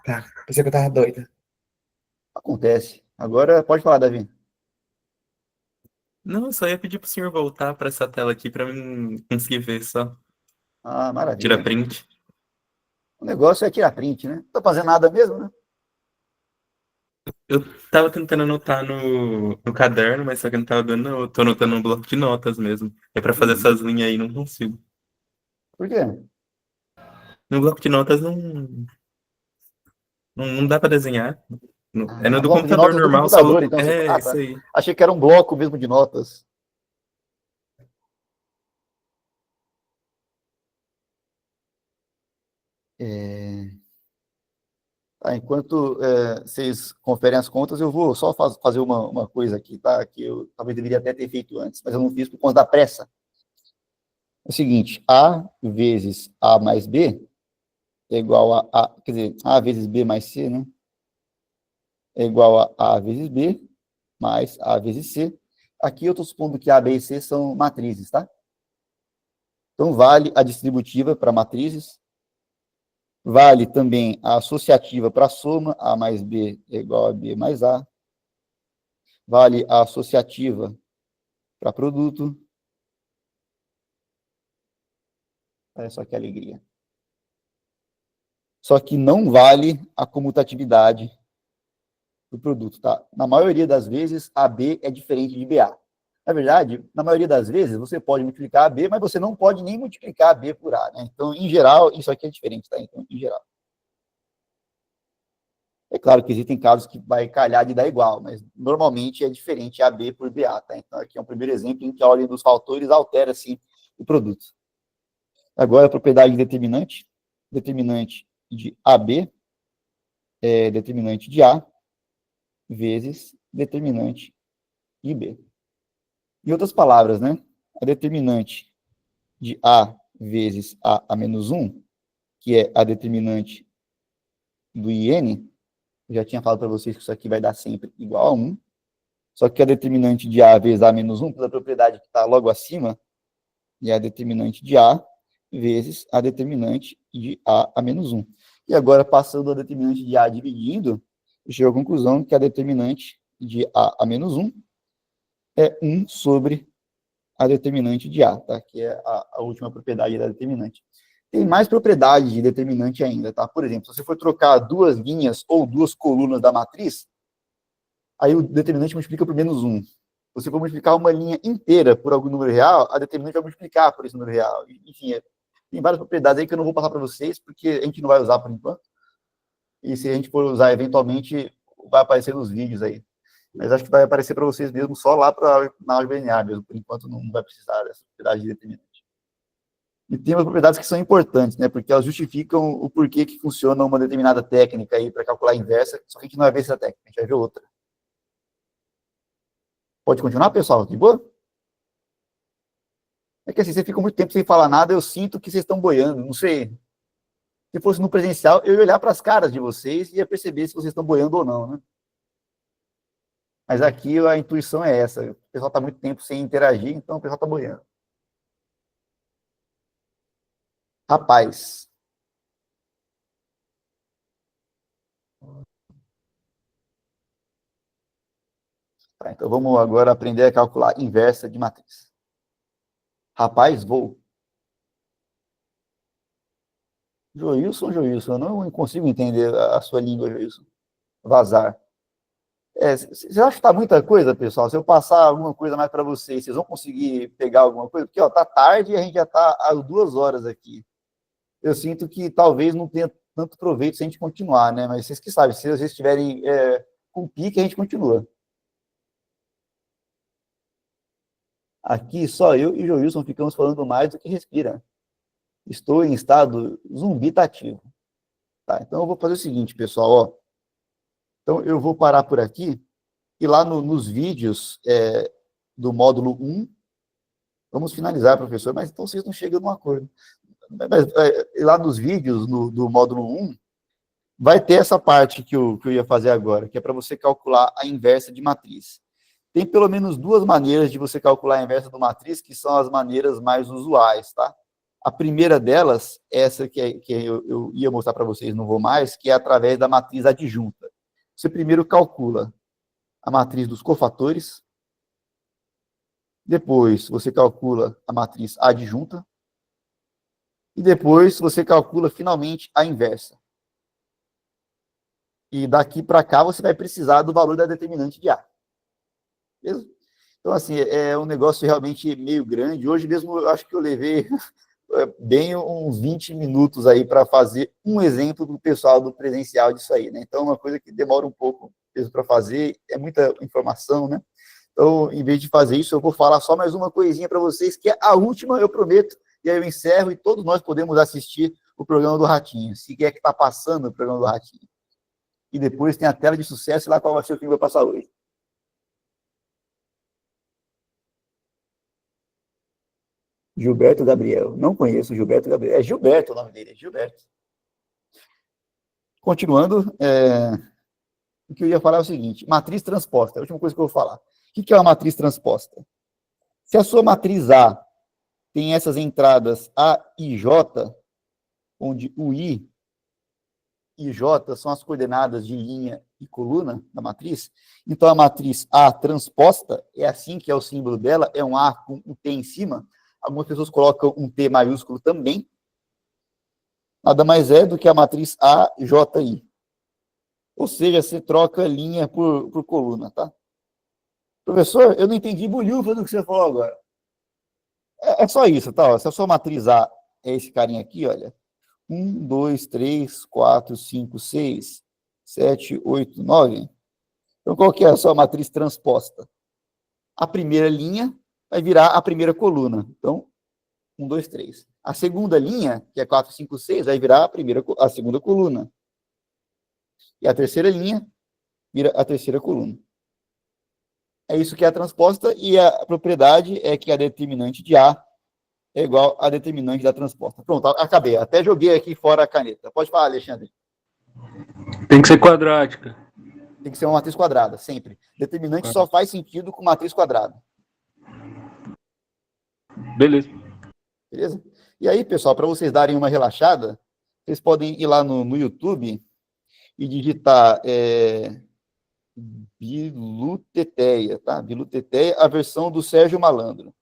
Tá, pensei que eu tava doida. Acontece. Agora pode falar, Davi. Não, eu só ia pedir pro senhor voltar para essa tela aqui para mim conseguir ver só. Ah, Tira maravilha. print. O negócio é tirar print, né? Não tô fazendo nada mesmo, né? Eu tava tentando anotar no caderno, mas só que não tava dando, não. Eu tô anotando no bloco de notas mesmo. É para fazer essas linhas aí, não consigo. Por quê? No bloco de notas não dá para desenhar. É no Ah, do bloco de computador notas do normal, só. computador, então. É, Tá. isso aí. Achei que era um bloco mesmo de notas. Tá, enquanto vocês conferem as contas, eu vou só fazer uma coisa aqui, tá? Que eu talvez deveria até ter feito antes, mas eu não fiz por conta da pressa. É o seguinte, A vezes A mais B é igual quer dizer, A vezes B mais C, né? É igual a vezes B mais A vezes C. Aqui eu estou supondo que A, B e C são matrizes, tá? Então, vale a distributiva para matrizes, vale também a associativa para soma, A mais B é igual a B mais A, vale a associativa para produto. Olha só que alegria. Só que não vale a comutatividade do produto, tá? Na maioria das vezes, AB é diferente de BA. Na verdade, na maioria das vezes, você pode multiplicar AB, mas você não pode nem multiplicar AB por A, né? Então, em geral, isso aqui é diferente, tá? Então, em geral. É claro que existem casos que vai calhar de dar igual, mas normalmente é diferente AB por BA, tá? Então, aqui é um primeiro exemplo em que a ordem dos fatores altera, sim, o produto. Agora, a propriedade determinante. Determinante de AB é determinante de A vezes determinante de B. Em outras palavras, né? A determinante de A vezes A menos 1, que é a determinante do IN, eu já tinha falado para vocês que isso aqui vai dar sempre igual a 1, só que a determinante de A vezes A menos 1, pela propriedade que está logo acima, é a determinante de A vezes a determinante de A menos 1. E agora, passando a determinante de A dividindo, eu chego à conclusão que a determinante de A menos 1 é 1 sobre a determinante de A, tá? Que é a última propriedade da determinante. Tem mais propriedades de determinante ainda, tá? Por exemplo, se você for trocar duas linhas ou duas colunas da matriz, aí o determinante multiplica por menos 1. Se você for multiplicar uma linha inteira por algum número real, a determinante vai multiplicar por esse número real. Enfim, tem várias propriedades aí que eu não vou passar para vocês, porque a gente não vai usar por enquanto. E se a gente for usar eventualmente, vai aparecer nos vídeos aí. Mas acho que vai aparecer para vocês mesmo só lá na álgebra linear mesmo. Por enquanto não vai precisar dessa propriedade de determinante. E tem umas propriedades que são importantes, né? Porque elas justificam o porquê que funciona uma determinada técnica aí para calcular a inversa, só que a gente não vai ver essa técnica, a gente vai ver outra. Pode continuar, pessoal? De boa? É que assim, você fica muito tempo sem falar nada, eu sinto que vocês estão boiando, não sei. Se fosse no presencial, eu ia olhar para as caras de vocês e ia perceber se vocês estão boiando ou não, né? Mas aqui a intuição é essa. O pessoal está muito tempo sem interagir, então o pessoal está boiando. Rapaz. Tá, então vamos agora aprender a calcular inversa de matriz. Rapaz, vou. Joilson, eu não consigo entender a sua língua, Joilson. Vazar. Vocês acham que está muita coisa, pessoal? Se eu passar alguma coisa mais para vocês, vocês vão conseguir pegar alguma coisa? Porque, ó, tá tarde e a gente já está às 2 horas aqui. Eu sinto que talvez não tenha tanto proveito se a gente continuar, né? Mas vocês que sabem, se vocês estiverem com pique, a gente continua. Aqui, só eu e o Joilson ficamos falando mais do que respira. Estou em estado zumbitativo. Tá, então eu vou fazer o seguinte, pessoal, ó. Então eu vou parar por aqui e lá nos vídeos do módulo 1, vamos finalizar, professor, mas então vocês não chegam num acordo. Mas, lá nos vídeos do módulo 1, vai ter essa parte que eu ia fazer agora, que é para você calcular a inversa de matriz. Tem pelo menos duas maneiras de você calcular a inversa de matriz, que são as maneiras mais usuais, tá? A primeira delas, essa que eu ia mostrar para vocês, não vou mais, que é através da matriz adjunta. Você primeiro calcula a matriz dos cofatores, depois você calcula a matriz adjunta, e depois você calcula finalmente a inversa. E daqui para cá você vai precisar do valor da determinante de A. Beleza? Então, assim, é um negócio realmente meio grande. Hoje mesmo eu acho que eu levei bem uns 20 minutos aí para fazer um exemplo do pessoal do presencial disso aí, né? Então, é uma coisa que demora um pouco para fazer, é muita informação, né? Então, em vez de fazer isso, eu vou falar só mais uma coisinha para vocês, que é a última, eu prometo, e aí eu encerro e todos nós podemos assistir o programa do Ratinho, se é que está passando o programa do Ratinho. e depois tem a tela de sucesso e lá qual vai ser o que vai passar hoje. Gilberto Gabriel. Não conheço o Gilberto Gabriel. É Gilberto o nome dele, é Gilberto. Continuando, o que eu ia falar é o seguinte, matriz transposta, é a última coisa que eu vou falar. O que é uma matriz transposta? Se a sua matriz A tem essas entradas A e J, onde o I e J são as coordenadas de linha e coluna da matriz, então a matriz A transposta, é assim que é o símbolo dela, é um A com um T em cima, algumas pessoas colocam um T maiúsculo também, nada mais é do que a matriz AJI. Ou seja, você troca linha por coluna, tá? Professor, eu não entendi bolhufas do que você falou agora. É só isso, tá? Se a sua matriz A é esse carinha aqui, olha. 1, 2, 3, 4, 5, 6, 7, 8, 9. Então, qual que é a sua matriz transposta? A primeira linha vai virar a primeira coluna. Então, 1, 2, 3. A segunda linha, que é 4, 5, 6, vai virar a segunda coluna. E a terceira linha vira a terceira coluna. É isso que é a transposta, e a propriedade é que a determinante de A é igual a determinante da transposta. Pronto, acabei. Até joguei aqui fora a caneta. Pode falar, Alexandre. Tem que ser quadrática. Tem que ser uma matriz quadrada, sempre. Determinante só faz sentido com matriz quadrada. Beleza. Beleza? E aí, pessoal, para vocês darem uma relaxada, vocês podem ir lá no YouTube e digitar Biluteteia, tá? Biluteteia, a versão do Sérgio Malandro.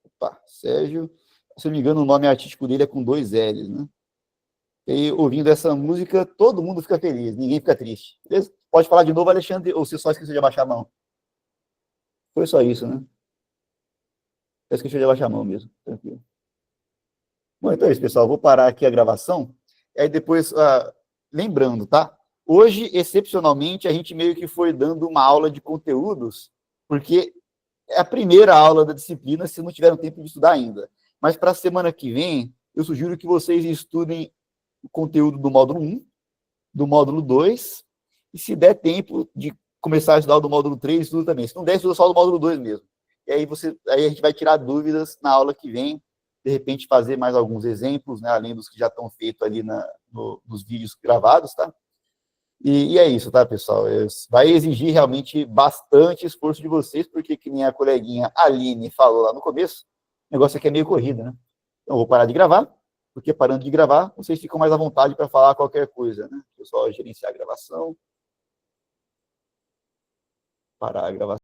Opa, Sérgio, se eu não me engano, o nome artístico dele é com 2 L's, né? E ouvindo essa música, todo mundo fica feliz, ninguém fica triste. Beleza? Pode falar de novo, Alexandre, ou você só esqueceu de abaixar a mão? Foi só isso, né? Eu esqueci de abaixar a mão mesmo, tranquilo. Bom, então é isso, pessoal. Vou parar aqui a gravação. E aí depois, lembrando, tá? Hoje, excepcionalmente, a gente meio que foi dando uma aula de conteúdos, porque é a primeira aula da disciplina, se não tiveram tempo de estudar ainda. Mas para a semana que vem, eu sugiro que vocês estudem o conteúdo do módulo 1, do módulo 2, e se der tempo de começar a estudar o do módulo 3, estuda também. Se não der, estuda só o do módulo 2 mesmo. E aí, aí a gente vai tirar dúvidas na aula que vem, de repente fazer mais alguns exemplos, né, além dos que já estão feitos ali nos vídeos gravados, tá? E é isso, tá, pessoal? Vai exigir realmente bastante esforço de vocês, porque, que nem a coleguinha Aline falou lá no começo, o negócio aqui é meio corrido, né? Então, eu vou parar de gravar, porque parando de gravar, vocês ficam mais à vontade para falar qualquer coisa, né? Eu só gerenciar a gravação. Parar a gravação.